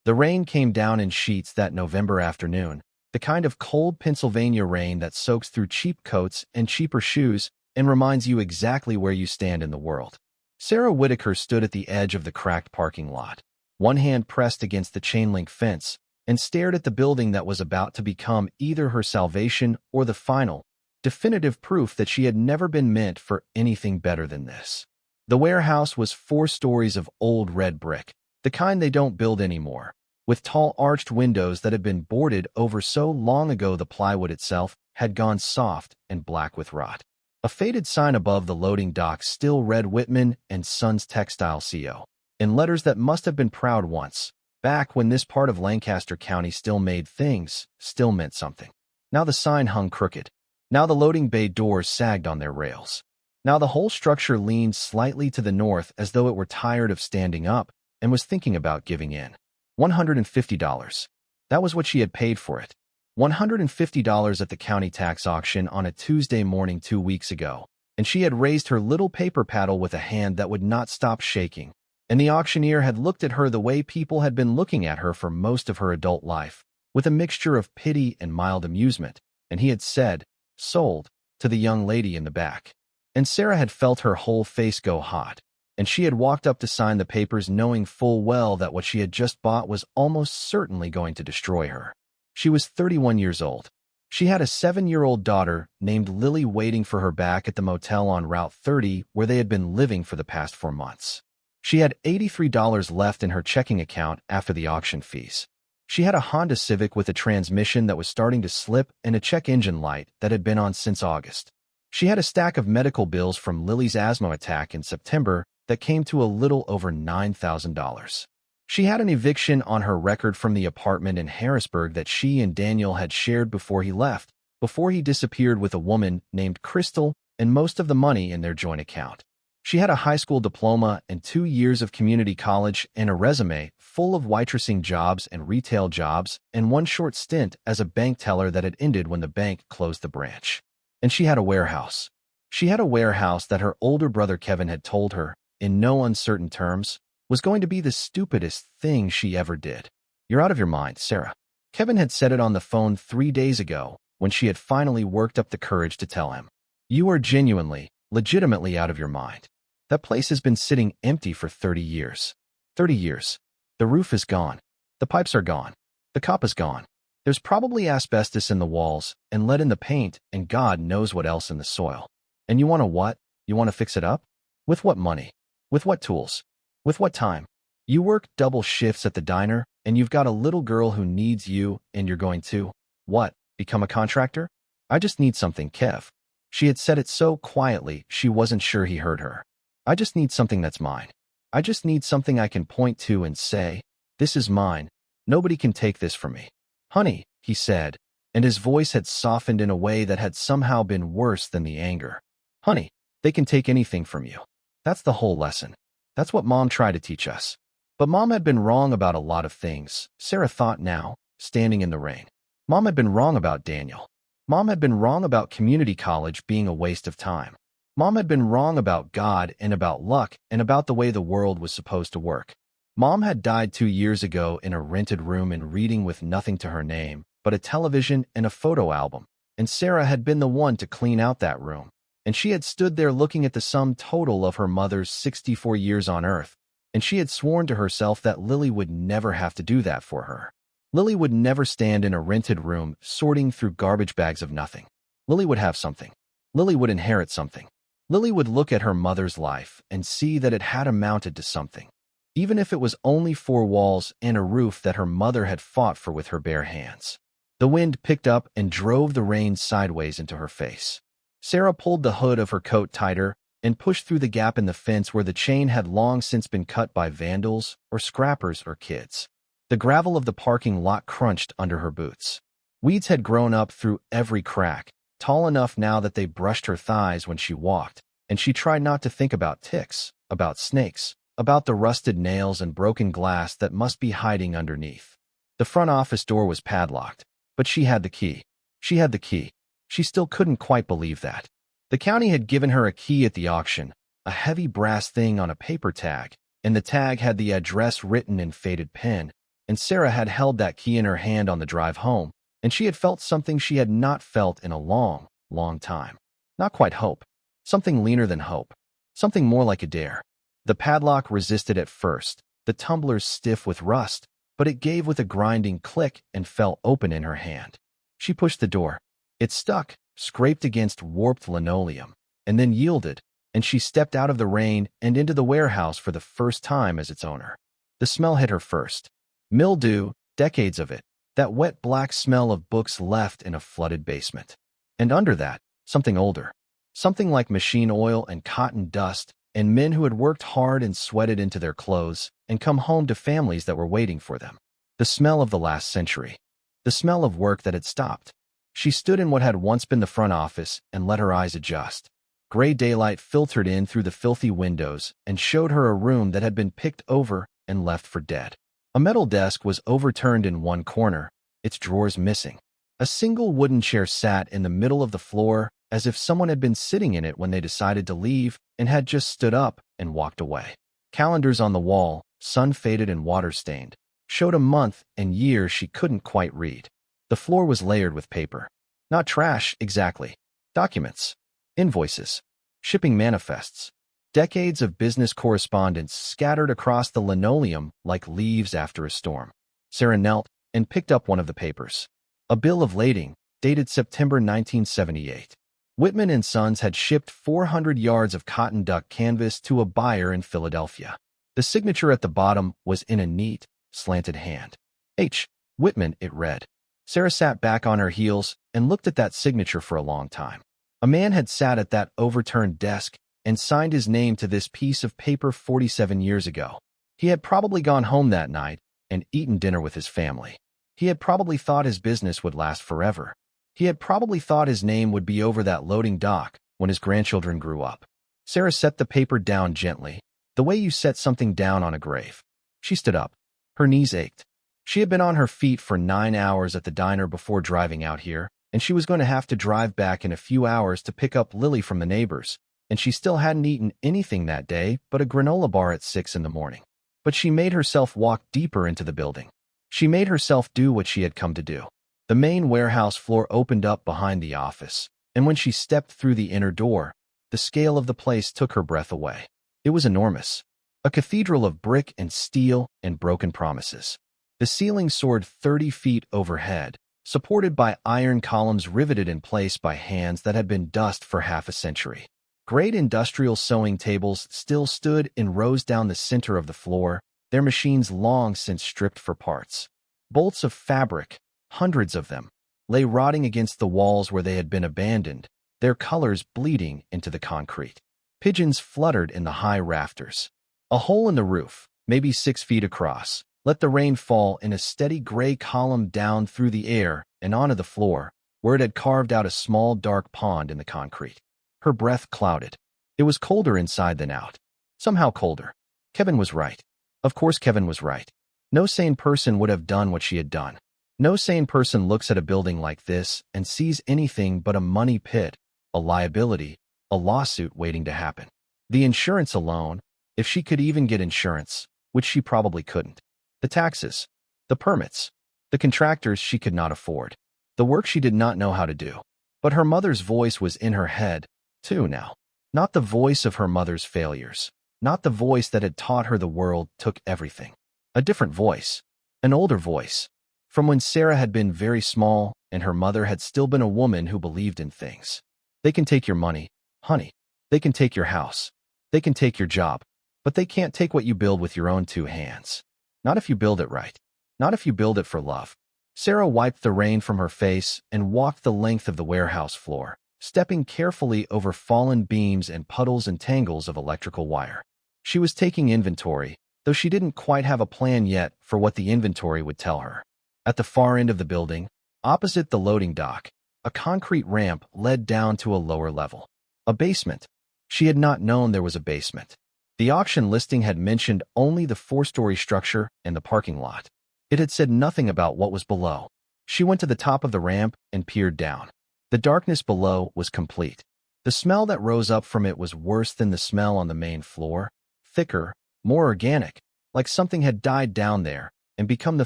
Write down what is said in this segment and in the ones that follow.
The rain came down in sheets that November afternoon, the kind of cold Pennsylvania rain that soaks through cheap coats and cheaper shoes and reminds you exactly where you stand in the world. Sarah Whitaker stood at the edge of the cracked parking lot, one hand pressed against the chain-link fence, and stared at the building that was about to become either her salvation or the final, definitive proof that she had never been meant for anything better than this. The warehouse was 4 stories of old red brick, the kind they don't build anymore, with tall arched windows that had been boarded over so long ago the plywood itself had gone soft and black with rot. A faded sign above the loading dock still read Whitman Sons Textile Co, in letters that must have been proud once, back when this part of Lancaster County still made things, still meant something. Now the sign hung crooked. Now the loading bay doors sagged on their rails. Now the whole structure leaned slightly to the north as though it were tired of standing up and was thinking about giving in. $150. That was what she had paid for it. $150 at the county tax auction on a Tuesday morning 2 weeks ago, and she had raised her little paper paddle with a hand that would not stop shaking, and the auctioneer had looked at her the way people had been looking at her for most of her adult life, with a mixture of pity and mild amusement, and he had said, "Sold," to the young lady in the back. And Sarah had felt her whole face go hot, and she had walked up to sign the papers knowing full well that what she had just bought was almost certainly going to destroy her. She was 31 years old. She had a 7-year-old daughter named Lily waiting for her back at the motel on Route 30 where they had been living for the past 4 months. She had $83 left in her checking account after the auction fees. She had a Honda Civic with a transmission that was starting to slip and a check engine light that had been on since August. She had a stack of medical bills from Lily's asthma attack in September that came to a little over $9,000. She had an eviction on her record from the apartment in Harrisburg that she and Daniel had shared before he left, before he disappeared with a woman named Crystal and most of the money in their joint account. She had a high school diploma and 2 years of community college and a resume full of waitressing jobs and retail jobs and one short stint as a bank teller that had ended when the bank closed the branch. And she had a warehouse. She had a warehouse that her older brother Kevin had told her, in no uncertain terms, was going to be the stupidest thing she ever did. "You're out of your mind, Sarah." Kevin had said it on the phone 3 days ago when she had finally worked up the courage to tell him. "You are genuinely, legitimately out of your mind. That place has been sitting empty for 30 years. 30 years. The roof is gone. The pipes are gone. The cop is gone. There's probably asbestos in the walls and lead in the paint and God knows what else in the soil. And you want to what? You want to fix it up? With what money? With what tools? With what time? You work double shifts at the diner, and you've got a little girl who needs you, and you're going to, what, become a contractor? I just need something, Kev." She had said it so quietly she wasn't sure he heard her. "I just need something that's mine. I just need something I can point to and say, this is mine. Nobody can take this from me." "Honey," he said, and his voice had softened in a way that had somehow been worse than the anger. "Honey, they can take anything from you. That's the whole lesson. That's what Mom tried to teach us." But Mom had been wrong about a lot of things, Sarah thought now, standing in the rain. Mom had been wrong about Daniel. Mom had been wrong about community college being a waste of time. Mom had been wrong about God and about luck and about the way the world was supposed to work. Mom had died 2 years ago in a rented room and reading with nothing to her name but a television and a photo album, and Sarah had been the one to clean out that room. And she had stood there looking at the sum total of her mother's 64 years on Earth, and she had sworn to herself that Lily would never have to do that for her. Lily would never stand in a rented room sorting through garbage bags of nothing. Lily would have something. Lily would inherit something. Lily would look at her mother's life and see that it had amounted to something, even if it was only 4 walls and a roof that her mother had fought for with her bare hands. The wind picked up and drove the rain sideways into her face. Sarah pulled the hood of her coat tighter and pushed through the gap in the fence where the chain had long since been cut by vandals or scrappers or kids. The gravel of the parking lot crunched under her boots. Weeds had grown up through every crack, tall enough now that they brushed her thighs when she walked, and she tried not to think about ticks, about snakes, about the rusted nails and broken glass that must be hiding underneath. The front office door was padlocked, but she had the key. She had the key. She still couldn't quite believe that. The county had given her a key at the auction, a heavy brass thing on a paper tag, and the tag had the address written in faded pen, and Sarah had held that key in her hand on the drive home, and she had felt something she had not felt in a long, long time. Not quite hope. Something leaner than hope. Something more like a dare. The padlock resisted at first, the tumblers stiff with rust, but it gave with a grinding click and fell open in her hand. She pushed the door. It stuck, scraped against warped linoleum, and then yielded, and she stepped out of the rain and into the warehouse for the first time as its owner. The smell hit her first. Mildew, decades of it, that wet black smell of books left in a flooded basement. And under that, something older. Something like machine oil and cotton dust, and men who had worked hard and sweated into their clothes and come home to families that were waiting for them. The smell of the last century. The smell of work that had stopped. She stood in what had once been the front office and let her eyes adjust. Gray daylight filtered in through the filthy windows and showed her a room that had been picked over and left for dead. A metal desk was overturned in one corner, its drawers missing. A single wooden chair sat in the middle of the floor as if someone had been sitting in it when they decided to leave and had just stood up and walked away. Calendars on the wall, sun-faded and water-stained, showed a month and year she couldn't quite read. The floor was layered with paper. Not trash, exactly. Documents. Invoices. Shipping manifests. Decades of business correspondence scattered across the linoleum like leaves after a storm. Sarah knelt and picked up one of the papers. A bill of lading, dated September 1978. Whitman Sons had shipped 400 yards of cotton duck canvas to a buyer in Philadelphia. The signature at the bottom was in a neat, slanted hand. H. Whitman, it read. Sarah sat back on her heels and looked at that signature for a long time. A man had sat at that overturned desk and signed his name to this piece of paper 47 years ago. He had probably gone home that night and eaten dinner with his family. He had probably thought his business would last forever. He had probably thought his name would be over that loading dock when his grandchildren grew up. Sarah set the paper down gently, the way you set something down on a grave. She stood up. Her knees ached. She had been on her feet for 9 hours at the diner before driving out here, and she was going to have to drive back in a few hours to pick up Lily from the neighbors, and she still hadn't eaten anything that day but a granola bar at 6 in the morning. But she made herself walk deeper into the building. She made herself do what she had come to do. The main warehouse floor opened up behind the office, and when she stepped through the inner door, the scale of the place took her breath away. It was enormous. A cathedral of brick and steel and broken promises. The ceiling soared 30 feet overhead, supported by iron columns riveted in place by hands that had been dust for half a century. Great industrial sewing tables still stood in rows down the center of the floor, their machines long since stripped for parts. Bolts of fabric, hundreds of them, lay rotting against the walls where they had been abandoned, their colors bleeding into the concrete. Pigeons fluttered in the high rafters. A hole in the roof, maybe 6 feet across, let the rain fall in a steady gray column down through the air and onto the floor, where it had carved out a small dark pond in the concrete. Her breath clouded. It was colder inside than out. Somehow colder. Kevin was right. Of course Kevin was right. No sane person would have done what she had done. No sane person looks at a building like this and sees anything but a money pit, a liability, a lawsuit waiting to happen. The insurance alone, if she could even get insurance, which she probably couldn't. The taxes, the permits, the contractors she could not afford, the work she did not know how to do. But her mother's voice was in her head, too, now. Not the voice of her mother's failures. Not the voice that had taught her the world took everything. A different voice. An older voice. From when Sarah had been very small and her mother had still been a woman who believed in things. They can take your money, honey. They can take your house. They can take your job. But they can't take what you build with your own 2 hands. Not if you build it right. Not if you build it for love. Sarah wiped the rain from her face and walked the length of the warehouse floor, stepping carefully over fallen beams and puddles and tangles of electrical wire. She was taking inventory, though she didn't quite have a plan yet for what the inventory would tell her. At the far end of the building, opposite the loading dock, a concrete ramp led down to a lower level. A basement. She had not known there was a basement. The auction listing had mentioned only the 4-story structure and the parking lot. It had said nothing about what was below. She went to the top of the ramp and peered down. The darkness below was complete. The smell that rose up from it was worse than the smell on the main floor, thicker, more organic, like something had died down there, and become the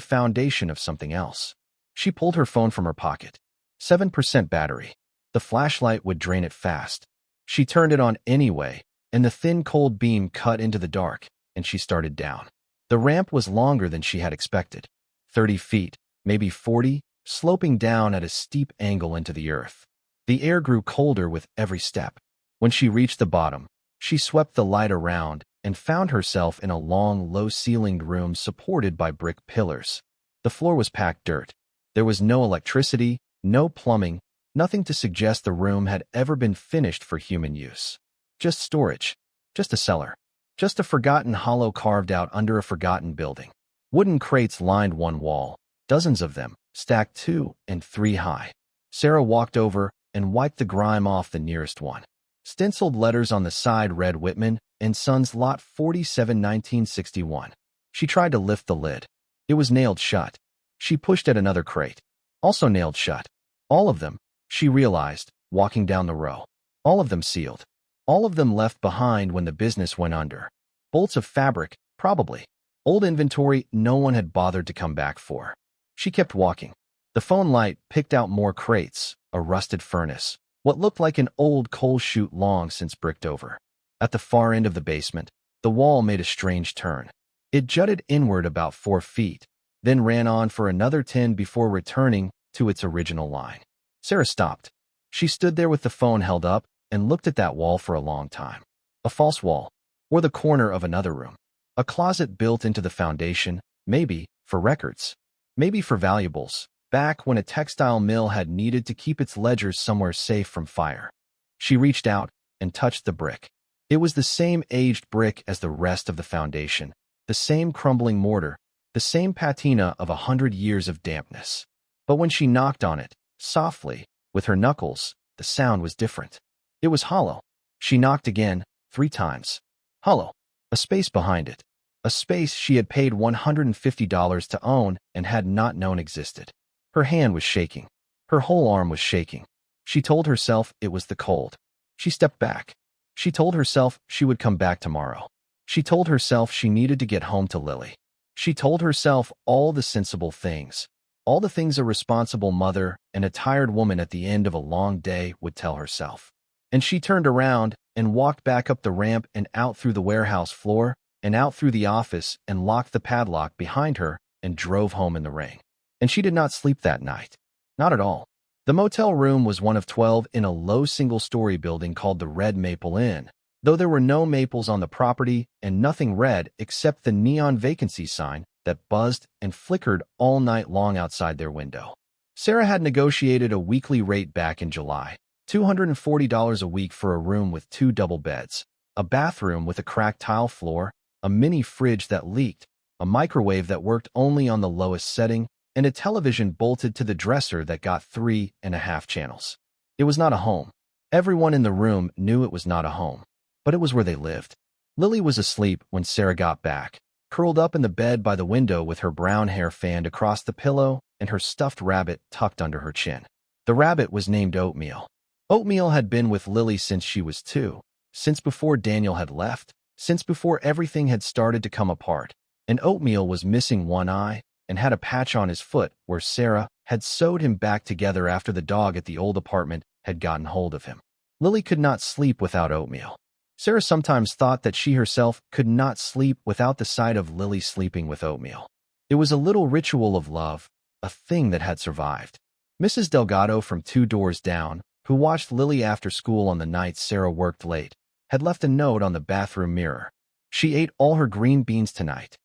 foundation of something else. She pulled her phone from her pocket. 7% battery. The flashlight would drain it fast. She turned it on anyway, and the thin cold beam cut into the dark, and she started down. The ramp was longer than she had expected. 30 feet, maybe 40, sloping down at a steep angle into the earth. The air grew colder with every step. When she reached the bottom, she swept the light around and found herself in a long, low-ceilinged room supported by brick pillars. The floor was packed dirt. There was no electricity, no plumbing, nothing to suggest the room had ever been finished for human use. Just storage. Just a cellar. Just a forgotten hollow carved out under a forgotten building. Wooden crates lined one wall, dozens of them, stacked 2 and 3 high. Sarah walked over and wiped the grime off the nearest one. Stenciled letters on the side read Whitman and Sons Lot 47 1961. She tried to lift the lid. It was nailed shut. She pushed at another crate. Also nailed shut. All of them, she realized, walking down the row. All of them sealed. All of them left behind when the business went under. Bolts of fabric, probably. Old inventory no one had bothered to come back for. She kept walking. The phone light picked out more crates, a rusted furnace, what looked like an old coal chute long since bricked over. At the far end of the basement, the wall made a strange turn. It jutted inward about 4 feet, then ran on for another 10 before returning to its original line. Sarah stopped. She stood there with the phone held up and looked at that wall for a long time. A false wall, or the corner of another room. A closet built into the foundation, maybe for records, maybe for valuables, back when a textile mill had needed to keep its ledgers somewhere safe from fire. She reached out and touched the brick. It was the same aged brick as the rest of the foundation, the same crumbling mortar, the same patina of 100 years of dampness. But when she knocked on it, softly, with her knuckles, the sound was different. It was hollow. She knocked again, 3 times. Hollow. A space behind it. A space she had paid $150 to own and had not known existed. Her hand was shaking. Her whole arm was shaking. She told herself it was the cold. She stepped back. She told herself she would come back tomorrow. She told herself she needed to get home to Lily. She told herself all the sensible things, all the things a responsible mother and a tired woman at the end of a long day would tell herself. And she turned around and walked back up the ramp and out through the warehouse floor and out through the office and locked the padlock behind her and drove home in the rain. And she did not sleep that night. Not at all. The motel room was one of 12 in a low single-story building called the Red Maple Inn, though there were no maples on the property and nothing red except the neon vacancy sign that buzzed and flickered all night long outside their window. Sarah had negotiated a weekly rate back in July, $240 a week for a room with 2 double beds, a bathroom with a cracked tile floor, a mini fridge that leaked, a microwave that worked only on the lowest setting, and a television bolted to the dresser that got 3.5 channels. It was not a home. Everyone in the room knew it was not a home, but it was where they lived. Lily was asleep when Sarah got back, curled up in the bed by the window with her brown hair fanned across the pillow and her stuffed rabbit tucked under her chin. The rabbit was named Oatmeal. Oatmeal had been with Lily since she was 2, since before Daniel had left, since before everything had started to come apart, and Oatmeal was missing one eye and had a patch on his foot where Sarah had sewed him back together after the dog at the old apartment had gotten hold of him. Lily could not sleep without Oatmeal. Sarah sometimes thought that she herself could not sleep without the sight of Lily sleeping with Oatmeal. It was a little ritual of love, a thing that had survived. Mrs. Delgado from 2 doors down, who watched Lily after school on the nights Sarah worked late, had left a note on the bathroom mirror. She ate all her green beans tonight.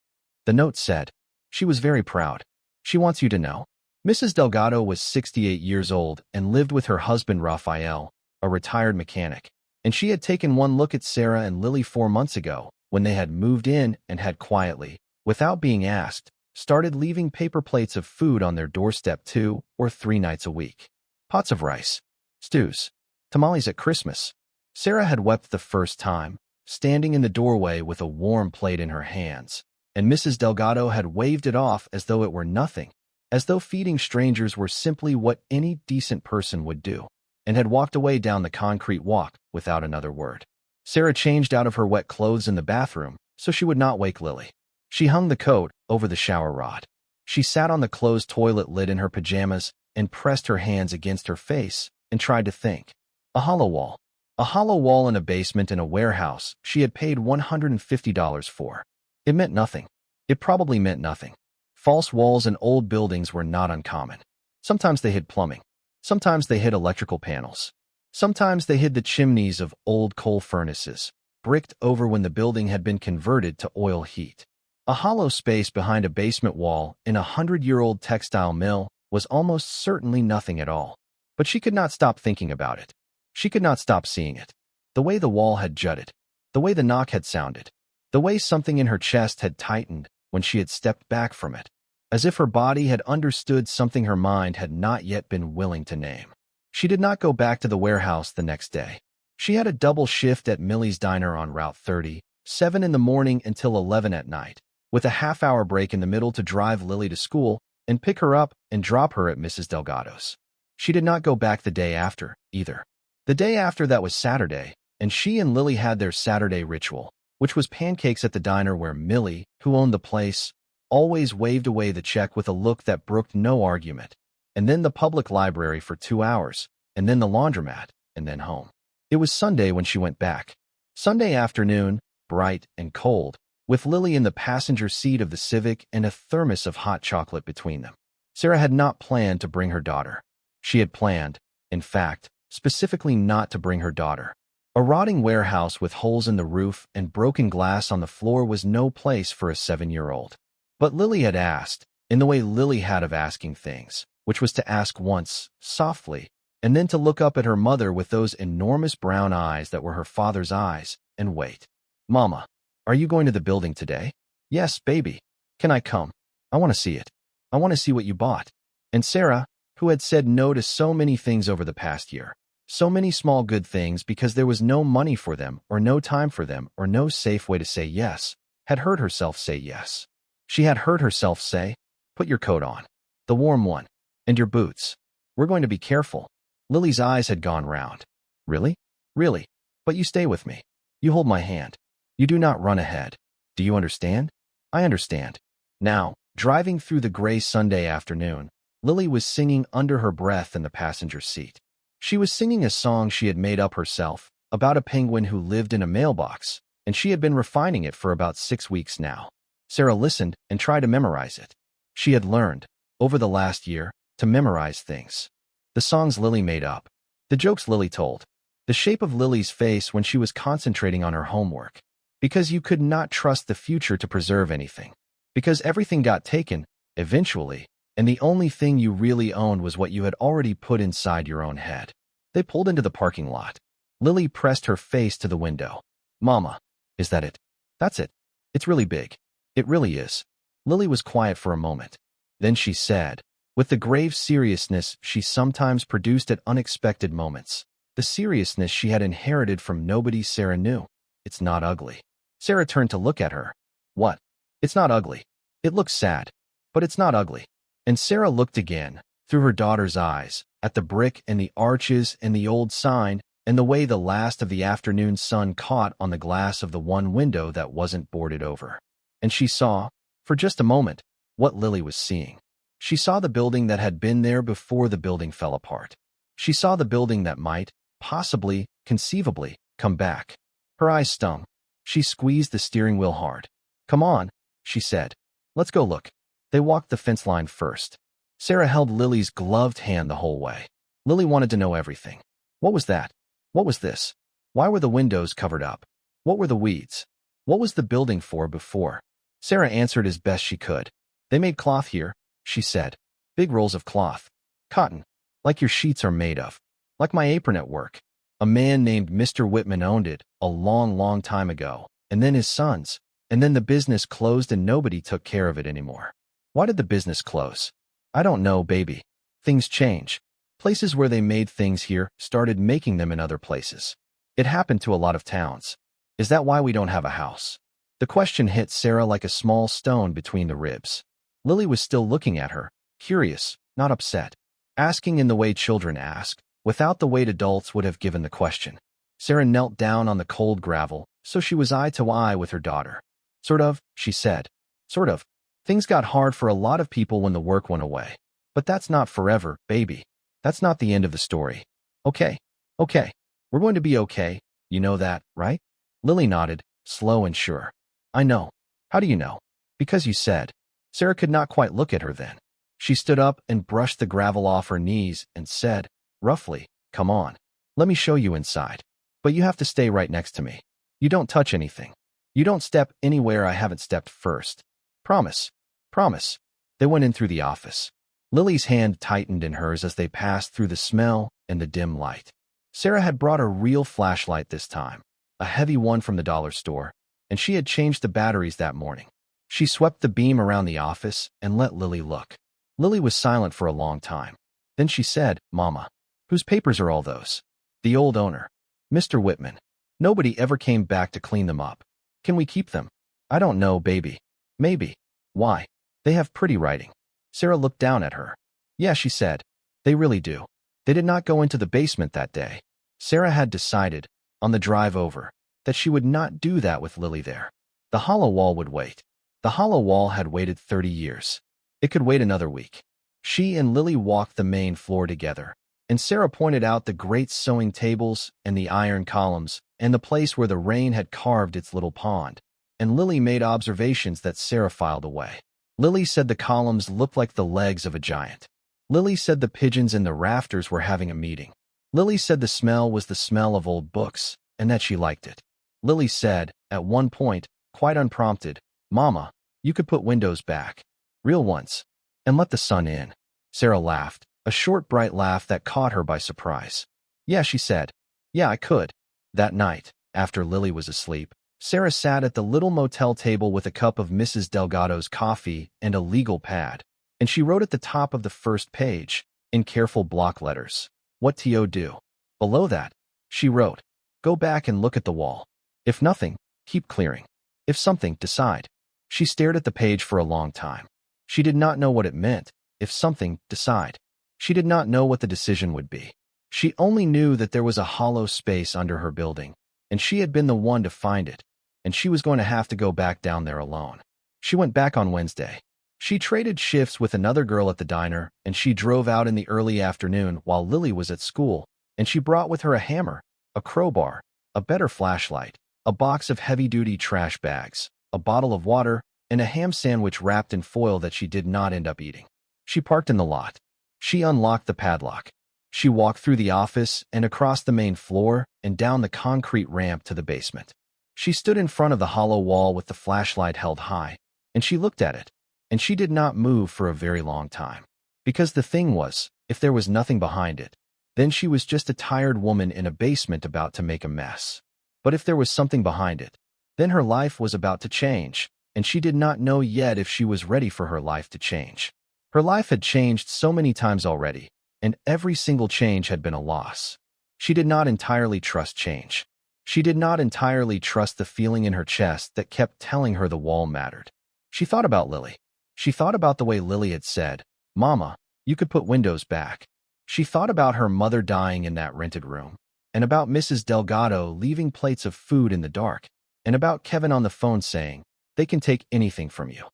The note said, "She was very proud. She wants you to know." Mrs. Delgado was 68 years old and lived with her husband Raphael, a retired mechanic, and she had taken one look at Sarah and Lily 4 months ago when they had moved in and had quietly, without being asked, started leaving paper plates of food on their doorstep 2 or 3 nights a week. Pots of rice, stews, tamales at Christmas. Sarah had wept the first time, standing in the doorway with a warm plate in her hands, and Mrs. Delgado had waved it off as though it were nothing, as though feeding strangers were simply what any decent person would do, and had walked away down the concrete walk without another word. Sarah changed out of her wet clothes in the bathroom so she would not wake Lily. She hung the coat over the shower rod. She sat on the closed toilet lid in her pajamas and pressed her hands against her face and tried to think. A hollow wall. A hollow wall in a basement in a warehouse she had paid $150 for. It meant nothing. It probably meant nothing. False walls in old buildings were not uncommon. Sometimes they hid plumbing. Sometimes they hid electrical panels. Sometimes they hid the chimneys of old coal furnaces, bricked over when the building had been converted to oil heat. A hollow space behind a basement wall in a 100-year-old textile mill was almost certainly nothing at all. But she could not stop thinking about it. She could not stop seeing it. The way the wall had jutted. The way the knock had sounded. The way something in her chest had tightened when she had stepped back from it, as if her body had understood something her mind had not yet been willing to name. She did not go back to the warehouse the next day. She had a double shift at Millie's Diner on Route 30, 7 in the morning until 11 at night, with a half-hour break in the middle to drive Lily to school and pick her up and drop her at Mrs. Delgado's. She did not go back the day after, either. The day after that was Saturday, and she and Lily had their Saturday ritual, which was pancakes at the diner where Millie, who owned the place, always waved away the check with a look that brooked no argument, and then the public library for 2 hours, and then the laundromat, and then home. It was Sunday when she went back. Sunday afternoon, bright and cold, with Lily in the passenger seat of the Civic and a thermos of hot chocolate between them. Sarah had not planned to bring her daughter. She had planned, in fact, specifically not to bring her daughter. A rotting warehouse with holes in the roof and broken glass on the floor was no place for a 7-year-old. But Lily had asked, in the way Lily had of asking things, which was to ask once, softly, and then to look up at her mother with those enormous brown eyes that were her father's eyes, and wait. "Mama, are you going to the building today?" "Yes, baby. Can I come? I want to see it. I want to see what you bought." And Sarah, who had said no to so many things over the past year, so many small good things because there was no money for them or no time for them or no safe way to say yes, had heard herself say yes. She had heard herself say, "Put your coat on. The warm one. And your boots. We're going to be careful." Lily's eyes had gone round. "Really? Really? But you stay with me. You hold my hand. You do not run ahead. Do you understand?" "I understand." Now, driving through the gray Sunday afternoon, Lily was singing under her breath in the passenger seat. She was singing a song she had made up herself about a penguin who lived in a mailbox, and she had been refining it for about 6 weeks now. Sarah listened and tried to memorize it. She had learned, over the last year, to memorize things. The songs Lily made up. The jokes Lily told. The shape of Lily's face when she was concentrating on her homework. Because you could not trust the future to preserve anything. Because everything got taken, eventually, and the only thing you really owned was what you had already put inside your own head. They pulled into the parking lot. Lily pressed her face to the window. "Mama, is that it?" "That's it. It's really big. It really is." Lily was quiet for a moment. Then she said, with the grave seriousness she sometimes produced at unexpected moments, the seriousness she had inherited from nobody Sarah knew, "It's not ugly." Sarah turned to look at her. "What?" "It's not ugly. It looks sad, but it's not ugly." And Sarah looked again, through her daughter's eyes, at the brick and the arches and the old sign and the way the last of the afternoon sun caught on the glass of the one window that wasn't boarded over. And she saw, for just a moment, what Lily was seeing. She saw the building that had been there before the building fell apart. She saw the building that might, possibly, conceivably, come back. Her eyes stung. She squeezed the steering wheel hard. "Come on," she said. "Let's go look." They walked the fence line first. Sarah held Lily's gloved hand the whole way. Lily wanted to know everything. What was that? What was this? Why were the windows covered up? What were the weeds? What was the building for before? Sarah answered as best she could. "They made cloth here," she said. "Big rolls of cloth. Cotton. Like your sheets are made of. Like my apron at work. A man named Mr. Whitman owned it a long, long time ago, and then his sons, and then the business closed and nobody took care of it anymore." "Why did the business close?" "I don't know, baby. Things change. Places where they made things here started making them in other places. It happened to a lot of towns. Is that why we don't have a house?" The question hit Sarah like a small stone between the ribs. Lily was still looking at her, curious, not upset, asking in the way children ask, without the weight adults would have given the question. Sarah knelt down on the cold gravel, so she was eye to eye with her daughter. "Sort of," she said. "Sort of. Things got hard for a lot of people when the work went away. But that's not forever, baby. That's not the end of the story. Okay, okay. We're going to be okay. You know that, right? Lily nodded, slow and sure. I know. How do you know? Because you said. Sarah could not quite look at her then. She stood up and brushed the gravel off her knees and said, roughly, come on. Let me show you inside. But you have to stay right next to me. You don't touch anything. You don't step anywhere I haven't stepped first. Promise. Promise. They went in through the office. Lily's hand tightened in hers as they passed through the smell and the dim light. Sarah had brought a real flashlight this time, a heavy one from the dollar store, and she had changed the batteries that morning. She swept the beam around the office and let Lily look. Lily was silent for a long time. Then she said, Mama, whose papers are all those? The old owner. Mr. Whitman. Nobody ever came back to clean them up. Can we keep them? I don't know, baby. Maybe. Why? They have pretty writing. Sarah looked down at her. Yeah, she said. They really do. They did not go into the basement that day. Sarah had decided, on the drive over, that she would not do that with Lily there. The hollow wall would wait. The hollow wall had waited 30 years. It could wait another week. She and Lily walked the main floor together, and Sarah pointed out the great sewing tables and the iron columns and the place where the rain had carved its little pond, and Lily made observations that Sarah filed away. Lily said the columns looked like the legs of a giant. Lily said the pigeons in the rafters were having a meeting. Lily said the smell was the smell of old books, and that she liked it. Lily said, at one point, quite unprompted, Mama, you could put windows back. Real ones. And let the sun in. Sarah laughed, a short bright laugh that caught her by surprise. Yeah, she said. Yeah, I could. That night, after Lily was asleep, Sarah sat at the little motel table with a cup of Mrs. Delgado's coffee and a legal pad, and she wrote at the top of the first page, in careful block letters, what to do. Below that, she wrote, go back and look at the wall. If nothing, keep clearing. If something, decide. She stared at the page for a long time. She did not know what it meant. If something, decide. She did not know what the decision would be. She only knew that there was a hollow space under her building, and she had been the one to find it, and she was going to have to go back down there alone. She went back on Wednesday. She traded shifts with another girl at the diner, and she drove out in the early afternoon while Lily was at school, and she brought with her a hammer, a crowbar, a better flashlight, a box of heavy-duty trash bags, a bottle of water, and a ham sandwich wrapped in foil that she did not end up eating. She parked in the lot. She unlocked the padlock. She walked through the office and across the main floor and down the concrete ramp to the basement. She stood in front of the hollow wall with the flashlight held high, and she looked at it, and she did not move for a very long time. Because the thing was, if there was nothing behind it, then she was just a tired woman in a basement about to make a mess. But if there was something behind it, then her life was about to change, and she did not know yet if she was ready for her life to change. Her life had changed so many times already, and every single change had been a loss. She did not entirely trust change. She did not entirely trust the feeling in her chest that kept telling her the wall mattered. She thought about Lily. She thought about the way Lily had said, Mama, you could put windows back. She thought about her mother dying in that rented room, and about Mrs. Delgado leaving plates of food in the dark, and about Kevin on the phone saying, they can take anything from you.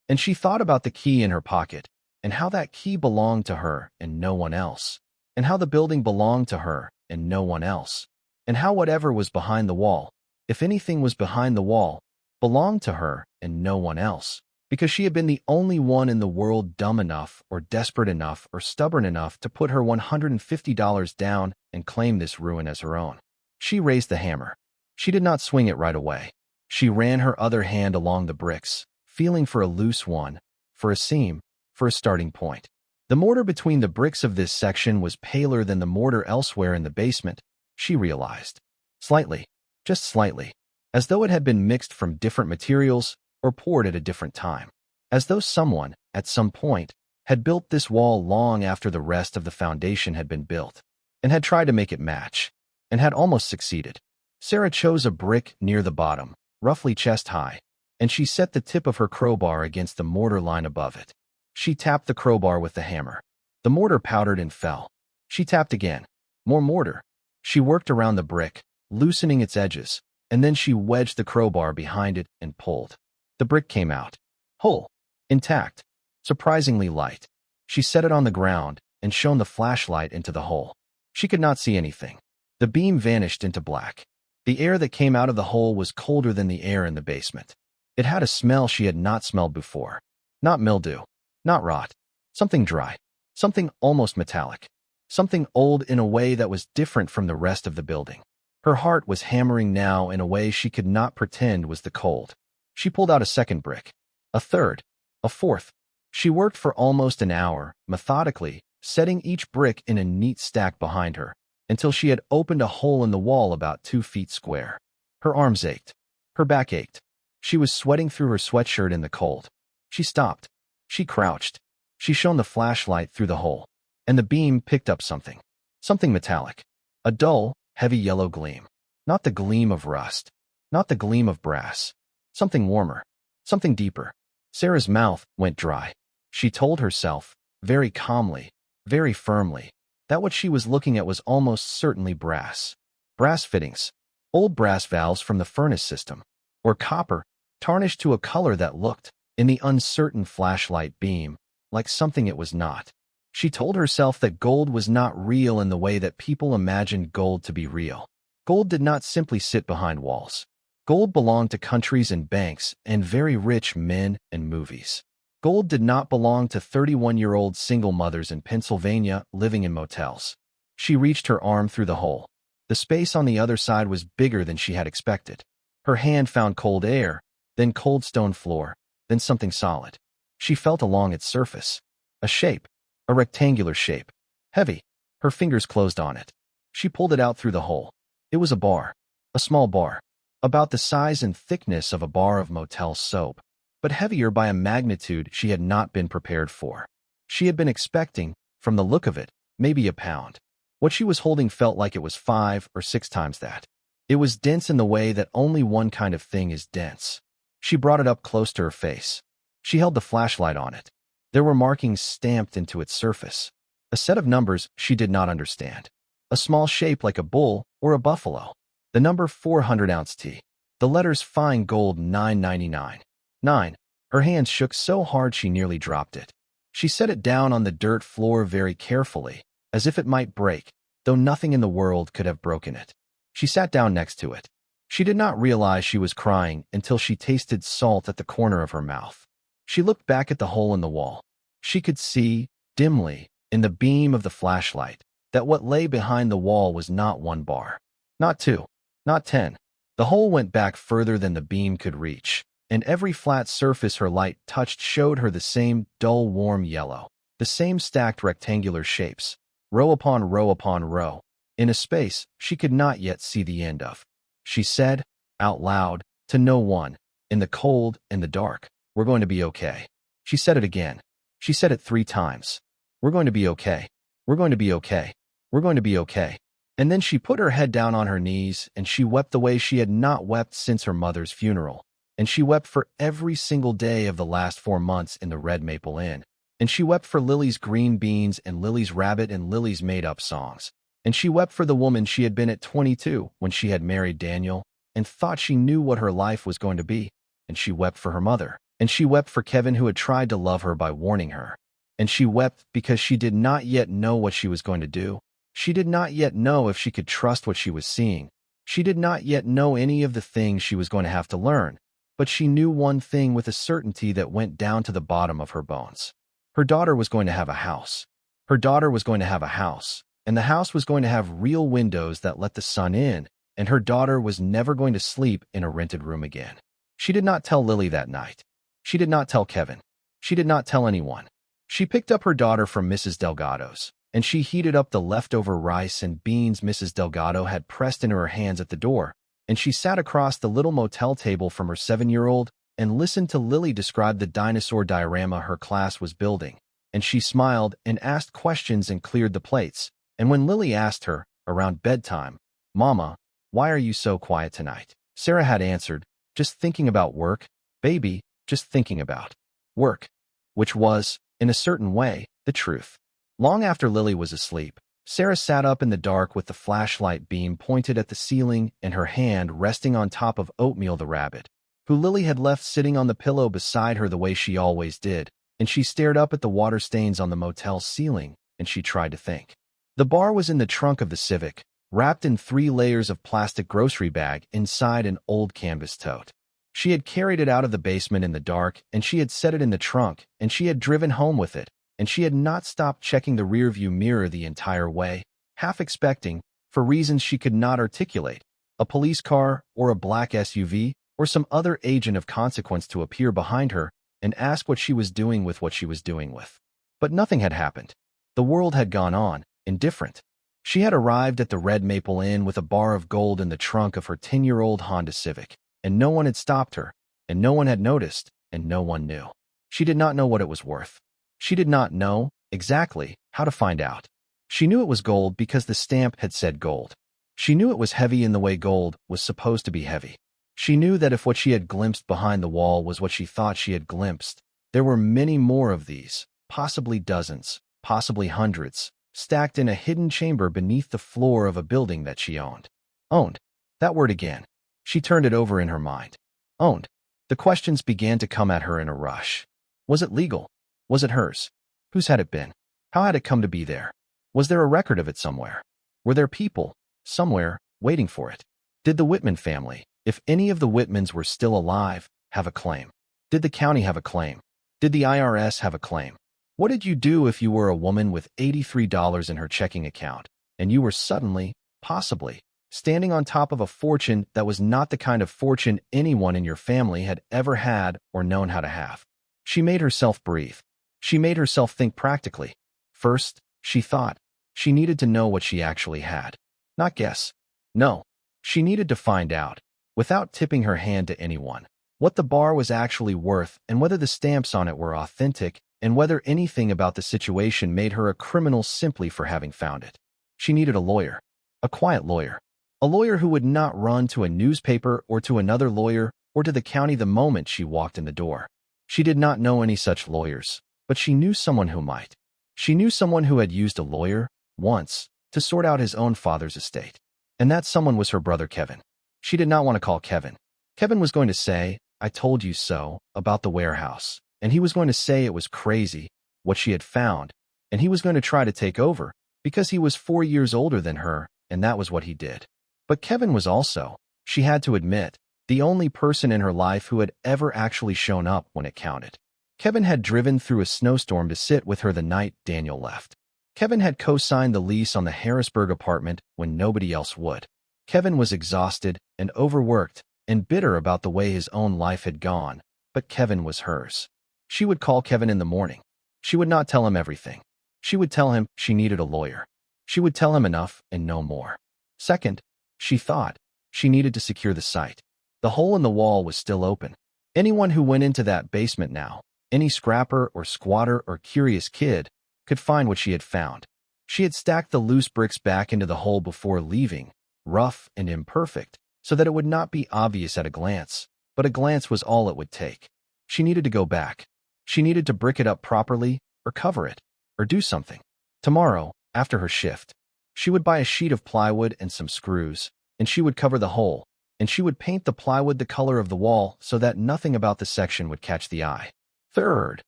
And she thought about the key in her pocket, and how that key belonged to her and no one else, and how the building belonged to her and no one else, and how whatever was behind the wall, if anything was behind the wall, belonged to her and no one else, because she had been the only one in the world dumb enough or desperate enough or stubborn enough to put her $150 down and claim this ruin as her own. She raised the hammer. She did not swing it right away. She ran her other hand along the bricks, feeling for a loose one, for a seam, for a starting point. The mortar between the bricks of this section was paler than the mortar elsewhere in the basement, she realized. Slightly, just slightly, as though it had been mixed from different materials or poured at a different time. As though someone, at some point, had built this wall long after the rest of the foundation had been built, and had tried to make it match, and had almost succeeded. Sarah chose a brick near the bottom, roughly chest-high, and she set the tip of her crowbar against the mortar line above it. She tapped the crowbar with the hammer. The mortar powdered and fell. She tapped again. More mortar. She worked around the brick, loosening its edges, and then she wedged the crowbar behind it and pulled. The brick came out. Whole. Intact. Surprisingly light. She set it on the ground and shone the flashlight into the hole. She could not see anything. The beam vanished into black. The air that came out of the hole was colder than the air in the basement. It had a smell she had not smelled before. Not mildew. Not rot. Something dry. Something almost metallic. Something old in a way that was different from the rest of the building. Her heart was hammering now in a way she could not pretend was the cold. She pulled out a second brick. A third. A fourth. She worked for almost an hour, methodically, setting each brick in a neat stack behind her, until she had opened a hole in the wall about 2 feet square. Her arms ached. Her back ached. She was sweating through her sweatshirt in the cold. She stopped. She crouched. She shone the flashlight through the hole, and the beam picked up something. Something metallic. A dull, heavy yellow gleam. Not the gleam of rust. Not the gleam of brass. Something warmer. Something deeper. Sarah's mouth went dry. She told herself, very calmly, very firmly, that what she was looking at was almost certainly brass. Brass fittings. Old brass valves from the furnace system. Or copper, tarnished to a color that looked, in the uncertain flashlight beam, like something it was not. She told herself that gold was not real in the way that people imagined gold to be real. Gold did not simply sit behind walls. Gold belonged to countries and banks and very rich men and movies. Gold did not belong to 31-year-old single mothers in Pennsylvania living in motels. She reached her arm through the hole. The space on the other side was bigger than she had expected. Her hand found cold air, then cold stone floor, then something solid. She felt along its surface. A shape. A rectangular shape. Heavy. Her fingers closed on it. She pulled it out through the hole. It was a bar. A small bar. About the size and thickness of a bar of motel soap, but heavier by a magnitude she had not been prepared for. She had been expecting, from the look of it, maybe a pound. What she was holding felt like it was 5 or 6 times that. It was dense in the way that only one kind of thing is dense. She brought it up close to her face. She held the flashlight on it. There were markings stamped into its surface. A set of numbers she did not understand. A small shape like a bull or a buffalo. The number 400-ounce T. The letters fine gold 999. 9. Her hands shook so hard she nearly dropped it. She set it down on the dirt floor very carefully, as if it might break, though nothing in the world could have broken it. She sat down next to it. She did not realize she was crying until she tasted salt at the corner of her mouth. She looked back at the hole in the wall. She could see, dimly, in the beam of the flashlight, that what lay behind the wall was not 1 bar. Not 2. Not 10. The hole went back further than the beam could reach, and every flat surface her light touched showed her the same dull warm yellow, the same stacked rectangular shapes, row upon row upon row, in a space she could not yet see the end of. She said, out loud, to no one, in the cold and the dark, "We're going to be okay." She said it again. She said it 3 times. "We're going to be okay. We're going to be okay. We're going to be okay." And then she put her head down on her knees, and she wept the way she had not wept since her mother's funeral. And she wept for every single day of the last 4 months in the Red Maple Inn. And she wept for Lily's green beans and Lily's rabbit and Lily's made-up songs. And she wept for the woman she had been at 22 when she had married Daniel and thought she knew what her life was going to be. And she wept for her mother. And she wept for Kevin, who had tried to love her by warning her. And she wept because she did not yet know what she was going to do. She did not yet know if she could trust what she was seeing. She did not yet know any of the things she was going to have to learn. But she knew one thing with a certainty that went down to the bottom of her bones. Her daughter was going to have a house. Her daughter was going to have a house. And the house was going to have real windows that let the sun in. And her daughter was never going to sleep in a rented room again. She did not tell Lily that night. She did not tell Kevin. She did not tell anyone. She picked up her daughter from Mrs. Delgado's, and she heated up the leftover rice and beans Mrs. Delgado had pressed into her hands at the door, and she sat across the little motel table from her 7-year-old and listened to Lily describe the dinosaur diorama her class was building, and she smiled and asked questions and cleared the plates, and when Lily asked her, around bedtime, "Mama, why are you so quiet tonight?" Sarah had answered, "Just thinking about work, baby, just thinking about work," which was, in a certain way, the truth. Long after Lily was asleep, Sarah sat up in the dark with the flashlight beam pointed at the ceiling and her hand resting on top of Oatmeal the rabbit. who Lily had left sitting on the pillow beside her the way she always did, and she stared up at the water stains on the motel ceiling, and she tried to think. The bar was in the trunk of the Civic, wrapped in 3 layers of plastic grocery bag inside an old canvas tote. She had carried it out of the basement in the dark, and she had set it in the trunk, and she had driven home with it, and she had not stopped checking the rearview mirror the entire way, half expecting, for reasons she could not articulate, a police car or a black SUV or some other agent of consequence to appear behind her and ask what she was doing with what she was doing with. But nothing had happened. The world had gone on, indifferent. She had arrived at the Red Maple Inn with a bar of gold in the trunk of her 10-year-old Honda Civic, and no one had stopped her, and no one had noticed, and no one knew. She did not know what it was worth. She did not know, exactly, how to find out. She knew it was gold because the stamp had said gold. She knew it was heavy in the way gold was supposed to be heavy. She knew that if what she had glimpsed behind the wall was what she thought she had glimpsed, there were many more of these, possibly dozens, possibly hundreds, stacked in a hidden chamber beneath the floor of a building that she owned. Owned. That word again. She turned it over in her mind. Owned. The questions began to come at her in a rush. Was it legal? Was it hers? Whose had it been? How had it come to be there? Was there a record of it somewhere? Were there people, somewhere, waiting for it? Did the Whitman family, if any of the Whitmans were still alive, have a claim? Did the county have a claim? Did the IRS have a claim? What did you do if you were a woman with $83 in her checking account, and you were suddenly, possibly, standing on top of a fortune that was not the kind of fortune anyone in your family had ever had or known how to have? She made herself breathe. She made herself think practically. First, she thought, she needed to know what she actually had. Not guess. No. She needed to find out, without tipping her hand to anyone, what the bar was actually worth and whether the stamps on it were authentic and whether anything about the situation made her a criminal simply for having found it. She needed a lawyer. A quiet lawyer. A lawyer who would not run to a newspaper or to another lawyer or to the county the moment she walked in the door. She did not know any such lawyers, but she knew someone who might. She knew someone who had used a lawyer, once, to sort out his own father's estate. And that someone was her brother Kevin. She did not want to call Kevin. Kevin was going to say, "I told you so," about the warehouse, and he was going to say it was crazy, what she had found, and he was going to try to take over, because he was 4 years older than her, and that was what he did. But Kevin was also, she had to admit, the only person in her life who had ever actually shown up when it counted. Kevin had driven through a snowstorm to sit with her the night Daniel left. Kevin had co-signed the lease on the Harrisburg apartment when nobody else would. Kevin was exhausted and overworked and bitter about the way his own life had gone, but Kevin was hers. She would call Kevin in the morning. She would not tell him everything. She would tell him she needed a lawyer. She would tell him enough and no more. Second, she thought, she needed to secure the site. The hole in the wall was still open. Anyone who went into that basement now, any scrapper or squatter or curious kid, could find what she had found. She had stacked the loose bricks back into the hole before leaving, rough and imperfect, so that it would not be obvious at a glance, but a glance was all it would take. She needed to go back. She needed to brick it up properly, or cover it, or do something. Tomorrow, after her shift, she would buy a sheet of plywood and some screws, and she would cover the hole, and she would paint the plywood the color of the wall so that nothing about the section would catch the eye. Third,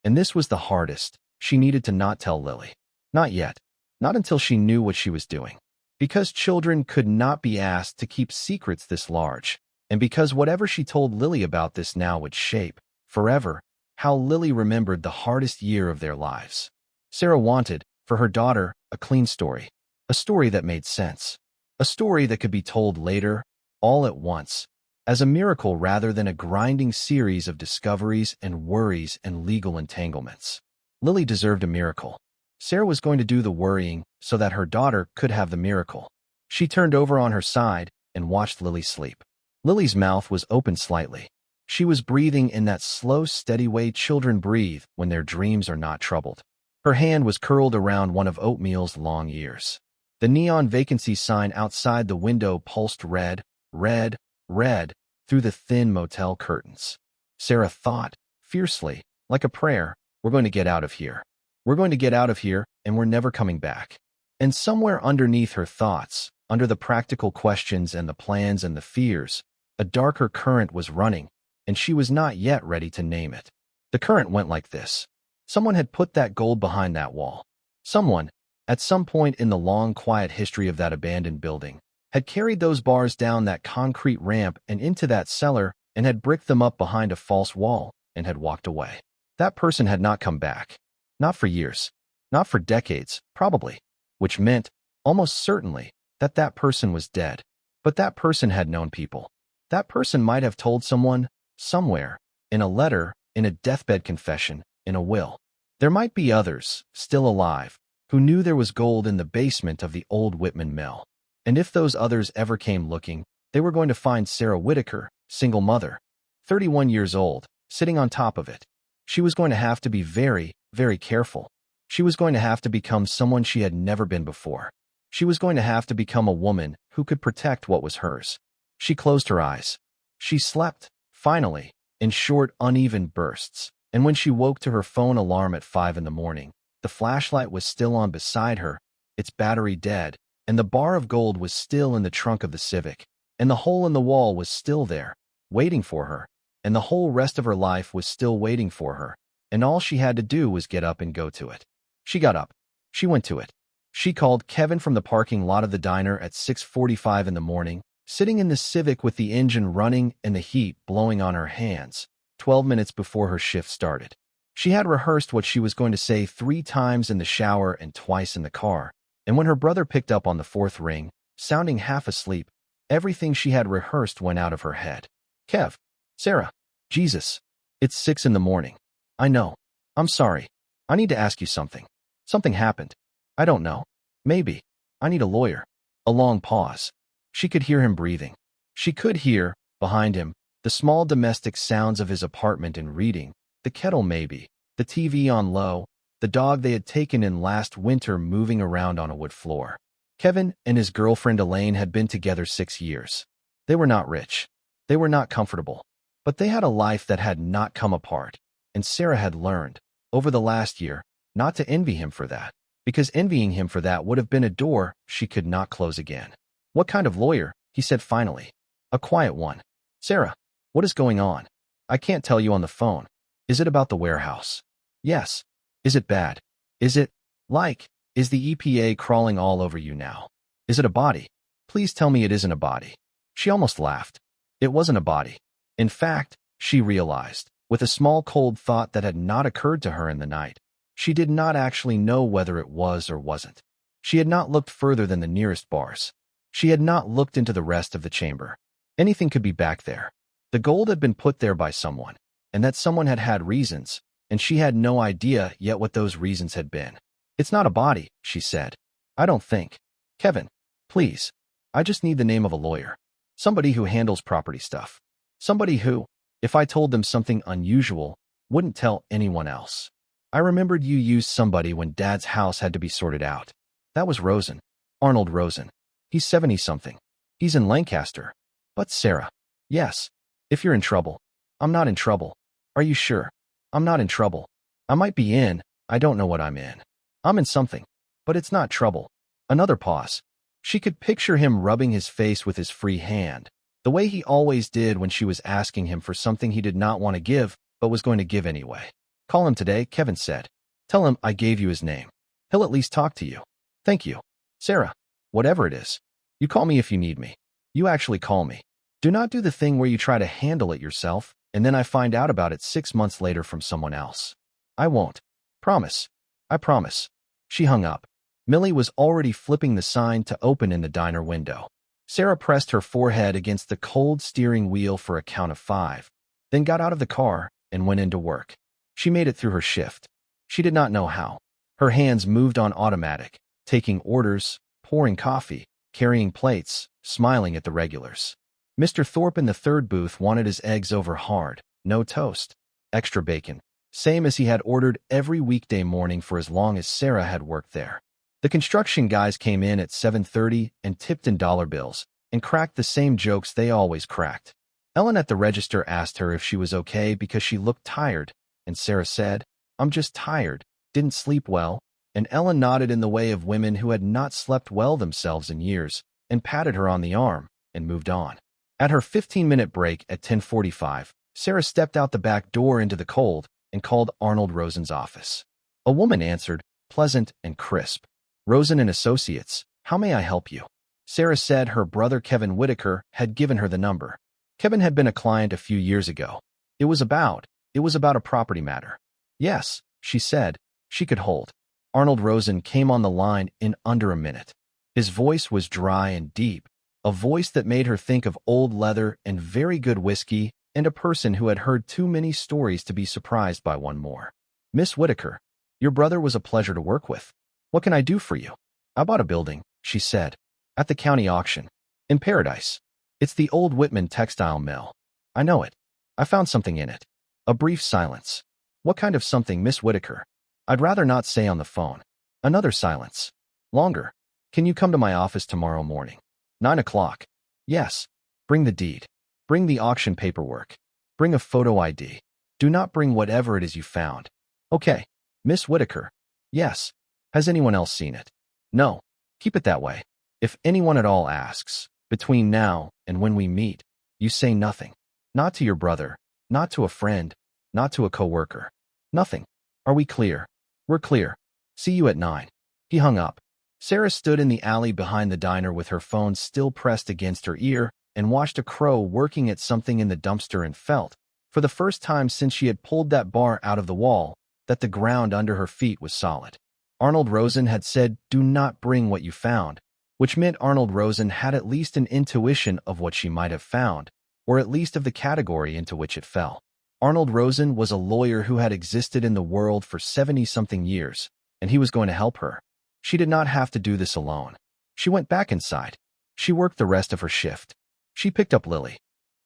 and this was the hardest, she needed to not tell Lily. Not yet. Not until she knew what she was doing. Because children could not be asked to keep secrets this large, and because whatever she told Lily about this now would shape, forever, how Lily remembered the hardest year of their lives. Sarah wanted, for her daughter, a clean story. A story that made sense. A story that could be told later, all at once, as a miracle rather than a grinding series of discoveries and worries and legal entanglements. Lily deserved a miracle. Sarah was going to do the worrying so that her daughter could have the miracle. She turned over on her side and watched Lily sleep. Lily's mouth was open slightly. She was breathing in that slow, steady way children breathe when their dreams are not troubled. Her hand was curled around one of Oatmeal's long ears. The neon vacancy sign outside the window pulsed red, red, red, through the thin motel curtains. Sarah thought, fiercely, like a prayer, "We're going to get out of here. We're going to get out of here, and we're never coming back." And somewhere underneath her thoughts, under the practical questions and the plans and the fears, a darker current was running, and she was not yet ready to name it. The current went like this. Someone had put that gold behind that wall. Someone, at some point in the long, quiet history of that abandoned building, had carried those bars down that concrete ramp and into that cellar and had bricked them up behind a false wall and had walked away. That person had not come back. Not for years. Not for decades, probably. Which meant, almost certainly, that that person was dead. But that person had known people. That person might have told someone, somewhere, in a letter, in a deathbed confession, in a will. There might be others, still alive, who knew there was gold in the basement of the old Whitman mill. And if those others ever came looking, they were going to find Sarah Whitaker, single mother, 31 years old, sitting on top of it. She was going to have to be very, very careful. She was going to have to become someone she had never been before. She was going to have to become a woman who could protect what was hers. She closed her eyes. She slept, finally, in short, uneven bursts, and when she woke to her phone alarm at 5 in the morning, the flashlight was still on beside her, its battery dead, and the bar of gold was still in the trunk of the Civic, and the hole in the wall was still there, waiting for her, and the whole rest of her life was still waiting for her, and all she had to do was get up and go to it. She got up. She went to it. She called Kevin from the parking lot of the diner at 6:45 in the morning, sitting in the Civic with the engine running and the heat blowing on her hands, 12 minutes before her shift started. She had rehearsed what she was going to say 3 times in the shower and twice in the car, and when her brother picked up on the 4th ring, sounding half asleep, everything she had rehearsed went out of her head. Kev. Sarah. Jesus. It's 6 in the morning. I know. I'm sorry. I need to ask you something. Something happened. I don't know. Maybe. I need a lawyer. A long pause. She could hear him breathing. She could hear, behind him, the small domestic sounds of his apartment and reading, the kettle maybe, the TV on low, the dog they had taken in last winter moving around on a wood floor. Kevin and his girlfriend Elaine had been together 6 years. They were not rich. They were not comfortable. But they had a life that had not come apart, and Sarah had learned, over the last year, not to envy him for that, because envying him for that would have been a door she could not close again. What kind of lawyer? He said finally. A quiet one. Sarah, what is going on? I can't tell you on the phone. Is it about the warehouse? Yes. Is it bad? Is it, like, is the EPA crawling all over you now? Is it a body? Please tell me it isn't a body. She almost laughed. It wasn't a body. In fact, she realized, with a small cold thought that had not occurred to her in the night, she did not actually know whether it was or wasn't. She had not looked further than the nearest bars. She had not looked into the rest of the chamber. Anything could be back there. The gold had been put there by someone, and that someone had had reasons, and she had no idea yet what those reasons had been. It's not a body, she said. I don't think. Kevin, please. I just need the name of a lawyer. Somebody who handles property stuff. Somebody who, if I told them something unusual, wouldn't tell anyone else. I remembered you used somebody when Dad's house had to be sorted out. That was Rosen. Arnold Rosen. He's 70-something. He's in Lancaster. But Sarah. Yes. If you're in trouble. I'm not in trouble. Are you sure? I'm not in trouble. I might be in. I don't know what I'm in. I'm in something. But it's not trouble. Another pause. She could picture him rubbing his face with his free hand, the way he always did when she was asking him for something he did not want to give, but was going to give anyway. Call him today, Kevin said. Tell him I gave you his name. He'll at least talk to you. Thank you. Sarah. Whatever it is. You call me if you need me. You actually call me. Do not do the thing where you try to handle it yourself, and then I find out about it 6 months later from someone else. I won't. Promise. I promise. She hung up. Millie was already flipping the sign to open in the diner window. Sarah pressed her forehead against the cold steering wheel for a count of 5, then got out of the car and went into work. She made it through her shift. She did not know how. Her hands moved on automatic, taking orders, pouring coffee, carrying plates, smiling at the regulars. Mr. Thorpe in the third booth wanted his eggs over hard, no toast, extra bacon, same as he had ordered every weekday morning for as long as Sarah had worked there. The construction guys came in at 7:30 and tipped in dollar bills and cracked the same jokes they always cracked. Ellen at the register asked her if she was okay because she looked tired, and Sarah said, I'm just tired, didn't sleep well, and Ellen nodded in the way of women who had not slept well themselves in years and patted her on the arm and moved on. At her 15-minute break at 10:45, Sarah stepped out the back door into the cold and called Arnold Rosen's office. A woman answered, pleasant and crisp. Rosen and Associates, how may I help you? Sarah said her brother Kevin Whitaker had given her the number. Kevin had been a client a few years ago. It was about a property matter. Yes, she said. She could hold. Arnold Rosen came on the line in under a minute. His voice was dry and deep, a voice that made her think of old leather and very good whiskey and a person who had heard too many stories to be surprised by one more. Miss Whitaker, your brother was a pleasure to work with. What can I do for you? I bought a building, she said, at the county auction. In Paradise. It's the old Whitman textile mill. I know it. I found something in it. A brief silence. What kind of something, Miss Whitaker? I'd rather not say on the phone. Another silence. Longer. Can you come to my office tomorrow morning? 9 o'clock. Yes. Bring the deed. Bring the auction paperwork. Bring a photo ID. Do not bring whatever it is you found. Okay. Miss Whitaker. Yes. Has anyone else seen it? No. Keep it that way. If anyone at all asks, between now and when we meet, you say nothing. Not to your brother, not to a friend, not to a coworker. Nothing. Are we clear? We're clear. See you at 9. He hung up. Sarah stood in the alley behind the diner with her phone still pressed against her ear and watched a crow working at something in the dumpster and felt, for the first time since she had pulled that bar out of the wall, that the ground under her feet was solid. Arnold Rosen had said, do not bring what you found, which meant Arnold Rosen had at least an intuition of what she might have found, or at least of the category into which it fell. Arnold Rosen was a lawyer who had existed in the world for 70-something years, and he was going to help her. She did not have to do this alone. She went back inside. She worked the rest of her shift. She picked up Lily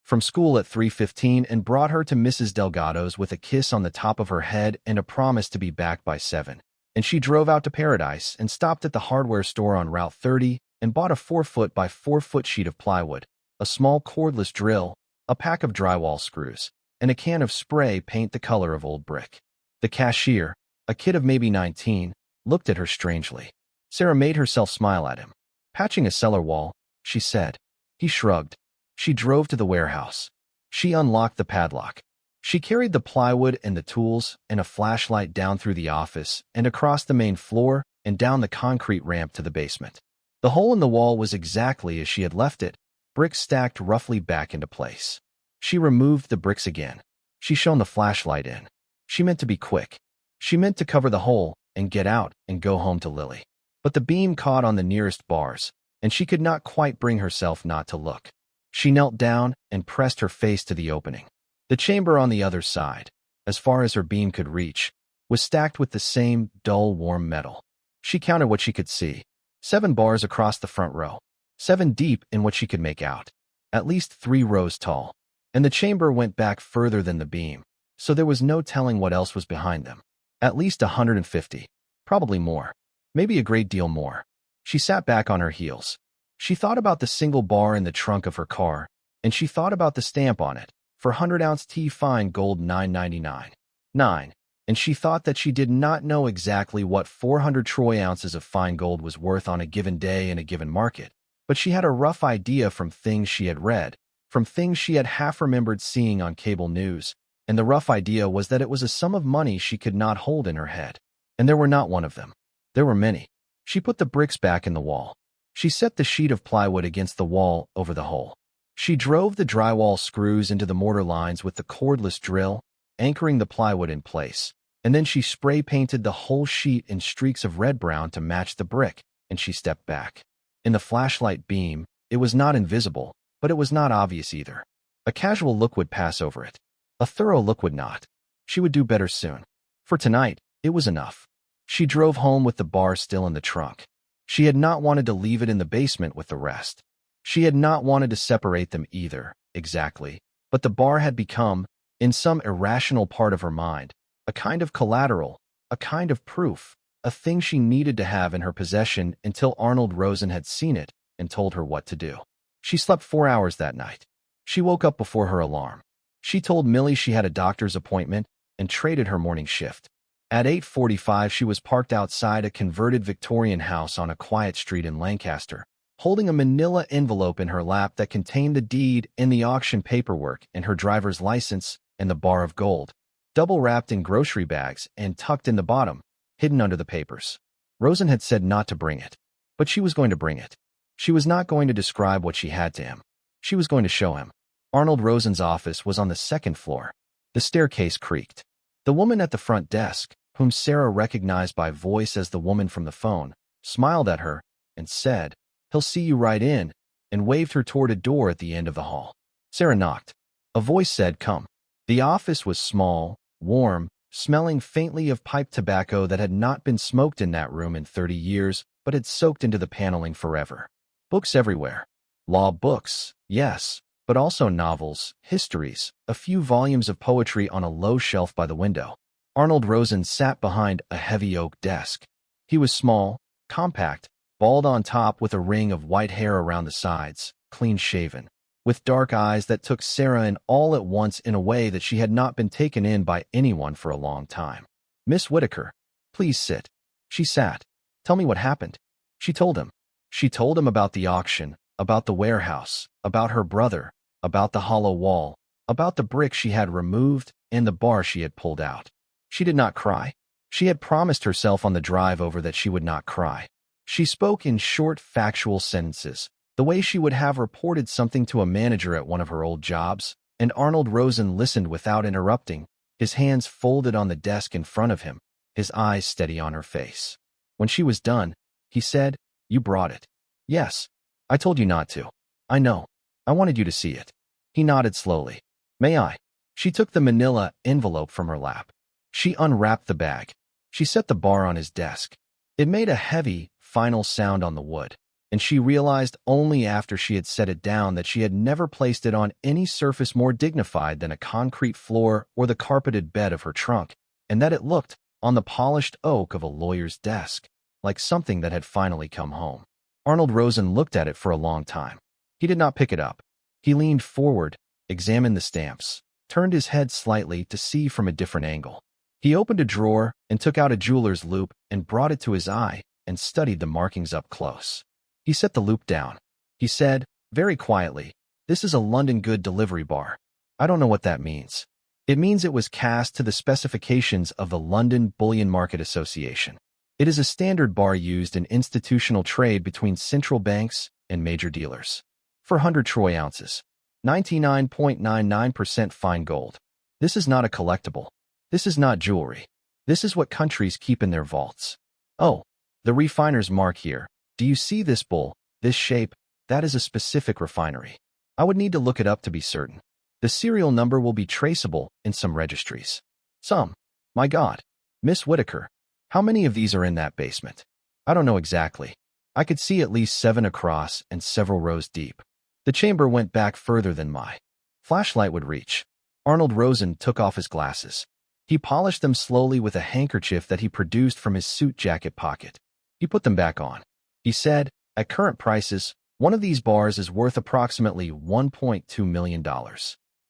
from school at 3:15 and brought her to Mrs. Delgado's with a kiss on the top of her head and a promise to be back by 7. And she drove out to Paradise and stopped at the hardware store on Route 30 and bought a 4-foot by 4-foot sheet of plywood, a small cordless drill, a pack of drywall screws, and a can of spray paint the color of old brick. The cashier, a kid of maybe 19, looked at her strangely. Sarah made herself smile at him. Patching a cellar wall, she said. He shrugged. She drove to the warehouse. She unlocked the padlock. She carried the plywood and the tools and a flashlight down through the office and across the main floor and down the concrete ramp to the basement. The hole in the wall was exactly as she had left it, bricks stacked roughly back into place. She removed the bricks again. She shone the flashlight in. She meant to be quick. She meant to cover the hole and get out and go home to Lily. But the beam caught on the nearest bars, and she could not quite bring herself not to look. She knelt down and pressed her face to the opening. The chamber on the other side, as far as her beam could reach, was stacked with the same dull, warm metal. She counted what she could see. 7 bars across the front row, 7 deep in what she could make out, at least 3 rows tall. And the chamber went back further than the beam, so there was no telling what else was behind them. At least 150, probably more, maybe a great deal more. She sat back on her heels. She thought about the single bar in the trunk of her car, and she thought about the stamp on it, for 100-ounce T fine gold $9.99. 9. And she thought that she did not know exactly what 400 troy ounces of fine gold was worth on a given day in a given market, but she had a rough idea from things she had read, from things she had half remembered seeing on cable news, and the rough idea was that it was a sum of money she could not hold in her head. And there were not one of them. There were many. She put the bricks back in the wall. She set the sheet of plywood against the wall over the hole. She drove the drywall screws into the mortar lines with the cordless drill, anchoring the plywood in place. And then she spray painted the whole sheet in streaks of red-brown to match the brick, and she stepped back. In the flashlight beam, it was not invisible, but it was not obvious either. A casual look would pass over it. A thorough look would not. She would do better soon. For tonight, it was enough. She drove home with the bar still in the trunk. She had not wanted to leave it in the basement with the rest. She had not wanted to separate them either, exactly, but the bar had become, in some irrational part of her mind, a kind of collateral, a kind of proof, a thing she needed to have in her possession until Arnold Rosen had seen it and told her what to do. She slept 4 hours that night. She woke up before her alarm. She told Millie she had a doctor's appointment and traded her morning shift. At 8:45, she was parked outside a converted Victorian house on a quiet street in Lancaster, holding a manila envelope in her lap that contained the deed and the auction paperwork and her driver's license and the bar of gold, double-wrapped in grocery bags and tucked in the bottom, hidden under the papers. Rosen had said not to bring it, but she was going to bring it. She was not going to describe what she had to him. She was going to show him. Arnold Rosen's office was on the second floor. The staircase creaked. The woman at the front desk, whom Sarah recognized by voice as the woman from the phone, smiled at her and said, "He'll see you right in," and waved her toward a door at the end of the hall. Sarah knocked. A voice said, "Come." The office was small, warm, smelling faintly of pipe tobacco that had not been smoked in that room in 30 years, but had soaked into the paneling forever. Books everywhere. Law books, yes, but also novels, histories, a few volumes of poetry on a low shelf by the window. Arnold Rosen sat behind a heavy oak desk. He was small, compact, bald on top with a ring of white hair around the sides, clean-shaven, with dark eyes that took Sarah in all at once in a way that she had not been taken in by anyone for a long time. "Miss Whitaker, please sit." She sat. "Tell me what happened." She told him. She told him about the auction, about the warehouse, about her brother, about the hollow wall, about the brick she had removed and the bar she had pulled out. She did not cry. She had promised herself on the drive over that she would not cry. She spoke in short, factual sentences, the way she would have reported something to a manager at one of her old jobs, and Arnold Rosen listened without interrupting, his hands folded on the desk in front of him, his eyes steady on her face. When she was done, he said, "You brought it." "Yes. I told you not to." "I know. I wanted you to see it." He nodded slowly. "May I?" She took the manila envelope from her lap. She unwrapped the bag. She set the bar on his desk. It made a heavy, final sound on the wood, and she realized only after she had set it down that she had never placed it on any surface more dignified than a concrete floor or the carpeted bed of her trunk, and that it looked, on the polished oak of a lawyer's desk, like something that had finally come home. Arnold Rosen looked at it for a long time. He did not pick it up. He leaned forward, examined the stamps, turned his head slightly to see from a different angle. He opened a drawer and took out a jeweler's loupe and brought it to his eye and studied the markings up close. He set the loupe down. He said, very quietly, "This is a London good delivery bar. I don't know what that means." It means it was cast to the specifications of the London Bullion Market Association. It is a standard bar used in institutional trade between central banks and major dealers. 400 troy ounces. 99.99% fine gold. This is not a collectible. This is not jewelry. This is what countries keep in their vaults. Oh, the refiner's mark here. Do you see this bull, this shape? That is a specific refinery. I would need to look it up to be certain. The serial number will be traceable in some registries. Some. My God. Miss Whitaker, how many of these are in that basement? I don't know exactly. I could see at least 7 across and several rows deep. The chamber went back further than my flashlight would reach. Arnold Rosen took off his glasses. He polished them slowly with a handkerchief that he produced from his suit jacket pocket. He put them back on. He said, "At current prices, one of these bars is worth approximately $1.2 million.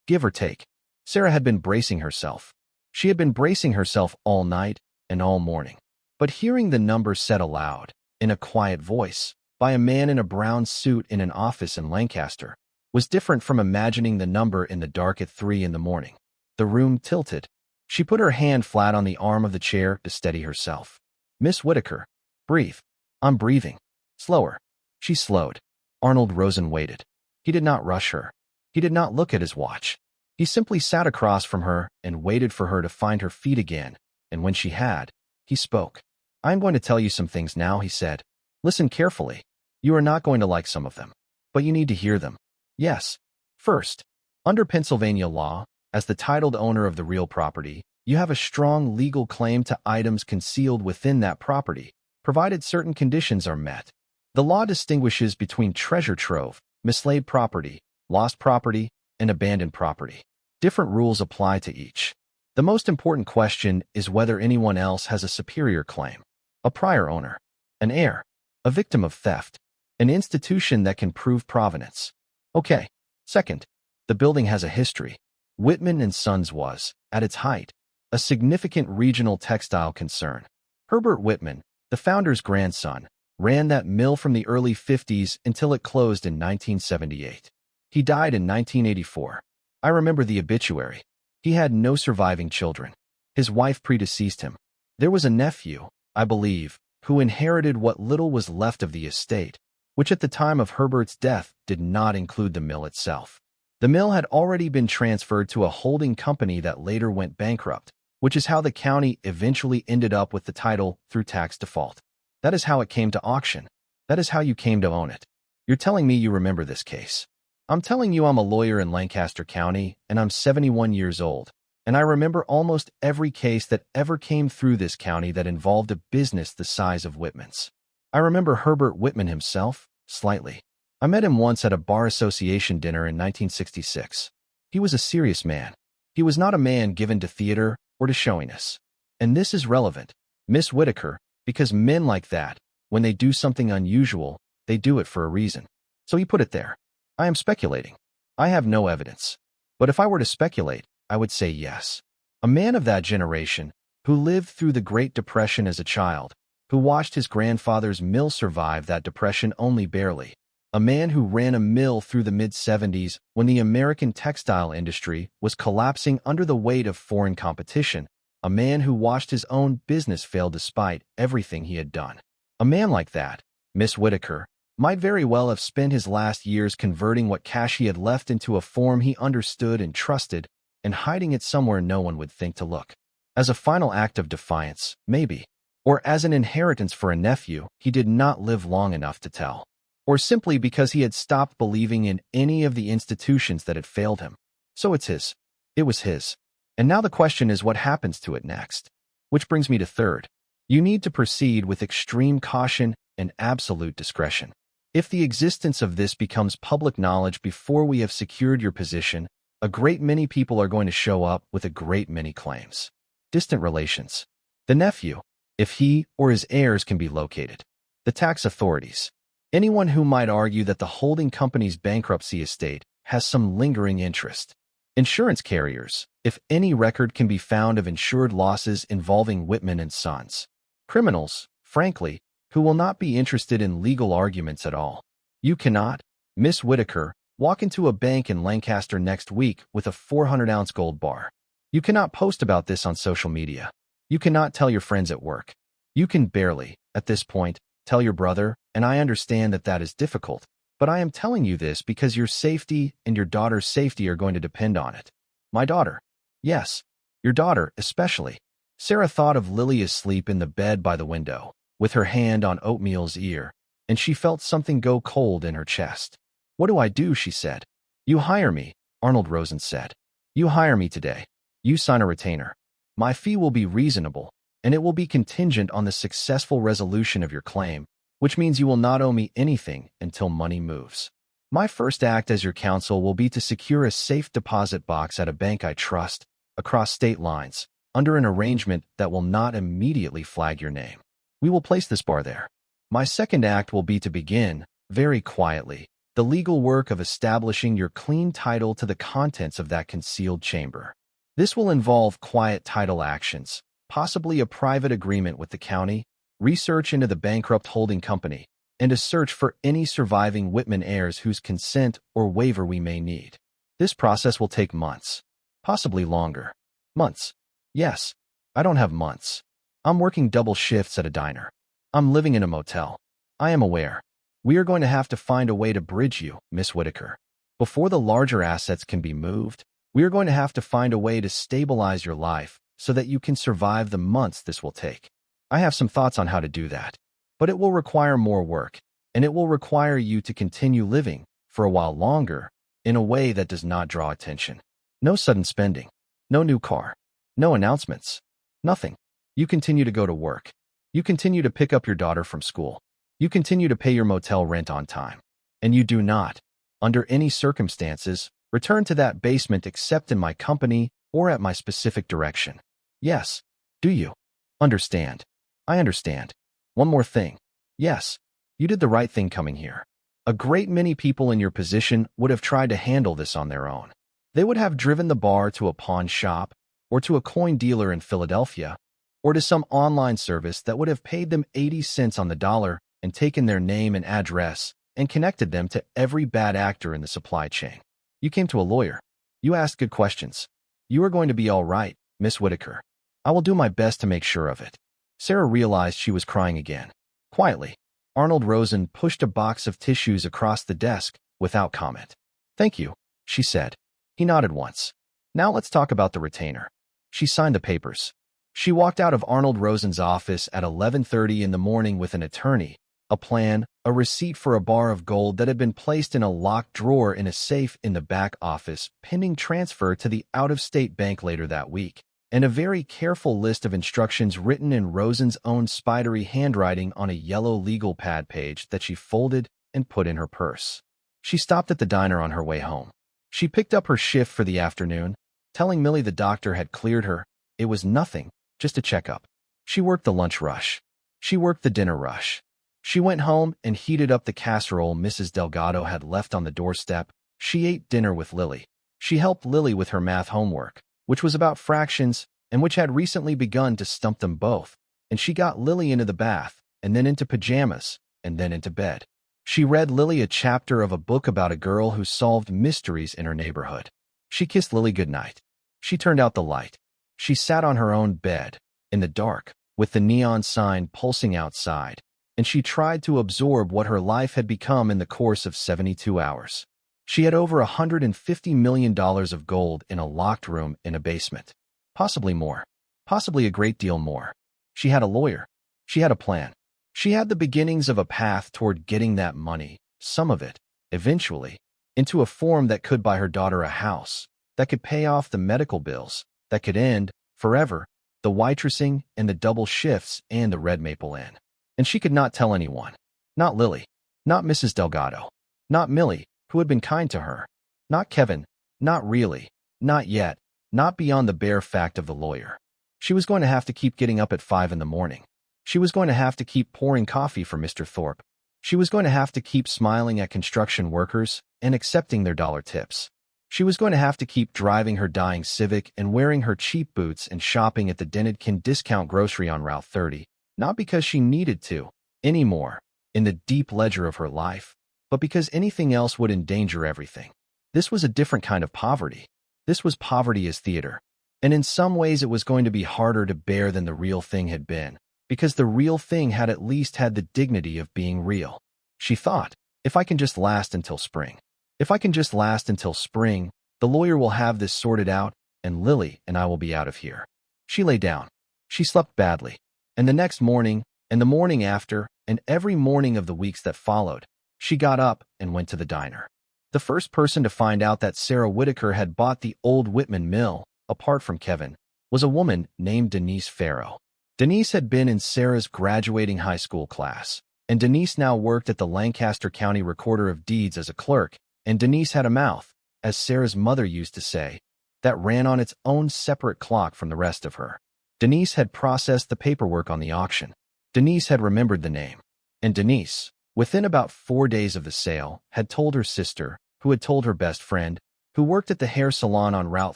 Give or take." Sarah had been bracing herself. She had been bracing herself all night and all morning. But hearing the number said aloud, in a quiet voice, by a man in a brown suit in an office in Lancaster, was different from imagining the number in the dark at 3 in the morning. The room tilted. She put her hand flat on the arm of the chair to steady herself. "Miss Whitaker, breathe." "I'm breathing." "Slower." She slowed. Arnold Rosen waited. He did not rush her. He did not look at his watch. He simply sat across from her and waited for her to find her feet again, and when she had, he spoke. "I am going to tell you some things now," he said. "Listen carefully. You are not going to like some of them, but you need to hear them. Yes. First, under Pennsylvania law, as the titled owner of the real property, you have a strong legal claim to items concealed within that property, provided certain conditions are met. The law distinguishes between treasure trove, mislaid property, lost property, and abandoned property. Different rules apply to each. The most important question is whether anyone else has a superior claim, a prior owner, an heir, a victim of theft, an institution that can prove provenance. Okay. Second, the building has a history. Whitman Sons was, at its height, a significant regional textile concern. Herbert Whitman, the founder's grandson, ran that mill from the early 50s until it closed in 1978. He died in 1984. I remember the obituary. He had no surviving children. His wife predeceased him. There was a nephew, I believe, who inherited what little was left of the estate, which at the time of Herbert's death did not include the mill itself. The mill had already been transferred to a holding company that later went bankrupt, which is how the county eventually ended up with the title through tax default. That is how it came to auction. That is how you came to own it. You're telling me you remember this case. I'm telling you I'm a lawyer in Lancaster County, and I'm 71 years old, and I remember almost every case that ever came through this county that involved a business the size of Whitman's. I remember Herbert Whitman himself, slightly. I met him once at a bar association dinner in 1966. He was a serious man. He was not a man given to theater or to showiness. And this is relevant, Miss Whitaker, because men like that, when they do something unusual, they do it for a reason. So he put it there. I am speculating. I have no evidence. But if I were to speculate, I would say yes. A man of that generation, who lived through the Great Depression as a child, who watched his grandfather's mill survive that depression only barely, a man who ran a mill through the mid-70s when the American textile industry was collapsing under the weight of foreign competition, a man who watched his own business fail despite everything he had done. A man like that, Miss Whitaker, might very well have spent his last years converting what cash he had left into a form he understood and trusted, and hiding it somewhere no one would think to look. As a final act of defiance, maybe. Or as an inheritance for a nephew he did not live long enough to tell. Or simply because he had stopped believing in any of the institutions that had failed him. So it's his. It was his. And now the question is what happens to it next. Which brings me to third. You need to proceed with extreme caution and absolute discretion. If the existence of this becomes public knowledge before we have secured your position, a great many people are going to show up with a great many claims. Distant relations. The nephew, if he or his heirs can be located. The tax authorities. Anyone who might argue that the holding company's bankruptcy estate has some lingering interest. Insurance carriers, if any record can be found of insured losses involving Whitman and Sons. Criminals, frankly, who will not be interested in legal arguments at all. You cannot, Miss Whitaker, walk into a bank in Lancaster next week with a 400-ounce gold bar. You cannot post about this on social media. You cannot tell your friends at work. You can barely, at this point, tell your brother, and I understand that that is difficult, but I am telling you this because your safety and your daughter's safety are going to depend on it. My daughter. Yes, your daughter especially. Sarah thought of Lily asleep in the bed by the window, with her hand on Oatmeal's ear, and she felt something go cold in her chest. What do I do? She said. You hire me, Arnold Rosen said. You hire me today. You sign a retainer. My fee will be reasonable, and it will be contingent on the successful resolution of your claim, which means you will not owe me anything until money moves. My first act as your counsel will be to secure a safe deposit box at a bank I trust, across state lines, under an arrangement that will not immediately flag your name. We will place this bar there. My second act will be to begin, very quietly, the legal work of establishing your clean title to the contents of that concealed chamber. This will involve quiet title actions, possibly a private agreement with the county, research into the bankrupt holding company, and a search for any surviving Whitman heirs whose consent or waiver we may need. This process will take months, possibly longer. Months. Yes, I don't have months. I'm working double shifts at a diner. I'm living in a motel. I am aware. We are going to have to find a way to bridge you, Miss Whitaker. Before the larger assets can be moved, we are going to have to find a way to stabilize your life so that you can survive the months this will take. I have some thoughts on how to do that, but it will require more work, and it will require you to continue living, for a while longer, in a way that does not draw attention. No sudden spending. No new car. No announcements. Nothing. You continue to go to work. You continue to pick up your daughter from school. You continue to pay your motel rent on time. And you do not, under any circumstances, return to that basement except in my company or at my specific direction. Yes. Do you? Understand. I understand. One more thing. Yes. You did the right thing coming here. A great many people in your position would have tried to handle this on their own. They would have driven the bar to a pawn shop, or to a coin dealer in Philadelphia, or to some online service that would have paid them 80 cents on the dollar and taken their name and address and connected them to every bad actor in the supply chain. You came to a lawyer. You asked good questions. You are going to be all right, Miss Whitaker. I will do my best to make sure of it. Sarah realized she was crying again. Quietly, Arnold Rosen pushed a box of tissues across the desk without comment. Thank you, she said. He nodded once. Now let's talk about the retainer. She signed the papers. She walked out of Arnold Rosen's office at 11:30 in the morning with an attorney, a plan, a receipt for a bar of gold that had been placed in a locked drawer in a safe in the back office pending transfer to the out-of-state bank later that week, and a very careful list of instructions written in Rosen's own spidery handwriting on a yellow legal pad page that she folded and put in her purse. She stopped at the diner on her way home. She picked up her shift for the afternoon, telling Millie the doctor had cleared her. It was nothing, just a checkup. She worked the lunch rush. She worked the dinner rush. She went home and heated up the casserole Mrs. Delgado had left on the doorstep. She ate dinner with Lily. She helped Lily with her math homework, which was about fractions and which had recently begun to stump them both, and she got Lily into the bath, and then into pajamas, and then into bed. She read Lily a chapter of a book about a girl who solved mysteries in her neighborhood. She kissed Lily goodnight. She turned out the light. She sat on her own bed, in the dark, with the neon sign pulsing outside, and she tried to absorb what her life had become in the course of 72 hours. She had over $150 million of gold in a locked room in a basement. Possibly more. Possibly a great deal more. She had a lawyer. She had a plan. She had the beginnings of a path toward getting that money, some of it, eventually, into a form that could buy her daughter a house, that could pay off the medical bills, that could end, forever, the waitressing and the double shifts and the Red Maple Inn. And she could not tell anyone. Not Lily. Not Mrs. Delgado. Not Millie, who had been kind to her. Not Kevin. Not really. Not yet. Not beyond the bare fact of the lawyer. She was going to have to keep getting up at 5 in the morning. She was going to have to keep pouring coffee for Mr. Thorpe. She was going to have to keep smiling at construction workers and accepting their dollar tips. She was going to have to keep driving her dying Civic and wearing her cheap boots and shopping at the Denidkin discount grocery on Route 30, not because she needed to, anymore, in the deep ledger of her life, but because anything else would endanger everything. This was a different kind of poverty. This was poverty as theater. And in some ways it was going to be harder to bear than the real thing had been, because the real thing had at least had the dignity of being real. She thought, if I can just last until spring. If I can just last until spring, the lawyer will have this sorted out, and Lily and I will be out of here. She lay down. She slept badly. And the next morning, and the morning after, and every morning of the weeks that followed, she got up and went to the diner. The first person to find out that Sarah Whitaker had bought the old Whitman mill, apart from Kevin, was a woman named Denise Farrow. Denise had been in Sarah's graduating high school class, and Denise now worked at the Lancaster County Recorder of Deeds as a clerk, and Denise had a mouth, as Sarah's mother used to say, that ran on its own separate clock from the rest of her. Denise had processed the paperwork on the auction. Denise had remembered the name. And Denise, within about 4 days of the sale, had told her sister, who had told her best friend, who worked at the hair salon on Route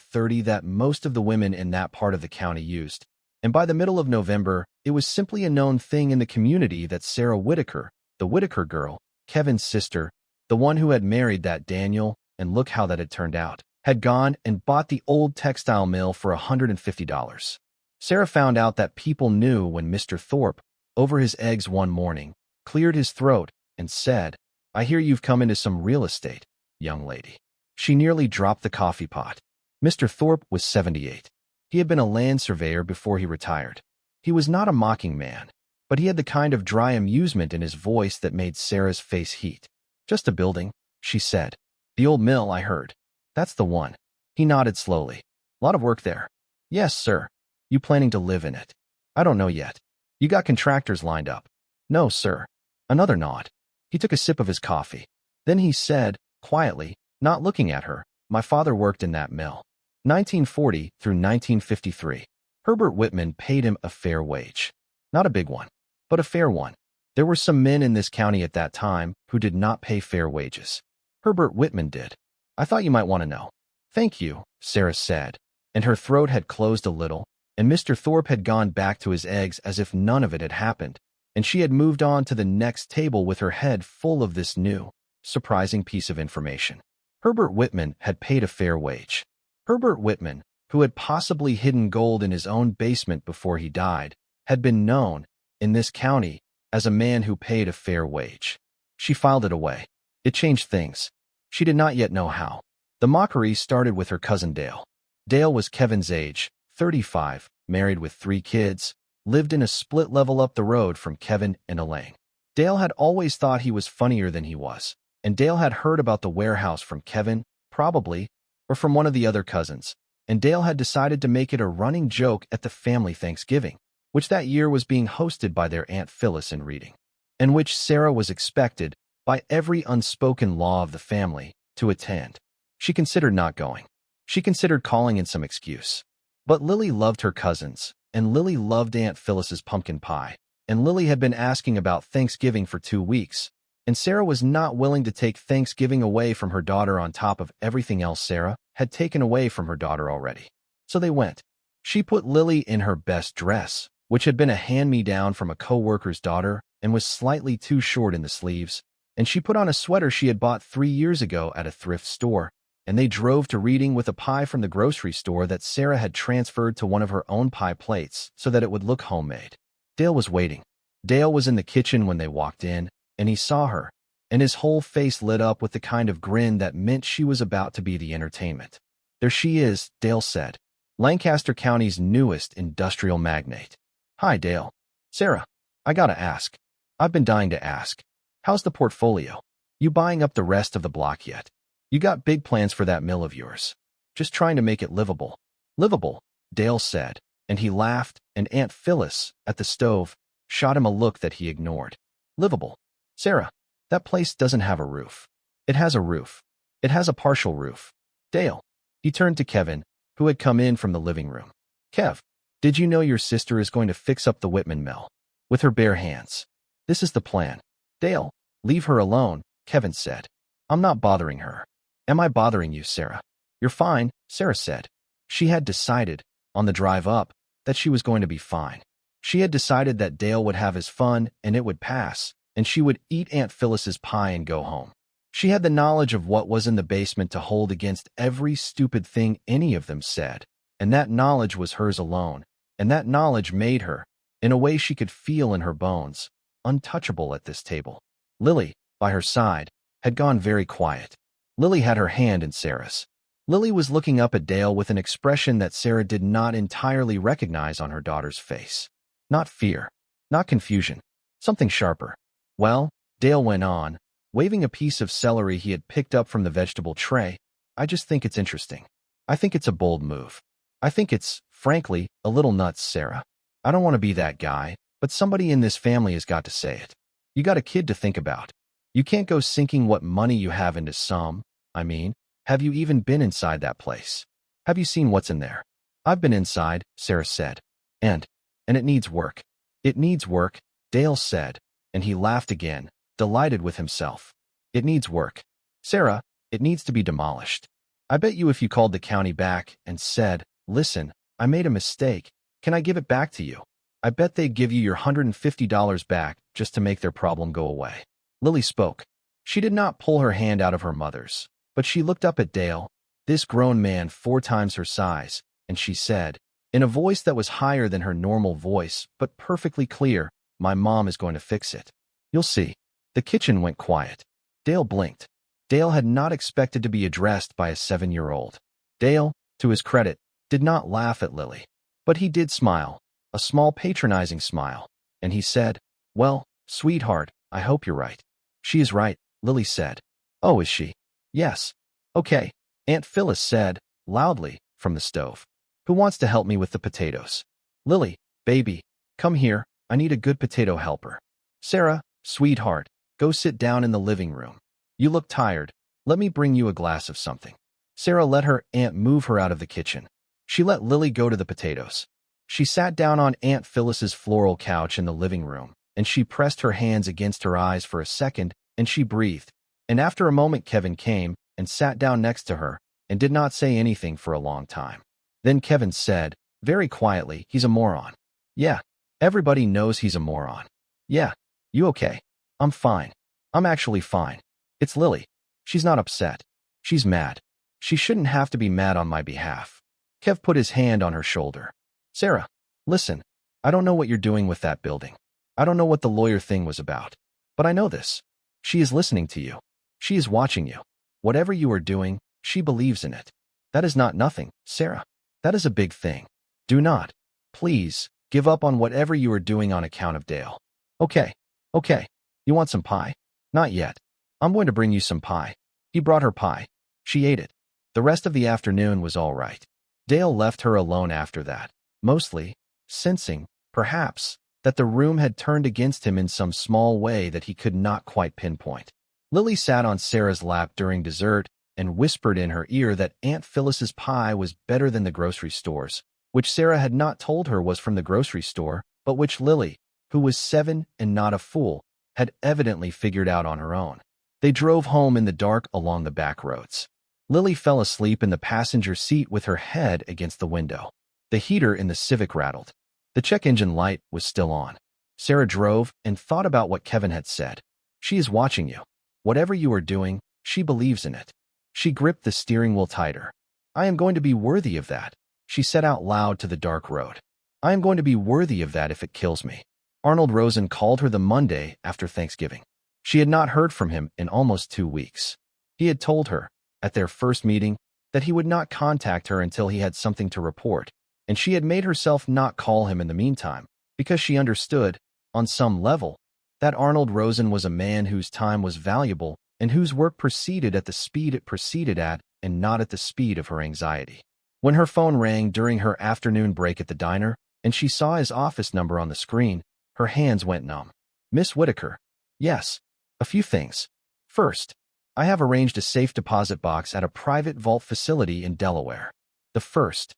30 that most of the women in that part of the county used. And by the middle of November, it was simply a known thing in the community that Sarah Whitaker, the Whitaker girl, Kevin's sister, the one who had married that Daniel, and look how that had turned out, had gone and bought the old textile mill for $150. Sarah found out that people knew when Mr. Thorpe, over his eggs one morning, cleared his throat and said, "I hear you've come into some real estate, young lady." She nearly dropped the coffee pot. Mr. Thorpe was 78. He had been a land surveyor before he retired. He was not a mocking man, but he had the kind of dry amusement in his voice that made Sarah's face heat. "Just a building," she said. "The old mill, I heard." "That's the one." He nodded slowly. "Lot of work there." "Yes, sir." "You planning to live in it?" "I don't know yet." "You got contractors lined up?" "No, sir." Another nod. He took a sip of his coffee. Then he said, quietly, not looking at her, "My father worked in that mill. 1940 through 1953. Herbert Whitman paid him a fair wage. Not a big one, but a fair one. There were some men in this county at that time who did not pay fair wages. Herbert Whitman did. I thought you might want to know." "Thank you," Sarah said, and her throat had closed a little, and Mr. Thorpe had gone back to his eggs as if none of it had happened, and she had moved on to the next table with her head full of this new, surprising piece of information. Herbert Whitman had paid a fair wage. Herbert Whitman, who had possibly hidden gold in his own basement before he died, had been known, in this county, as a man who paid a fair wage. She filed it away. It changed things. She did not yet know how. The mockery started with her cousin Dale. Dale was Kevin's age, 35, married with 3 kids, lived in a split level up the road from Kevin and Elaine. Dale had always thought he was funnier than he was, and Dale had heard about the warehouse from Kevin, probably, or from one of the other cousins, and Dale had decided to make it a running joke at the family Thanksgiving, which that year was being hosted by their Aunt Phyllis in Reading, and which Sarah was expected, by every unspoken law of the family, to attend. She considered not going. She considered calling in some excuse. But Lily loved her cousins, and Lily loved Aunt Phyllis's pumpkin pie, and Lily had been asking about Thanksgiving for 2 weeks, and Sarah was not willing to take Thanksgiving away from her daughter on top of everything else Sarah had taken away from her daughter already. So they went. She put Lily in her best dress, which had been a hand-me-down from a co-worker's daughter and was slightly too short in the sleeves, and she put on a sweater she had bought 3 years ago at a thrift store, and they drove to Reading with a pie from the grocery store that Sarah had transferred to one of her own pie plates so that it would look homemade. Dale was waiting. Dale was in the kitchen when they walked in, and he saw her, and his whole face lit up with the kind of grin that meant she was about to be the entertainment. "There she is," Dale said. "Lancaster County's newest industrial magnate." "Hi, Dale." "Sarah, I gotta ask. I've been dying to ask. How's the portfolio? You buying up the rest of the block yet? You got big plans for that mill of yours." "Just trying to make it livable." "Livable," Dale said, and he laughed, and Aunt Phyllis, at the stove, shot him a look that he ignored. "Livable. Sarah, that place doesn't have a roof." "It has a roof. It has a partial roof." "Dale." He turned to Kevin, who had come in from the living room. "Kev, did you know your sister is going to fix up the Whitman mill? With her bare hands. This is the plan." "Dale, leave her alone," Kevin said. "I'm not bothering her." "Am I bothering you, Sarah?" "You're fine," Sarah said. She had decided, on the drive up, that she was going to be fine. She had decided that Dale would have his fun and it would pass, and she would eat Aunt Phyllis's pie and go home. She had the knowledge of what was in the basement to hold against every stupid thing any of them said, and that knowledge was hers alone, and that knowledge made her, in a way she could feel in her bones, untouchable at this table. Lily, by her side, had gone very quiet. Lily had her hand in Sarah's. Lily was looking up at Dale with an expression that Sarah did not entirely recognize on her daughter's face. Not fear, not confusion, something sharper. "Well," Dale went on, waving a piece of celery he had picked up from the vegetable tray, "I just think it's interesting. I think it's a bold move. I think it's, frankly, a little nuts, Sarah. I don't want to be that guy, but somebody in this family has got to say it. You got a kid to think about. You can't go sinking what money you have into some. I mean, have you even been inside that place? Have you seen what's in there?" "I've been inside," Sarah said. And it needs work." "It needs work," Dale said, and he laughed again, delighted with himself. "It needs work. Sarah, it needs to be demolished. I bet you if you called the county back and said, 'Listen, I made a mistake. Can I give it back to you?' I bet they'd give you your $150 back just to make their problem go away." Lily spoke. She did not pull her hand out of her mother's, but she looked up at Dale, this grown man 4 times her size, and she said, in a voice that was higher than her normal voice, but perfectly clear, "My mom is going to fix it. You'll see." The kitchen went quiet. Dale blinked. Dale had not expected to be addressed by a 7-year-old. Dale, to his credit, did not laugh at Lily. But he did smile, a small patronizing smile, and he said, "Well, sweetheart, I hope you're right." "She is right," Lily said. "Oh, is she?" "Yes." "Okay," Aunt Phyllis said, loudly, from the stove. "Who wants to help me with the potatoes?" "Lily, baby, come here, I need a good potato helper." "Sarah, sweetheart, go sit down in the living room. You look tired. Let me bring you a glass of something." Sarah let her aunt move her out of the kitchen. She let Lily go to the potatoes. She sat down on Aunt Phyllis's floral couch in the living room, and she pressed her hands against her eyes for a second, and she breathed. And after a moment Kevin came and sat down next to her and did not say anything for a long time. Then Kevin said, very quietly, "He's a moron." "Yeah, everybody knows he's a moron. Yeah. You okay? I'm fine. I'm actually fine. It's Lily. She's not upset. She's mad. She shouldn't have to be mad on my behalf. Kev put his hand on her shoulder. Sarah, listen. I don't know what you're doing with that building. I don't know what the lawyer thing was about. But I know this. She is listening to you. She is watching you. Whatever you are doing, she believes in it. That is not nothing, Sarah. That is a big thing. Do not, please, give up on whatever you are doing on account of Dale. Okay. Okay. You want some pie? Not yet. I'm going to bring you some pie. He brought her pie. She ate it. The rest of the afternoon was all right. Dale left her alone after that, mostly, sensing, perhaps, that the room had turned against him in some small way that he could not quite pinpoint. Lily sat on Sarah's lap during dessert and whispered in her ear that Aunt Phyllis's pie was better than the grocery store's, which Sarah had not told her was from the grocery store, but which Lily, who was 7 and not a fool, had evidently figured out on her own. They drove home in the dark along the back roads. Lily fell asleep in the passenger seat with her head against the window. The heater in the Civic rattled. The check engine light was still on. Sarah drove and thought about what Kevin had said. She is watching you. Whatever you are doing, she believes in it. She gripped the steering wheel tighter. I am going to be worthy of that, she said out loud to the dark road. I am going to be worthy of that if it kills me. Arnold Rosen called her the Monday after Thanksgiving. She had not heard from him in almost 2 weeks. He had told her, at their first meeting, that he would not contact her until he had something to report, and she had made herself not call him in the meantime, because she understood, on some level, that Arnold Rosen was a man whose time was valuable and whose work proceeded at the speed it proceeded at and not at the speed of her anxiety. When her phone rang during her afternoon break at the diner, and she saw his office number on the screen, her hands went numb. Miss Whitaker. Yes. A few things. First, I have arranged a safe deposit box at a private vault facility in Delaware. The first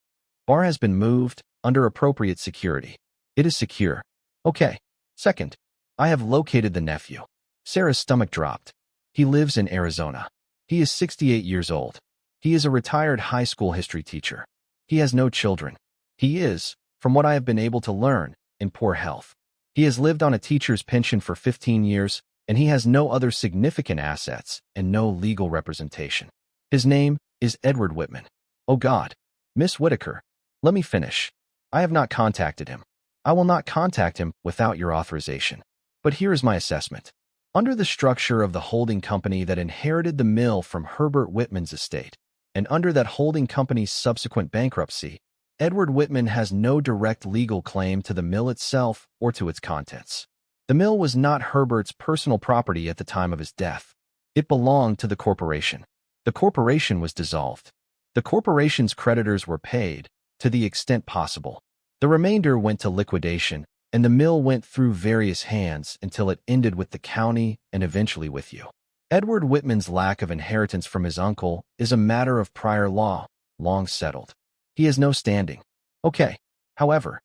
bar has been moved under appropriate security. It is secure. Okay. Second, I have located the nephew. Sarah's stomach dropped. He lives in Arizona. He is 68 years old. He is a retired high school history teacher. He has no children. He is, from what I have been able to learn, in poor health. He has lived on a teacher's pension for 15 years, and he has no other significant assets and no legal representation. His name is Edward Whitman. Oh God. Miss Whitaker, let me finish. I have not contacted him. I will not contact him without your authorization. But here is my assessment. Under the structure of the holding company that inherited the mill from Herbert Whitman's estate, and under that holding company's subsequent bankruptcy, Edward Whitman has no direct legal claim to the mill itself or to its contents. The mill was not Herbert's personal property at the time of his death. It belonged to the corporation. The corporation was dissolved. The corporation's creditors were paid, to the extent possible. The remainder went to liquidation, and the mill went through various hands until it ended with the county and eventually with you. Edward Whitman's lack of inheritance from his uncle is a matter of prior law, long settled. He has no standing. Okay. However,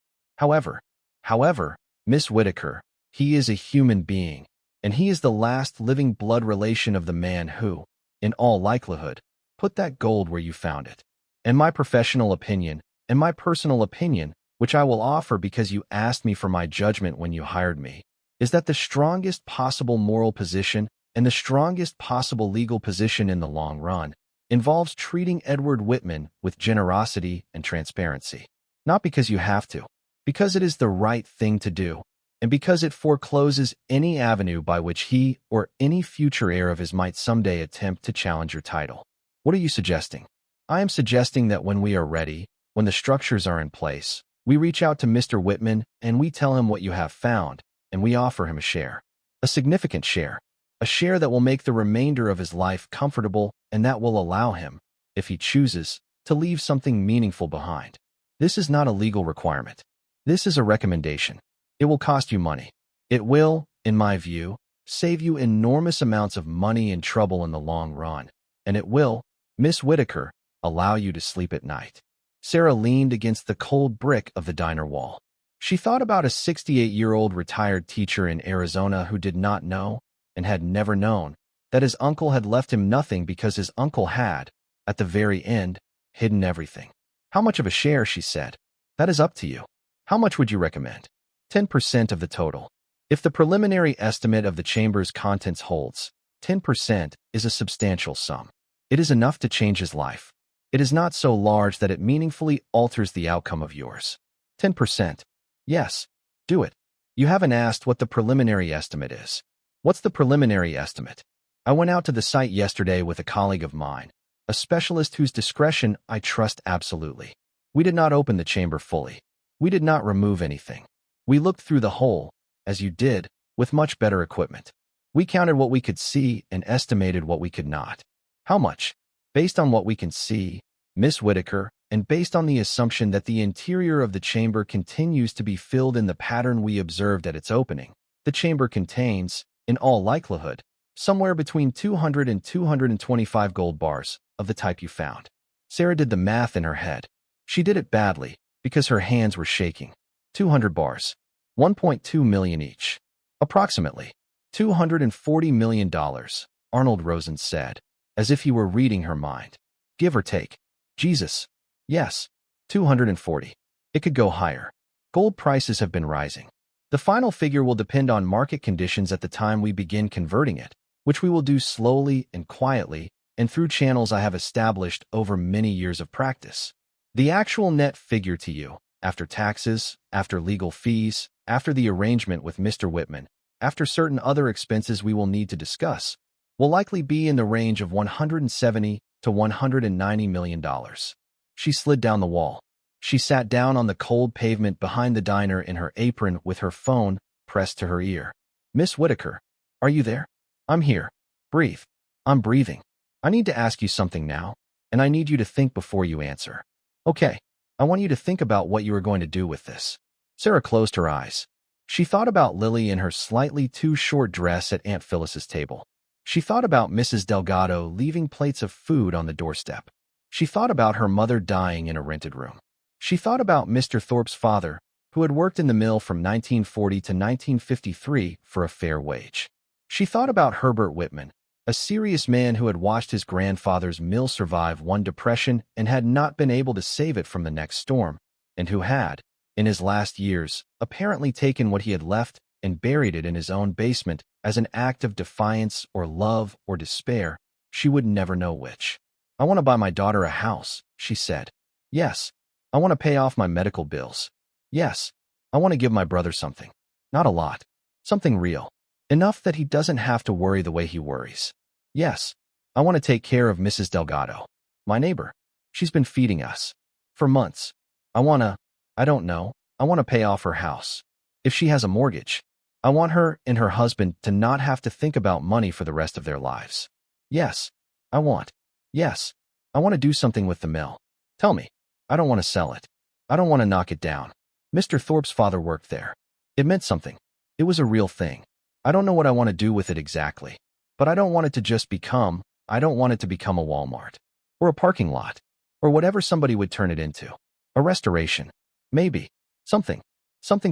Miss Whitaker, he is a human being, and he is the last living blood relation of the man who, in all likelihood, put that gold where you found it. And my professional opinion, and my personal opinion, which I will offer because you asked me for my judgment when you hired me, is that the strongest possible moral position and the strongest possible legal position in the long run involves treating Edward Whitman with generosity and transparency. Not because you have to, because it is the right thing to do, and because it forecloses any avenue by which he or any future heir of his might someday attempt to challenge your title. What are you suggesting? I am suggesting that when we are ready, when the structures are in place, we reach out to Mr. Whitman and we tell him what you have found, and we offer him a share. A significant share. A share that will make the remainder of his life comfortable and that will allow him, if he chooses, to leave something meaningful behind. This is not a legal requirement. This is a recommendation. It will cost you money. It will, in my view, save you enormous amounts of money and trouble in the long run. And it will, Miss Whitaker, allow you to sleep at night. Sarah leaned against the cold brick of the diner wall. She thought about a 68-year-old retired teacher in Arizona who did not know, and had never known, that his uncle had left him nothing because his uncle had, at the very end, hidden everything. How much of a share, she said. That is up to you. How much would you recommend? 10% of the total. If the preliminary estimate of the chamber's contents holds, 10% is a substantial sum. It is enough to change his life. It is not so large that it meaningfully alters the outcome of yours. 10%. Yes, do it. You haven't asked what the preliminary estimate is. What's the preliminary estimate? I went out to the site yesterday with a colleague of mine, a specialist whose discretion I trust absolutely. We did not open the chamber fully. We did not remove anything. We looked through the hole, as you did, with much better equipment. We counted what we could see and estimated what we could not. How much? Based on what we can see, Miss Whitaker, and based on the assumption that the interior of the chamber continues to be filled in the pattern we observed at its opening, the chamber contains, in all likelihood, somewhere between 200 and 225 gold bars of the type you found. Sarah did the math in her head. She did it badly because her hands were shaking. 200 bars. 1.2 million each. Approximately. $240 million, Arnold Rosen said, as if he were reading her mind. Give or take. Jesus. Yes. 240. It could go higher. Gold prices have been rising. The final figure will depend on market conditions at the time we begin converting it, which we will do slowly and quietly and through channels I have established over many years of practice. The actual net figure to you, after taxes, after legal fees, after the arrangement with Mr. Whitman, after certain other expenses we will need to discuss, will likely be in the range of $170 to $190 million. She slid down the wall. She sat down on the cold pavement behind the diner in her apron with her phone pressed to her ear. Miss Whitaker, are you there? I'm here. Breathe. I'm breathing. I need to ask you something now, and I need you to think before you answer. Okay, I want you to think about what you are going to do with this. Sarah closed her eyes. She thought about Lily in her slightly too short dress at Aunt Phyllis's table. She thought about Mrs. Delgado leaving plates of food on the doorstep. She thought about her mother dying in a rented room. She thought about Mr. Thorpe's father, who had worked in the mill from 1940 to 1953 for a fair wage. She thought about Herbert Whitman, a serious man who had watched his grandfather's mill survive one depression and had not been able to save it from the next storm, and who had, in his last years, apparently taken what he had left and buried it in his own basement as an act of defiance or love or despair, she would never know which. I want to buy my daughter a house, she said. Yes. I want to pay off my medical bills. Yes. I want to give my brother something. Not a lot. Something real. Enough that he doesn't have to worry the way he worries. Yes. I want to take care of Mrs. Delgado, my neighbor. She's been feeding us. For months. I want to pay off her house. If she has a mortgage, I want her and her husband to not have to think about money for the rest of their lives. Yes. Yes. I want to do something with the mill. Tell me. I don't want to sell it. I don't want to knock it down. Mr. Thorpe's father worked there. It meant something. It was a real thing. I don't know what I want to do with it exactly, but I don't want it to become a Walmart, or a parking lot, or whatever somebody would turn it into. A restoration. Maybe. Something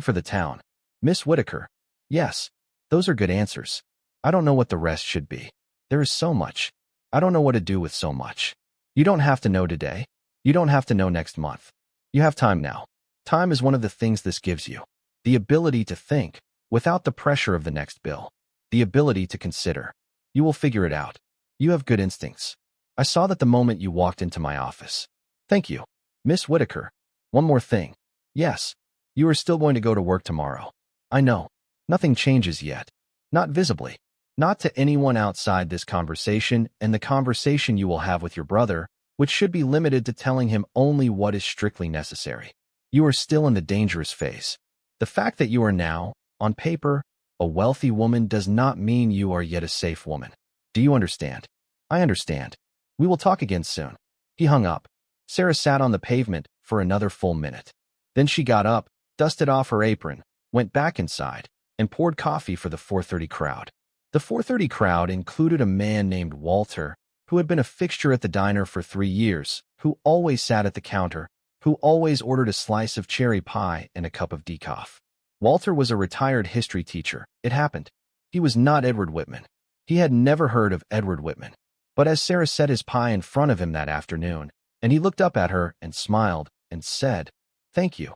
for the town. Miss Whitaker. Yes. Those are good answers. I don't know what the rest should be. There is so much. I don't know what to do with so much. You don't have to know today. You don't have to know next month. You have time now. Time is one of the things this gives you. The ability to think, without the pressure of the next bill. The ability to consider. You will figure it out. You have good instincts. I saw that the moment you walked into my office. Thank you. Miss Whitaker. One more thing. Yes. You are still going to go to work tomorrow. I know. Nothing changes yet. Not visibly. Not to anyone outside this conversation and the conversation you will have with your brother, which should be limited to telling him only what is strictly necessary. You are still in the dangerous phase. The fact that you are now, on paper, a wealthy woman does not mean you are yet a safe woman. Do you understand? I understand. We will talk again soon. He hung up. Sarah sat on the pavement for another full minute. Then she got up, dusted off her apron, went back inside, and poured coffee for the 4:30 crowd. The 4:30 crowd included a man named Walter, who had been a fixture at the diner for 3 years, who always sat at the counter, who always ordered a slice of cherry pie and a cup of decaf. Walter was a retired history teacher. It happened. He was not Edward Whitman. He had never heard of Edward Whitman. But as Sarah set his pie in front of him that afternoon, and he looked up at her and smiled and said, "Thank you.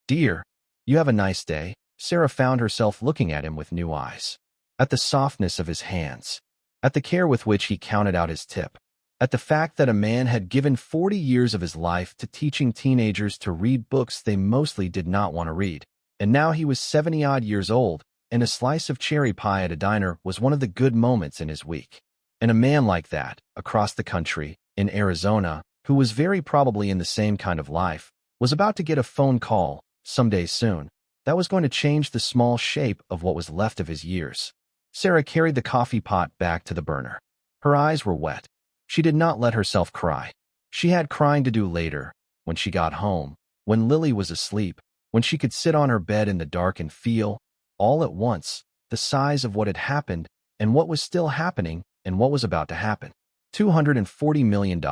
Dear, you have a nice day, Sarah found herself looking at him with new eyes. At the softness of his hands. At the care with which he counted out his tip. At the fact that a man had given 40 years of his life to teaching teenagers to read books they mostly did not want to read. And now he was 70-odd years old, and a slice of cherry pie at a diner was one of the good moments in his week. And a man like that, across the country, in Arizona, who was very probably in the same kind of life, was about to get a phone call, someday soon, that was going to change the small shape of what was left of his years. Sarah carried the coffee pot back to the burner. Her eyes were wet. She did not let herself cry. She had crying to do later, when she got home, when Lily was asleep, when she could sit on her bed in the dark and feel, all at once, the size of what had happened and what was still happening and what was about to happen. $240 million.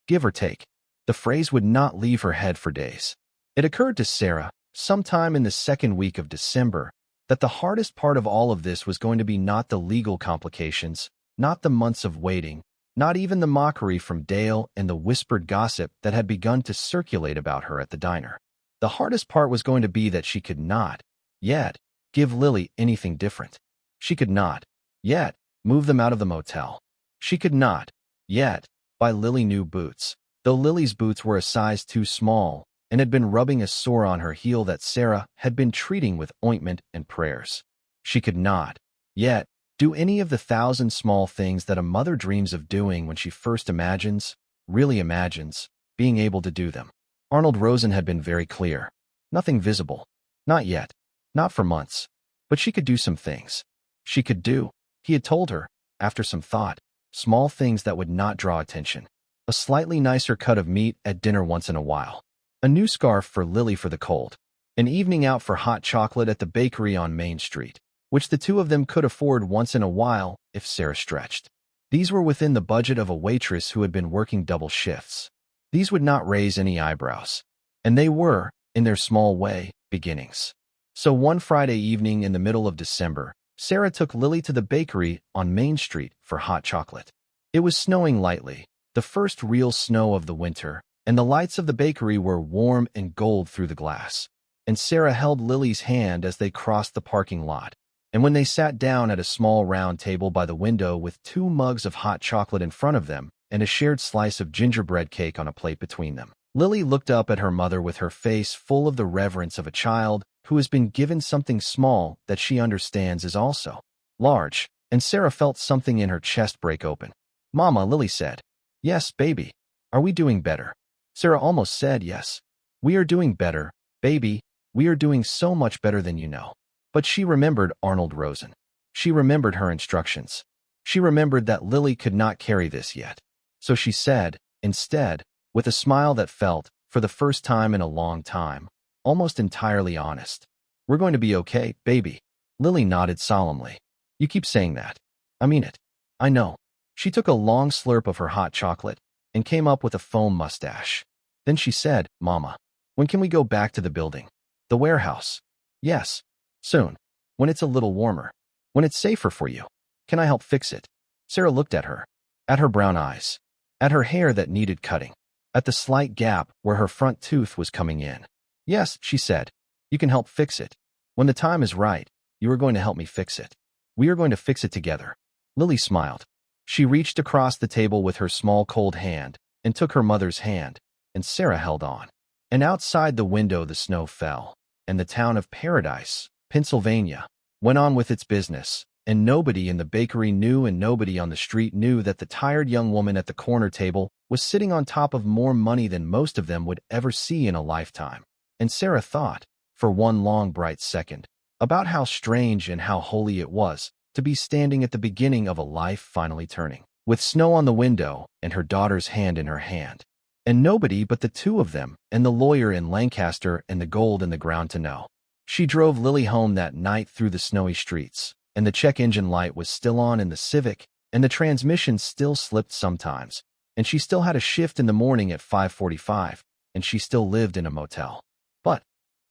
Give or take. The phrase would not leave her head for days. It occurred to Sarah, sometime in the second week of December, that the hardest part of all of this was going to be not the legal complications, not the months of waiting, not even the mockery from Dale and the whispered gossip that had begun to circulate about her at the diner. The hardest part was going to be that she could not, yet, give Lily anything different. She could not, yet, move them out of the motel. She could not, yet, buy Lily new boots, though Lily's boots were a size too small and had been rubbing a sore on her heel that Sarah had been treating with ointment and prayers. She could not, yet, do any of the 1,000 small things that a mother dreams of doing when she first imagines, really imagines, being able to do them. Arnold Rosen had been very clear. Nothing visible. Not yet. Not for months. But she could do some things. She could do, he had told her, after some thought, small things that would not draw attention. A slightly nicer cut of meat at dinner once in a while. A new scarf for Lily for the cold. An evening out for hot chocolate at the bakery on Main Street, which the two of them could afford once in a while if Sarah stretched. These were within the budget of a waitress who had been working double shifts. These would not raise any eyebrows. And they were, in their small way, beginnings. So one Friday evening in the middle of December, Sarah took Lily to the bakery on Main Street for hot chocolate. It was snowing lightly, the first real snow of the winter, and the lights of the bakery were warm and gold through the glass. And Sarah held Lily's hand as they crossed the parking lot. And when they sat down at a small round table by the window with 2 mugs of hot chocolate in front of them and a shared slice of gingerbread cake on a plate between them, Lily looked up at her mother with her face full of the reverence of a child who has been given something small that she understands is also large, and Sarah felt something in her chest break open. "Mama," Lily said. "Yes, baby. Are we doing better?" Sarah almost said yes. "We are doing better, baby. We are doing so much better than you know." But she remembered Arnold Rosen. She remembered her instructions. She remembered that Lily could not carry this yet. So she said, instead, with a smile that felt, for the first time in a long time, almost entirely honest, "We're going to be okay, baby." Lily nodded solemnly. "You keep saying that. I mean it. I know." She took a long slurp of her hot chocolate and came up with a foam mustache. Then she said, "Mama, when can we go back to the building? The warehouse?" "Yes. Soon. When it's a little warmer. When it's safer for you. Can I help fix it?" Sarah looked at her brown eyes, at her hair that needed cutting, at the slight gap where her front tooth was coming in. "Yes," she said. "You can help fix it. When the time is right, you are going to help me fix it. We are going to fix it together." Lily smiled. She reached across the table with her small cold hand and took her mother's hand, and Sarah held on. And outside the window the snow fell, and the town of Paradise, Pennsylvania, went on with its business, and nobody in the bakery knew and nobody on the street knew that the tired young woman at the corner table was sitting on top of more money than most of them would ever see in a lifetime. And Sarah thought, for one long bright second, about how strange and how holy it was to be standing at the beginning of a life finally turning, with snow on the window and her daughter's hand in her hand. And nobody but the two of them and the lawyer in Lancaster and the gold in the ground to know. She drove Lily home that night through the snowy streets, and the check engine light was still on in the Civic, and the transmission still slipped sometimes, and she still had a shift in the morning at 5:45, and she still lived in a motel. But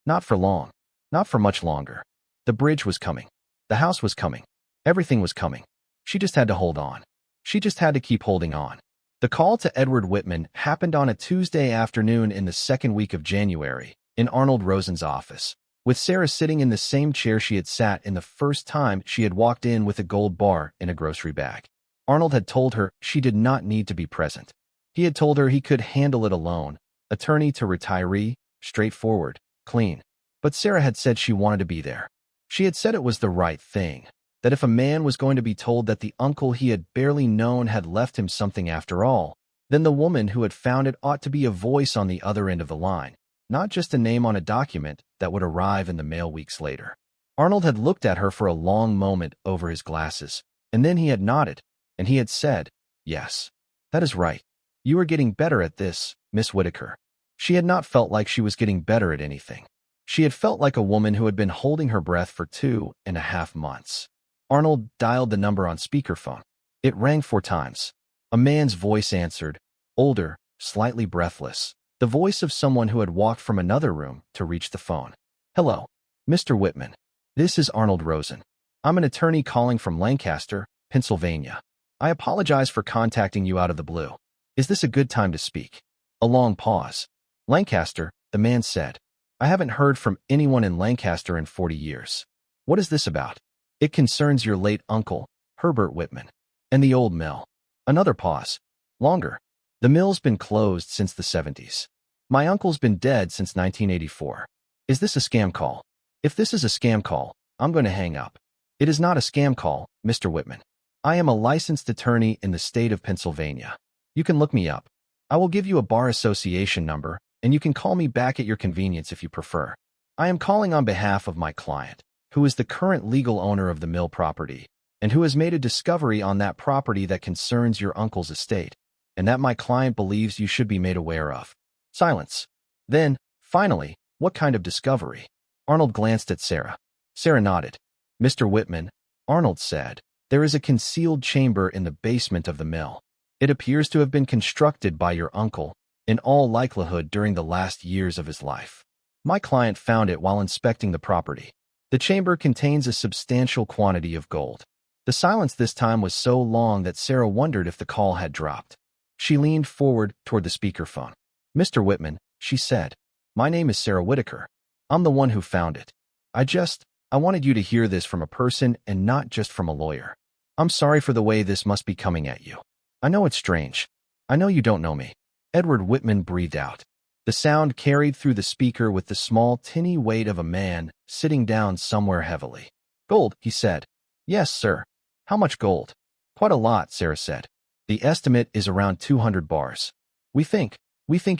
not for long, not for much longer. The bridge was coming. The house was coming. Everything was coming. She just had to hold on. She just had to keep holding on. The call to Edward Whitman happened on a Tuesday afternoon in the second week of January, in Arnold Rosen's office. with Sarah sitting in the same chair she had sat in the first time she had walked in with a gold bar in a grocery bag. Arnold had told her she did not need to be present. He had told her he could handle it alone, attorney to retiree, straightforward, clean. But Sarah had said she wanted to be there. She had said it was the right thing, that if a man was going to be told that the uncle he had barely known had left him something after all, then the woman who had found it ought to be a voice on the other end of the line, not just a name on a document that would arrive in the mail weeks later. Arnold had looked at her for a long moment over his glasses, and then he had nodded, and he had said, "Yes, that is right. You are getting better at this, Miss Whitaker." She had not felt like she was getting better at anything. She had felt like a woman who had been holding her breath for 2.5 months. Arnold dialed the number on speakerphone. It rang 4 times. A man's voice answered, older, slightly breathless, the voice of someone who had walked from another room to reach the phone. "Hello, Mr. Whitman. This is Arnold Rosen. I'm an attorney calling from Lancaster, Pennsylvania. I apologize for contacting you out of the blue. Is this a good time to speak?" A long pause. "Lancaster," the man said. "I haven't heard from anyone in Lancaster in 40 years. What is this about?" "It concerns your late uncle, Herbert Whitman, and the old mill." Another pause. "Longer. The mill's been closed since the 70s. My uncle's been dead since 1984. Is this a scam call?" "If this is a scam call, I'm going to hang up." "It is not a scam call, Mr. Whitman. I am a licensed attorney in the state of Pennsylvania. You can look me up. I will give you a bar association number, and you can call me back at your convenience if you prefer. I am calling on behalf of my client, who is the current legal owner of the mill property, and who has made a discovery on that property that concerns your uncle's estate, and that my client believes you should be made aware of." Silence. Then, finally, "What kind of discovery?" Arnold glanced at Sarah. Sarah nodded. "Mr. Whitman," Arnold said, "there is a concealed chamber in the basement of the mill. It appears to have been constructed by your uncle, in all likelihood during the last years of his life. My client found it while inspecting the property. The chamber contains a substantial quantity of gold." The silence this time was so long that Sarah wondered if the call had dropped. She leaned forward toward the speakerphone. "Mr. Whitman," she said, "my name is Sarah Whitaker. I'm the one who found it. I wanted you to hear this from a person and not just from a lawyer. I'm sorry for the way this must be coming at you. I know it's strange. I know you don't know me." Edward Whitman breathed out. The sound carried through the speaker with the small, tinny weight of a man sitting down somewhere heavily. "Gold," he said. "Yes, sir." "How much gold?" "Quite a lot," Sarah said. "The estimate is around 200 bars. We think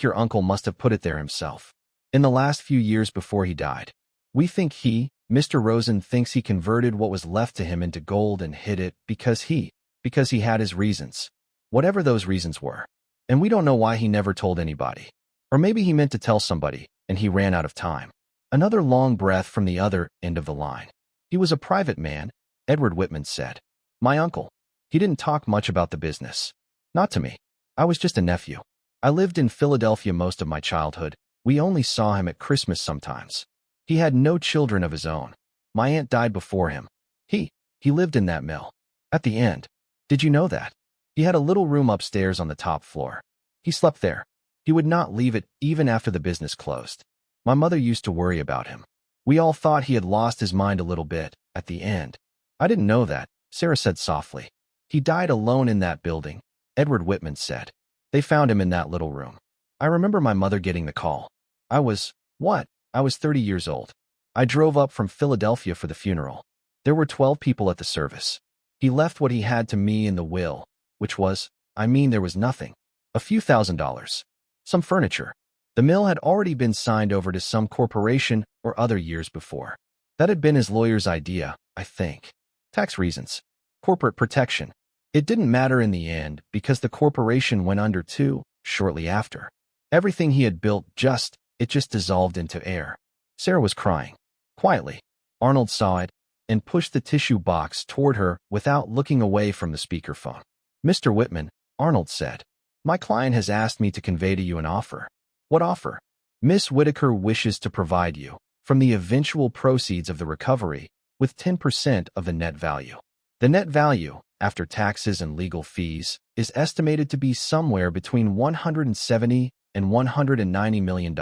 your uncle must have put it there himself. In the last few years before he died. We think Mr. Rosen thinks he converted what was left to him into gold and hid it because he had his reasons. Whatever those reasons were. And we don't know why he never told anybody. Or maybe he meant to tell somebody, and he ran out of time." Another long breath from the other end of the line. "He was a private man," Edward Whitman said. "My uncle. He didn't talk much about the business. Not to me. I was just a nephew. I lived in Philadelphia most of my childhood. We only saw him at Christmas sometimes. He had no children of his own. My aunt died before him. He lived in that mill. At the end. Did you know that? He had a little room upstairs on the top floor. He slept there. He would not leave it even after the business closed. My mother used to worry about him. We all thought he had lost his mind a little bit at the end." "I didn't know that," Sarah said softly. "He died alone in that building," Edward Whitman said. "They found him in that little room. I remember my mother getting the call. I was 30 years old. I drove up from Philadelphia for the funeral. There were 12 people at the service. He left what he had to me in the will, which was, there was nothing. A few $1,000s. Some furniture. The mill had already been signed over to some corporation or other years before. That had been his lawyer's idea, I think. Tax reasons. Corporate protection. It didn't matter in the end because the corporation went under too, shortly after. Everything he had built just dissolved into air." Sarah was crying. Quietly. Arnold saw it and pushed the tissue box toward her without looking away from the speakerphone. "Mr. Whitman," Arnold said, "my client has asked me to convey to you an offer." "What offer?" "Miss Whitaker wishes to provide you, from the eventual proceeds of the recovery, with 10% of the net value. The net value, after taxes and legal fees, is estimated to be somewhere between $170 and $190 million.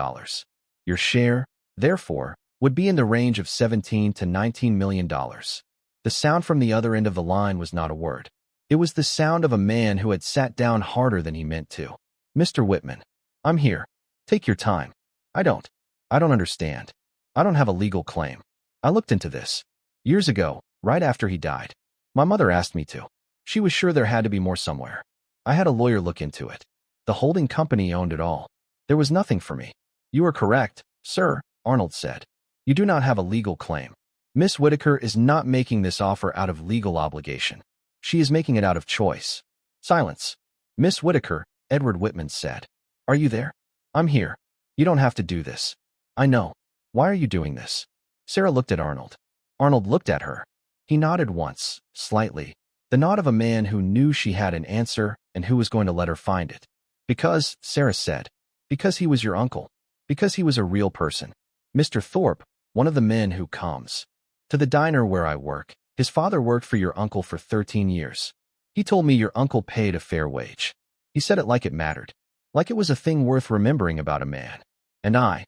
Your share, therefore, would be in the range of $17 to $19 million. The sound from the other end of the line was not a word. It was the sound of a man who had sat down harder than he meant to. Mr. Whitman, I'm here. Take your time. I don't understand. I don't have a legal claim. I looked into this. Years ago, right after he died. My mother asked me to. She was sure there had to be more somewhere. I had a lawyer look into it. The holding company owned it all. There was nothing for me. You are correct, sir, Arnold said. You do not have a legal claim. Miss Whitaker is not making this offer out of legal obligation. She is making it out of choice. Silence. Miss Whitaker, Edward Whitman said. Are you there? I'm here. You don't have to do this. I know. Why are you doing this? Sarah looked at Arnold. Arnold looked at her. He nodded once, slightly, the nod of a man who knew she had an answer and who was going to let her find it. Because, Sarah said, because he was your uncle. Because he was a real person. Mr. Thorpe, one of the men who comes to the diner where I work, his father worked for your uncle for 13 years. He told me your uncle paid a fair wage. He said it like it mattered. Like it was a thing worth remembering about a man. And I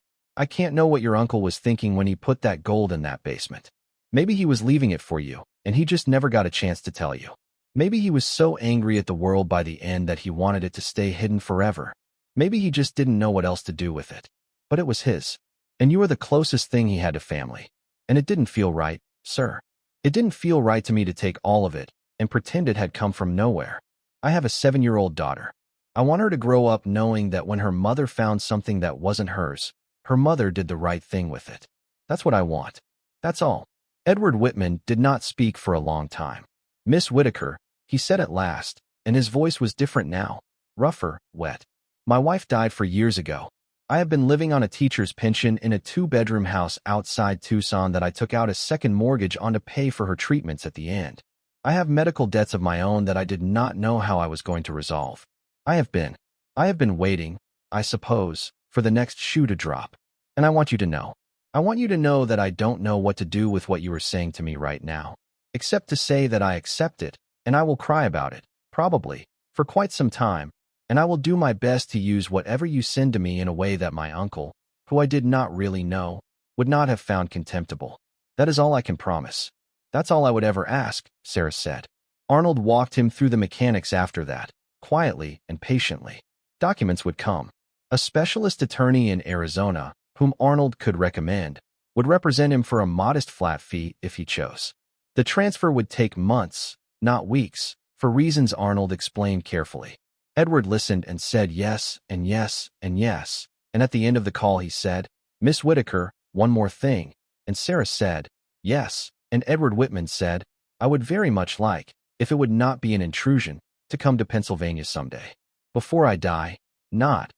can't know what your uncle was thinking when he put that gold in that basement. Maybe he was leaving it for you, and he just never got a chance to tell you. Maybe he was so angry at the world by the end that he wanted it to stay hidden forever. Maybe he just didn't know what else to do with it. But it was his. And you were the closest thing he had to family. And it didn't feel right, sir. It didn't feel right to me to take all of it and pretend it had come from nowhere. I have a 7-year-old daughter. I want her to grow up knowing that when her mother found something that wasn't hers, her mother did the right thing with it. That's what I want. That's all. Edward Whitman did not speak for a long time. Miss Whitaker, he said at last, and his voice was different now, rougher, wet. My wife died 4 years ago. I have been living on a teacher's pension in a 2-bedroom house outside Tucson that I took out a second mortgage on to pay for her treatments at the end. I have medical debts of my own that I did not know how I was going to resolve. I have been waiting, I suppose, for the next shoe to drop. And I want you to know. I want you to know that I don't know what to do with what you are saying to me right now, except to say that I accept it, and I will cry about it, probably, for quite some time, and I will do my best to use whatever you send to me in a way that my uncle, who I did not really know, would not have found contemptible. That is all I can promise. That's all I would ever ask, Sarah said. Arnold walked him through the mechanics after that, quietly and patiently. Documents would come. A specialist attorney in Arizona, whom Arnold could recommend, would represent him for a modest flat fee if he chose. The transfer would take months, not weeks, for reasons Arnold explained carefully. Edward listened and said yes and yes and yes, and at the end of the call he said, Miss Whitaker, one more thing, and Sarah said, yes, and Edward Whitman said, I would very much like, if it would not be an intrusion, to come to Pennsylvania someday. Before I die, not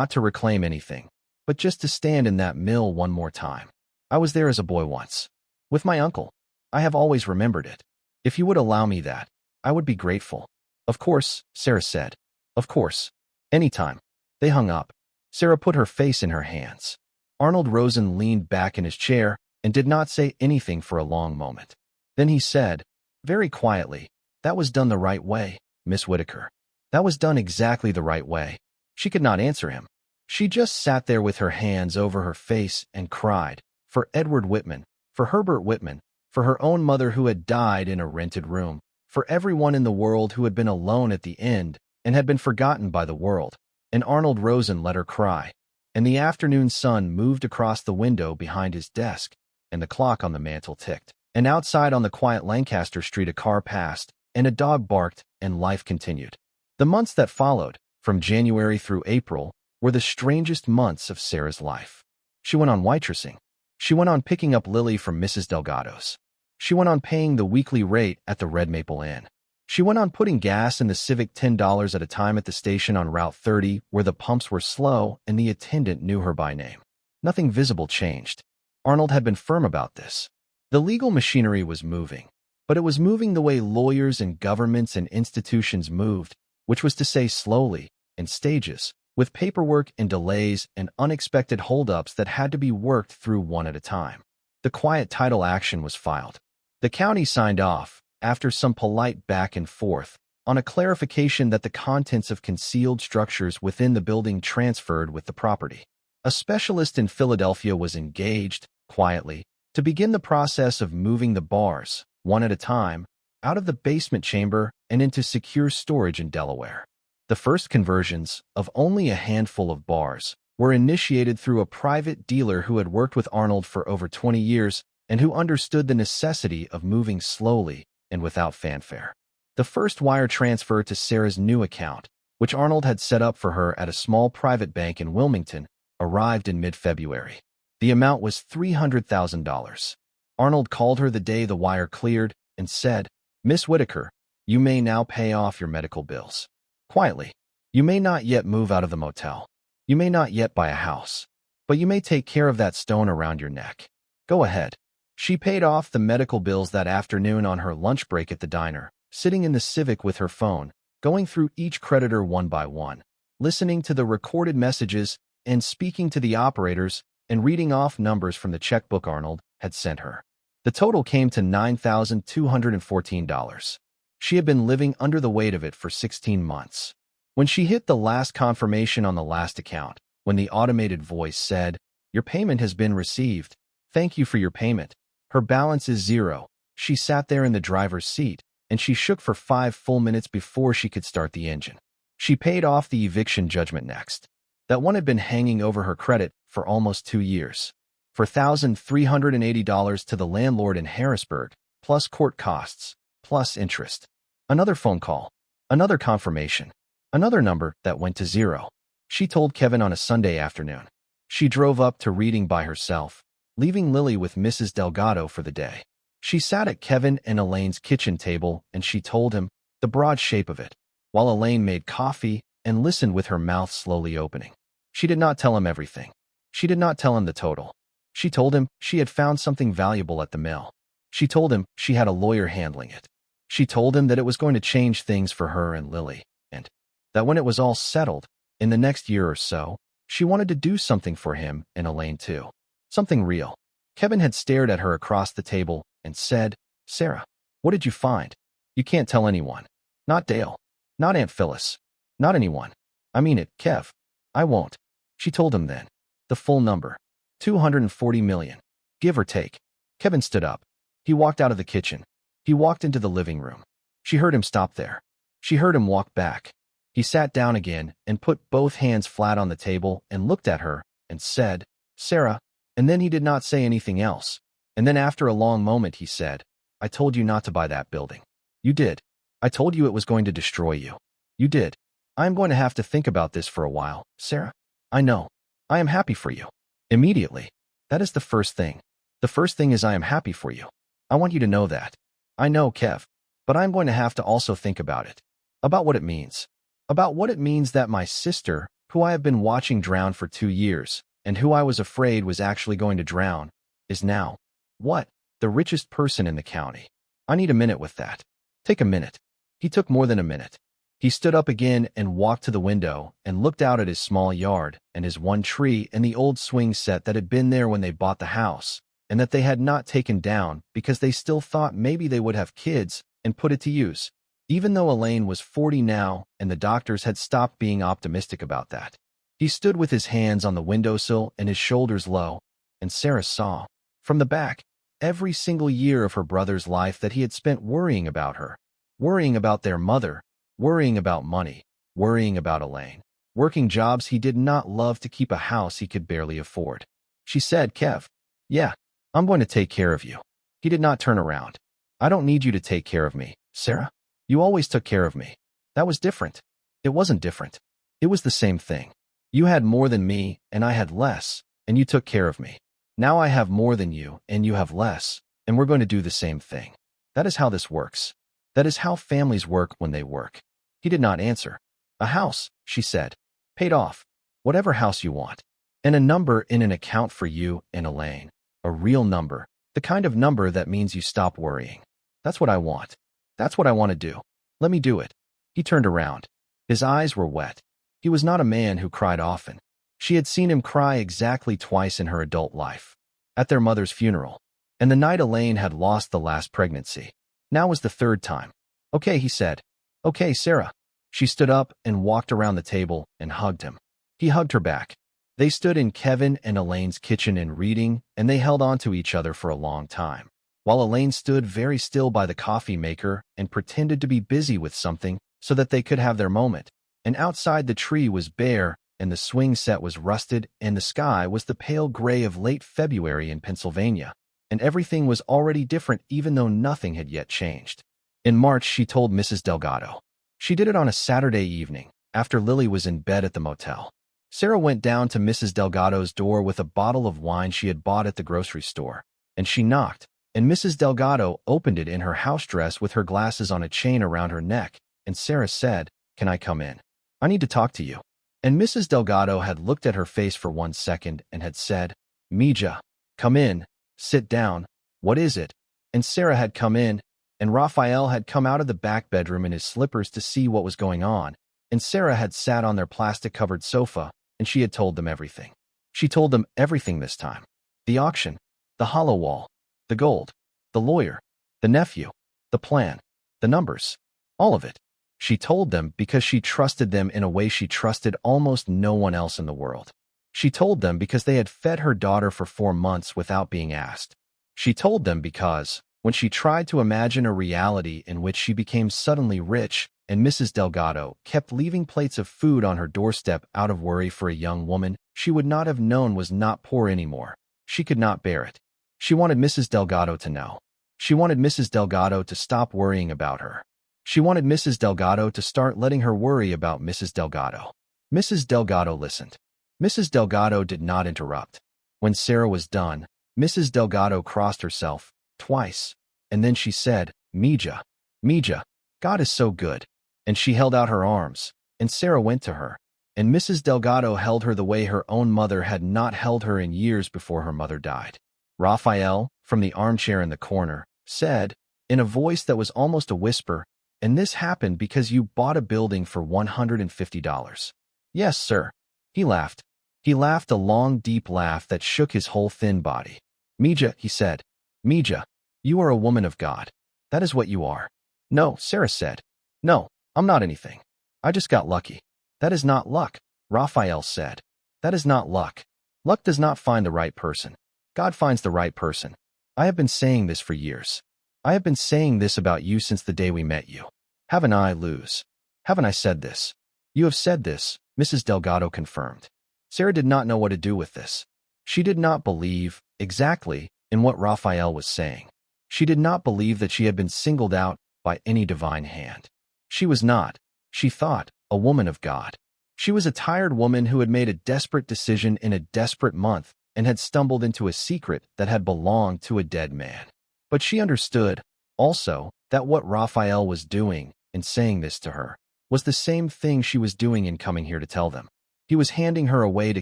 to reclaim anything, but just to stand in that mill one more time. I was there as a boy once. With my uncle. I have always remembered it. If you would allow me that, I would be grateful. Of course, Sarah said. Of course. Anytime. They hung up. Sarah put her face in her hands. Arnold Rosen leaned back in his chair and did not say anything for a long moment. Then he said, very quietly, that was done the right way, Miss Whitaker. That was done exactly the right way. She could not answer him. She just sat there with her hands over her face and cried, for Edward Whitman, for Herbert Whitman, for her own mother who had died in a rented room, for everyone in the world who had been alone at the end and had been forgotten by the world. And Arnold Rosen let her cry. And the afternoon sun moved across the window behind his desk, and the clock on the mantel ticked. And outside on the quiet Lancaster Street a car passed, and a dog barked, and life continued. The months that followed, from January through April, were the strangest months of Sarah's life. She went on waitressing. She went on picking up Lily from Mrs. Delgado's. She went on paying the weekly rate at the Red Maple Inn. She went on putting gas in the Civic $10 at a time at the station on Route 30 where the pumps were slow and the attendant knew her by name. Nothing visible changed. Arnold had been firm about this. The legal machinery was moving, but it was moving the way lawyers and governments and institutions moved, which was to say slowly, in stages, with paperwork and delays and unexpected holdups that had to be worked through one at a time. The quiet title action was filed. The county signed off, after some polite back and forth, on a clarification that the contents of concealed structures within the building transferred with the property. A specialist in Philadelphia was engaged, quietly, to begin the process of moving the bars, one at a time, out of the basement chamber and into secure storage in Delaware. The first conversions, of only a handful of bars, were initiated through a private dealer who had worked with Arnold for over 20 years and who understood the necessity of moving slowly and without fanfare. The first wire transfer to Sarah's new account, which Arnold had set up for her at a small private bank in Wilmington, arrived in mid-February. The amount was $300,000. Arnold called her the day the wire cleared and said, "Miss Whitaker, you may now pay off your medical bills. Quietly. You may not yet move out of the motel. You may not yet buy a house. But you may take care of that stone around your neck. Go ahead." She paid off the medical bills that afternoon on her lunch break at the diner, sitting in the Civic with her phone, going through each creditor one by one, listening to the recorded messages and speaking to the operators and reading off numbers from the checkbook Arnold had sent her. The total came to $9,214. She had been living under the weight of it for 16 months. When she hit the last confirmation on the last account, when the automated voice said, "Your payment has been received. Thank you for your payment. Her balance is zero," she sat there in the driver's seat, and she shook for 5 full minutes before she could start the engine. She paid off the eviction judgment next. That one had been hanging over her credit for almost 2 years. For $1,380 to the landlord in Harrisburg, plus court costs, plus interest. Another phone call. Another confirmation. Another number that went to zero. She told Kevin on a Sunday afternoon. She drove up to Reading by herself, leaving Lily with Mrs. Delgado for the day. She sat at Kevin and Elaine's kitchen table and she told him the broad shape of it, while Elaine made coffee and listened with her mouth slowly opening. She did not tell him everything. She did not tell him the total. She told him she had found something valuable at the mill. She told him she had a lawyer handling it. She told him that it was going to change things for her and Lily, and that when it was all settled, in the next year or so, she wanted to do something for him and Elaine too. Something real. Kevin had stared at her across the table and said, "Sarah, what did you find? You can't tell anyone. Not Dale. Not Aunt Phyllis. Not anyone. I mean it, Kev. I won't." She told him then. The full number. 240 million. Give or take. Kevin stood up. He walked out of the kitchen. He walked into the living room. She heard him stop there. She heard him walk back. He sat down again and put both hands flat on the table and looked at her and said, "Sarah," and then he did not say anything else. And then after a long moment he said, "I told you not to buy that building. You did. I told you it was going to destroy you. You did. I am going to have to think about this for a while, Sarah. I know. I am happy for you." Immediately. That is the first thing. The first thing is I am happy for you. I want you to know that. I know, Kev. But I'm going to have to also think about it. About what it means. About what it means that my sister, who I have been watching drown for 2 years, and who I was afraid was actually going to drown, is now, what? The richest person in the county. I need a minute with that. Take a minute. He took more than a minute. He stood up again and walked to the window and looked out at his small yard and his one tree and the old swing set that had been there when they bought the house, and that they had not taken down because they still thought maybe they would have kids and put it to use, even though Elaine was 40 now and the doctors had stopped being optimistic about that. He stood with his hands on the windowsill and his shoulders low, and Sarah saw, from the back, every single year of her brother's life that he had spent worrying about her, worrying about their mother, worrying about money, worrying about Elaine, working jobs he did not love to keep a house he could barely afford. She said, "Kev, yeah, I'm going to take care of you." He did not turn around. "I don't need you to take care of me, Sarah. You always took care of me." That was different. It wasn't different. It was the same thing. You had more than me, and I had less, and you took care of me. Now I have more than you, and you have less, and we're going to do the same thing. That is how this works. That is how families work when they work. He did not answer. "A house," she said. "Paid off. Whatever house you want. And a number in an account for you and Elaine. A real number. The kind of number that means you stop worrying. That's what I want. That's what I want to do. Let me do it." He turned around. His eyes were wet. He was not a man who cried often. She had seen him cry exactly twice in her adult life. At their mother's funeral. And the night Elaine had lost the last pregnancy. Now was the third time. "Okay," he said. "Okay, Sarah." She stood up and walked around the table and hugged him. He hugged her back. They stood in Kevin and Elaine's kitchen and reading, and they held on to each other for a long time, while Elaine stood very still by the coffee maker and pretended to be busy with something so that they could have their moment. And outside, the tree was bare, and the swing set was rusted, and the sky was the pale gray of late February in Pennsylvania, and everything was already different even though nothing had yet changed. In March, she told Mrs. Delgado. She did it on a Saturday evening, after Lily was in bed at the motel. Sarah went down to Mrs. Delgado's door with a bottle of wine she had bought at the grocery store, and she knocked, and Mrs. Delgado opened it in her house dress with her glasses on a chain around her neck, and Sarah said, "Can I come in? I need to talk to you." And Mrs. Delgado had looked at her face for 1 second and had said, "Mija, come in, sit down, what is it?" And Sarah had come in, and Raphael had come out of the back bedroom in his slippers to see what was going on, and Sarah had sat on their plastic-covered sofa, and she had told them everything. She told them everything this time. The auction, the hollow wall, the gold, the lawyer, the nephew, the plan, the numbers, all of it. She told them because she trusted them in a way she trusted almost no one else in the world. She told them because they had fed her daughter for 4 months without being asked. She told them because, when she tried to imagine a reality in which she became suddenly rich, and Mrs. Delgado kept leaving plates of food on her doorstep out of worry for a young woman she would not have known was not poor anymore, she could not bear it. She wanted Mrs. Delgado to know. She wanted Mrs. Delgado to stop worrying about her. She wanted Mrs. Delgado to start letting her worry about Mrs. Delgado. Mrs. Delgado listened. Mrs. Delgado did not interrupt. When Sarah was done, Mrs. Delgado crossed herself twice, and then she said, "Mija, Mija, God is so good." And she held out her arms, and Sarah went to her, and Mrs. Delgado held her the way her own mother had not held her in years before her mother died. Raphael, from the armchair in the corner, said, in a voice that was almost a whisper, "And this happened because you bought a building for $150. Yes, sir." He laughed. He laughed a long, deep laugh that shook his whole thin body. "Mija," he said. "Mija, you are a woman of God. That is what you are." "No," Sarah said. "No, I'm not anything. I just got lucky." "That is not luck," Raphael said. "That is not luck. Luck does not find the right person. God finds the right person. I have been saying this for years. I have been saying this about you since the day we met you. Haven't I, Luz? Haven't I said this?" "You have said this," Mrs. Delgado confirmed. Sarah did not know what to do with this. She did not believe, exactly, in what Raphael was saying. She did not believe that she had been singled out by any divine hand. She was not, she thought, a woman of God. She was a tired woman who had made a desperate decision in a desperate month and had stumbled into a secret that had belonged to a dead man. But she understood, also, that what Raphael was doing, in saying this to her, was the same thing she was doing in coming here to tell them. He was handing her away to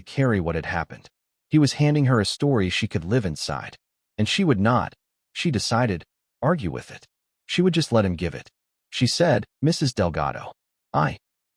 carry what had happened. He was handing her a story she could live inside. And she would not, she decided, argue with it. She would just let him give it. She said, "Mrs. Delgado,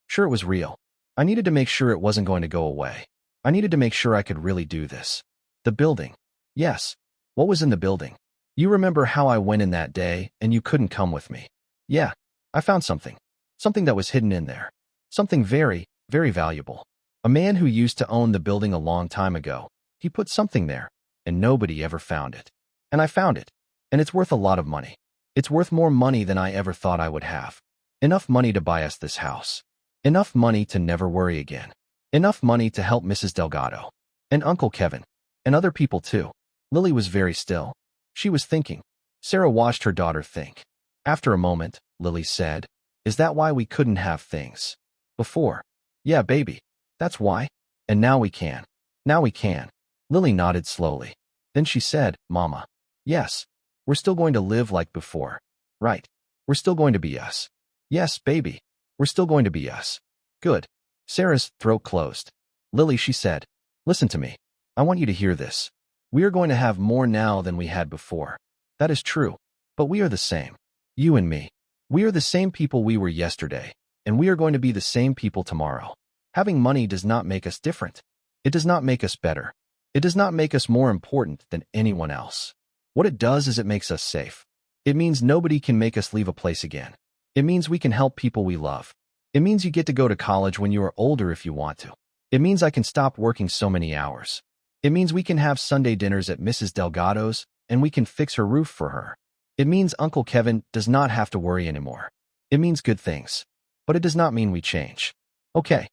sure it was real. I needed to make sure it wasn't going to go away. I needed to make sure I could really do this." "The building." "Yes. What was in the building? You remember how I went in that day and you couldn't come with me?" "Yeah. I found something. Something that was hidden in there. Something very, very valuable. A man who used to own the building a long time ago. He put something there, and nobody ever found it. And I found it. And it's worth a lot of money. It's worth more money than I ever thought I would have. Enough money to buy us this house. Enough money to never worry again. Enough money to help Mrs. Delgado. And Uncle Kevin. And other people too." Lily was very still. She was thinking. Sarah watched her daughter think. After a moment, Lily said, "Is that why we couldn't have things before?" "Yeah, baby. That's why. And now we can. Now we can." Lily nodded slowly. Then she said, "Mama. Yes. We're still going to live like before. Right. We're still going to be us." "Yes, baby. We're still going to be us." "Good." Sarah's throat closed. "Lily," she said, "listen to me. I want you to hear this. We are going to have more now than we had before. That is true. But we are the same. You and me. We are the same people we were yesterday, and we are going to be the same people tomorrow. Having money does not make us different. It does not make us better. It does not make us more important than anyone else. What it does is it makes us safe. It means nobody can make us leave a place again. It means we can help people we love. It means you get to go to college when you are older if you want to. It means I can stop working so many hours. It means we can have Sunday dinners at Mrs. Delgado's, and we can fix her roof for her. It means Uncle Kevin does not have to worry anymore. It means good things. But it does not mean we change. Okay.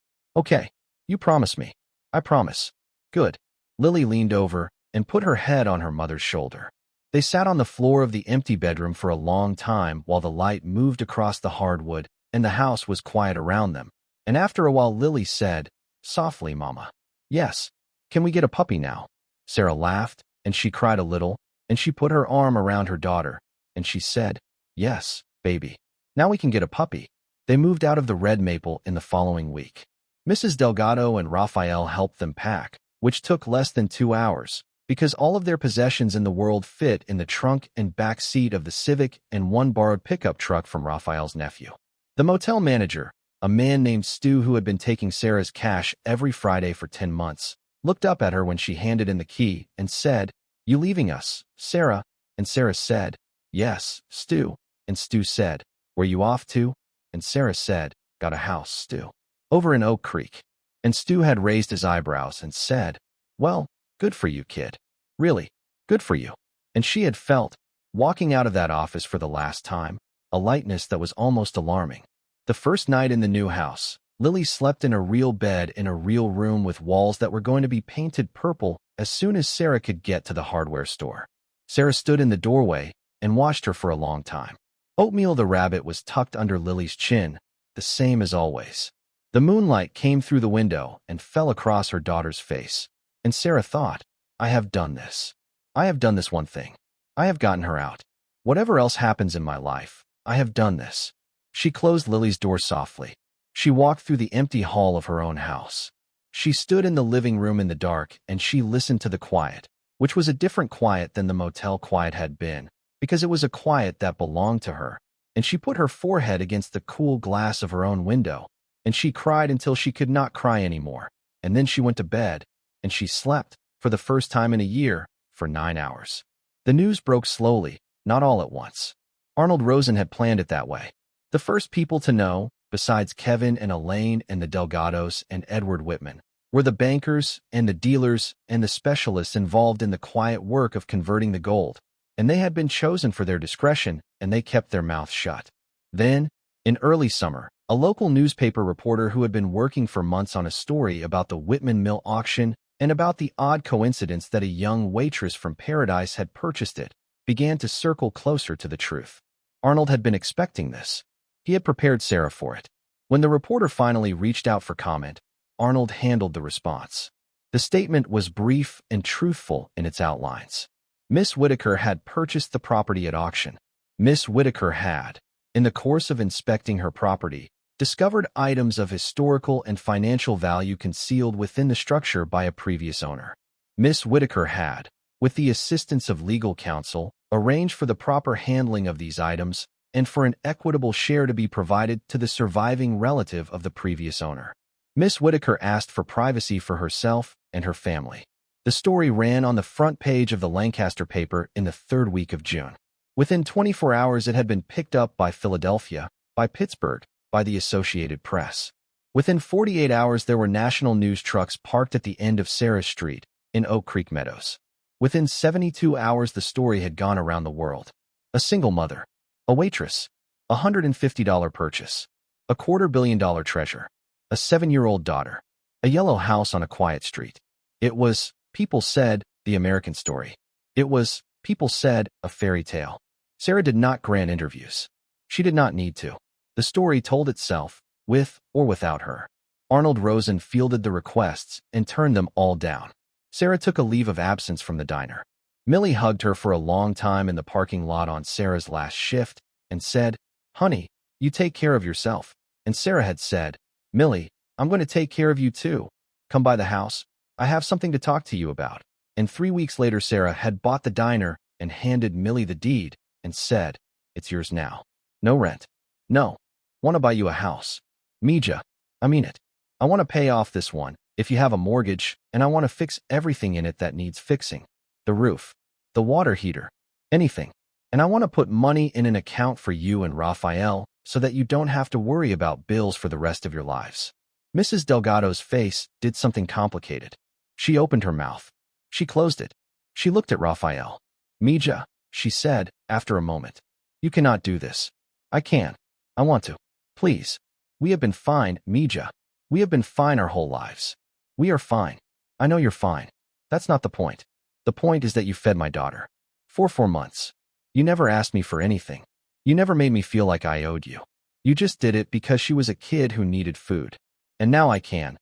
You promise me. I promise. Good. Lily leaned over and put her head on her mother's shoulder. They sat on the floor of the empty bedroom for a long time while the light moved across the hardwood and the house was quiet around them. And after a while Lily said, softly, Mama. Yes. Can we get a puppy now? Sarah laughed, and she cried a little, and she put her arm around her daughter, and she said, yes, baby. Now we can get a puppy. They moved out of the Red Maple in the following week. Mrs. Delgado and Raphael helped them pack, which took less than 2 hours, because all of their possessions in the world fit in the trunk and back seat of the Civic and one borrowed pickup truck from Raphael's nephew. The motel manager, a man named Stu who had been taking Sarah's cash every Friday for 10 months, looked up at her when she handed in the key and said, You leaving us, Sarah? And Sarah said, Yes, Stu. And Stu said, Where you off to? And Sarah said, Got a house, Stu. Over in Oak Creek. And Stu had raised his eyebrows and said, Well, good for you, kid. Really, good for you. And she had felt, walking out of that office for the last time, a lightness that was almost alarming. The first night in the new house, Lily slept in a real bed in a real room with walls that were going to be painted purple as soon as Sarah could get to the hardware store. Sarah stood in the doorway and watched her for a long time. Oatmeal the rabbit was tucked under Lily's chin, the same as always. The moonlight came through the window and fell across her daughter's face. And Sarah thought, I have done this. I have done this one thing. I have gotten her out. Whatever else happens in my life, I have done this. She closed Lily's door softly. She walked through the empty hall of her own house. She stood in the living room in the dark and she listened to the quiet, which was a different quiet than the motel quiet had been, because it was a quiet that belonged to her. And she put her forehead against the cool glass of her own window, and she cried until she could not cry anymore. And then she went to bed, and she slept, for the first time in a year, for 9 hours. The news broke slowly, not all at once. Arnold Rosen had planned it that way. The first people to know, besides Kevin and Elaine and the Delgados and Edward Whitman, were the bankers and the dealers and the specialists involved in the quiet work of converting the gold, and they had been chosen for their discretion, and they kept their mouths shut. Then, in early summer, a local newspaper reporter who had been working for months on a story about the Whitman Mill auction and about the odd coincidence that a young waitress from Paradise had purchased it, began to circle closer to the truth. Arnold had been expecting this. He had prepared Sarah for it. When the reporter finally reached out for comment, Arnold handled the response. The statement was brief and truthful in its outlines. Miss Whitaker had purchased the property at auction. Miss Whitaker had, in the course of inspecting her property, discovered items of historical and financial value concealed within the structure by a previous owner. Miss Whitaker had, with the assistance of legal counsel, arranged for the proper handling of these items and for an equitable share to be provided to the surviving relative of the previous owner. Miss Whitaker asked for privacy for herself and her family. The story ran on the front page of the Lancaster paper in the 3rd week of June. Within 24 hours it had been picked up by Philadelphia, by Pittsburgh, by the Associated Press. Within 48 hours there were national news trucks parked at the end of Sarah Street in Oak Creek Meadows. Within 72 hours the story had gone around the world. A single mother, a waitress, a $150 purchase, a $250 million treasure, a 7-year-old daughter, a yellow house on a quiet street. It was, people said, the American story. It was, people said, a fairy tale. Sarah did not grant interviews. She did not need to. The story told itself, with or without her. Arnold Rosen fielded the requests and turned them all down. Sarah took a leave of absence from the diner. Millie hugged her for a long time in the parking lot on Sarah's last shift and said, Honey, you take care of yourself. And Sarah had said, Millie, I'm going to take care of you too. Come by the house. I have something to talk to you about. And 3 weeks later Sarah had bought the diner and handed Millie the deed and said, It's yours now. No rent. No. Want to buy you a house. Mija. I mean it. I want to pay off this one, if you have a mortgage, and I want to fix everything in it that needs fixing. The roof. The water heater. Anything. And I want to put money in an account for you and Raphael so that you don't have to worry about bills for the rest of your lives. Mrs. Delgado's face did something complicated. She opened her mouth. She closed it. She looked at Raphael. Mija, she said, after a moment. You cannot do this. I can. I want to. Please. We have been fine, Mija. We have been fine our whole lives. We are fine. I know you're fine. That's not the point. The point is that you fed my daughter. For 4 months. You never asked me for anything. You never made me feel like I owed you. You just did it because she was a kid who needed food. And now I can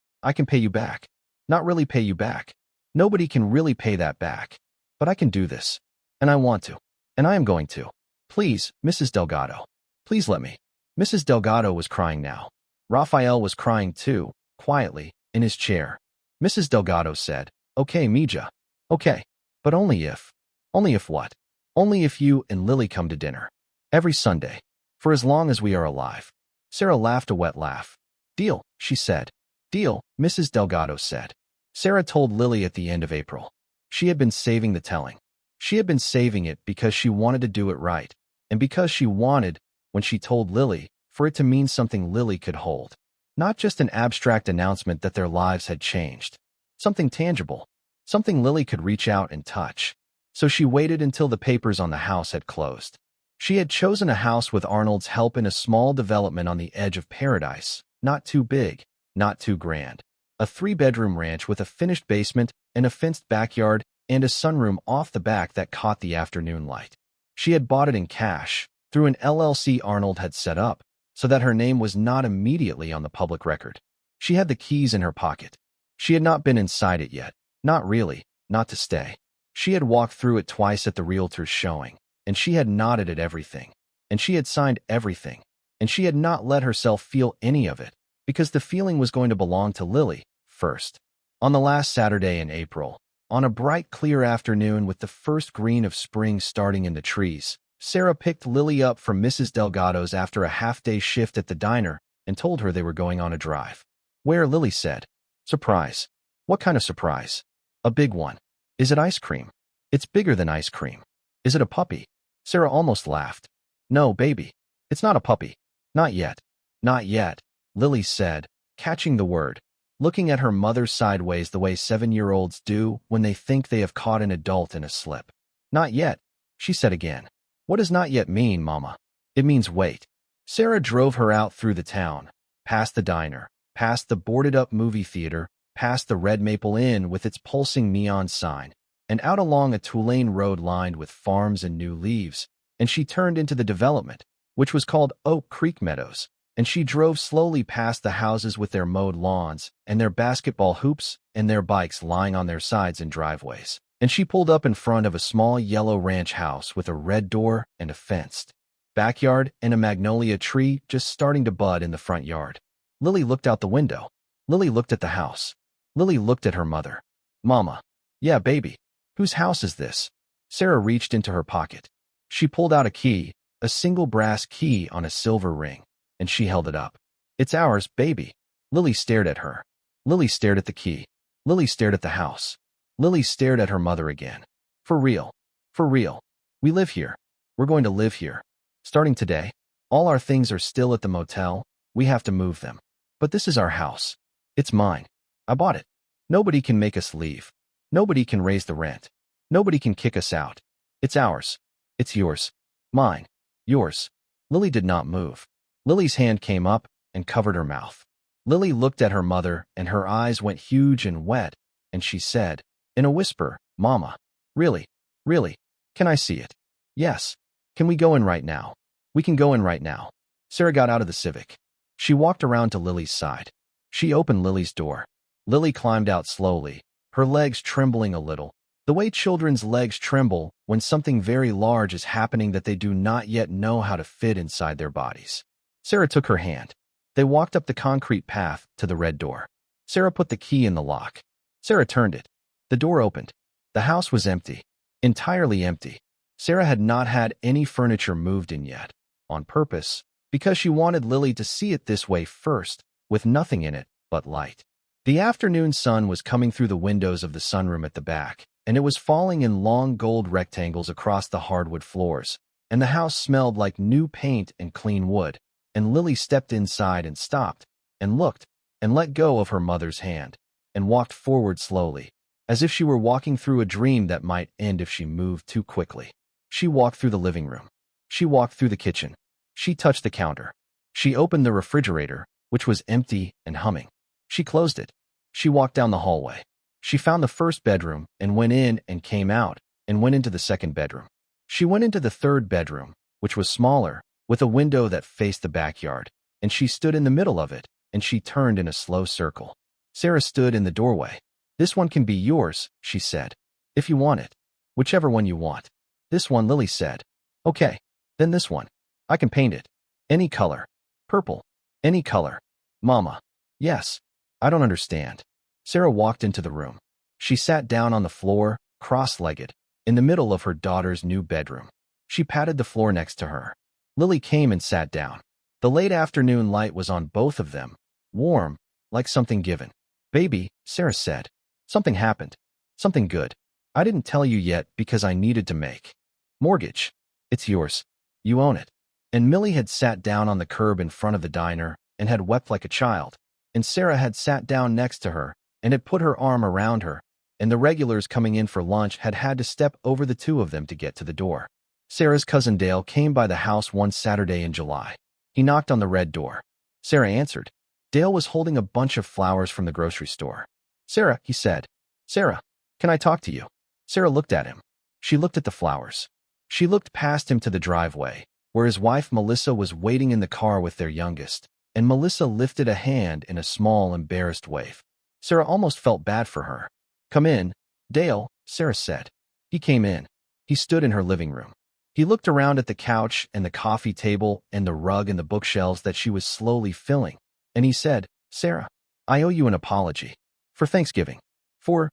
pay you back. Not really pay you back. Nobody can really pay that back. But I can do this. And I want to. And I am going to. Please, Mrs. Delgado. Please let me. Mrs. Delgado was crying now. Raphael was crying too, quietly, in his chair. Mrs. Delgado said, Okay, Mija. Okay. But only if. Only if what? Only if you and Lily come to dinner. Every Sunday. For as long as we are alive. Sarah laughed a wet laugh. Deal, she said. Deal, Mrs. Delgado said. Sarah told Lily at the end of April. She had been saving the telling. She had been saving it because she wanted to do it right, and because she wanted, when she told Lily, for it to mean something Lily could hold. Not just an abstract announcement that their lives had changed. Something tangible. Something Lily could reach out and touch. So she waited until the papers on the house had closed. She had chosen a house with Arnold's help in a small development on the edge of paradise, not too big, not too grand. A 3-bedroom ranch with a finished basement and a fenced backyard and a sunroom off the back that caught the afternoon light. She had bought it in cash, through an LLC Arnold had set up, so that her name was not immediately on the public record. She had the keys in her pocket. She had not been inside it yet, not really, not to stay. She had walked through it twice at the realtor's showing, and she had nodded at everything, and she had signed everything, and she had not let herself feel any of it, because the feeling was going to belong to Lily first. On the last Saturday in April, on a bright, clear afternoon with the first green of spring starting in the trees, Sarah picked Lily up from Mrs. Delgado's after a half-day shift at the diner and told her they were going on a drive. Where, Lily said. Surprise. What kind of surprise? A big one. Is it ice cream? It's bigger than ice cream. Is it a puppy? Sarah almost laughed. No, baby. It's not a puppy. Not yet. Not yet, Lily said, catching the word, looking at her mother sideways the way 7-year-olds do when they think they have caught an adult in a slip. Not yet, she said again. What does not yet mean, Mama? It means wait. Sarah drove her out through the town, past the diner, past the boarded-up movie theater, past the Red Maple Inn with its pulsing neon sign, and out along a two-lane road lined with farms and new leaves, and she turned into the development, which was called Oak Creek Meadows, and she drove slowly past the houses with their mowed lawns and their basketball hoops and their bikes lying on their sides in driveways. And she pulled up in front of a small yellow ranch house with a red door and a fenced backyard and a magnolia tree just starting to bud in the front yard. Lily looked out the window. Lily looked at the house. Lily looked at her mother. Mama. Yeah, baby. Whose house is this? Sarah reached into her pocket. She pulled out a key, a single brass key on a silver ring, and she held it up. It's ours, baby. Lily stared at her. Lily stared at the key. Lily stared at the house. Lily stared at her mother again. For real. For real. We live here. We're going to live here. Starting today. All our things are still at the motel. We have to move them. But this is our house. It's mine. I bought it. Nobody can make us leave. Nobody can raise the rent. Nobody can kick us out. It's ours. It's yours. Mine. Yours. Lily did not move. Lily's hand came up and covered her mouth. Lily looked at her mother and her eyes went huge and wet, and she said, in a whisper, Mama. Really? Really? Can I see it? Yes. Can we go in right now? We can go in right now. Sarah got out of the Civic. She walked around to Lily's side. She opened Lily's door. Lily climbed out slowly, her legs trembling a little, the way children's legs tremble when something very large is happening that they do not yet know how to fit inside their bodies. Sarah took her hand. They walked up the concrete path to the red door. Sarah put the key in the lock. Sarah turned it. The door opened. The house was empty. Entirely empty. Sarah had not had any furniture moved in yet, on purpose, because she wanted Lily to see it this way first, with nothing in it but light. The afternoon sun was coming through the windows of the sunroom at the back, and it was falling in long gold rectangles across the hardwood floors, and the house smelled like new paint and clean wood, and Lily stepped inside and stopped, and looked, and let go of her mother's hand, and walked forward slowly, as if she were walking through a dream that might end if she moved too quickly. She walked through the living room. She walked through the kitchen. She touched the counter. She opened the refrigerator, which was empty and humming. She closed it. She walked down the hallway. She found the first bedroom and went in and came out and went into the second bedroom. She went into the third bedroom, which was smaller, with a window that faced the backyard, and she stood in the middle of it, and she turned in a slow circle. Sarah stood in the doorway. "This one can be yours," she said, "if you want it. Whichever one you want." "This one," Lily said. "Okay, then this one. I can paint it. Any color. Purple. Any color." "Mama." "Yes. I don't understand." Sarah walked into the room. She sat down on the floor, cross-legged, in the middle of her daughter's new bedroom. She patted the floor next to her. Lily came and sat down. The late afternoon light was on both of them, warm, like something given. "Baby," Sarah said. "Something happened. Something good. I didn't tell you yet because I needed to make. Mortgage. It's yours. You own it." And Millie had sat down on the curb in front of the diner and had wept like a child, and Sarah had sat down next to her and had put her arm around her, and the regulars coming in for lunch had had to step over the two of them to get to the door. Sarah's cousin Dale came by the house one Saturday in July. He knocked on the red door. Sarah answered. Dale was holding a bunch of flowers from the grocery store. "Sarah," he said. "Sarah, can I talk to you?" Sarah looked at him. She looked at the flowers. She looked past him to the driveway, where his wife Melissa was waiting in the car with their youngest, and Melissa lifted a hand in a small, embarrassed wave. Sarah almost felt bad for her. "Come in, Dale," Sarah said. He came in. He stood in her living room. He looked around at the couch and the coffee table and the rug and the bookshelves that she was slowly filling, and he said, "Sarah, I owe you an apology. For Thanksgiving. For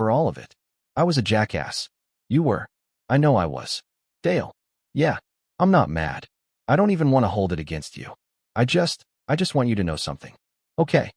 all of it. I was a jackass. You were. I know I was." "Dale." "Yeah. I'm not mad. I don't even want to hold it against you. I just want you to know something." Okay.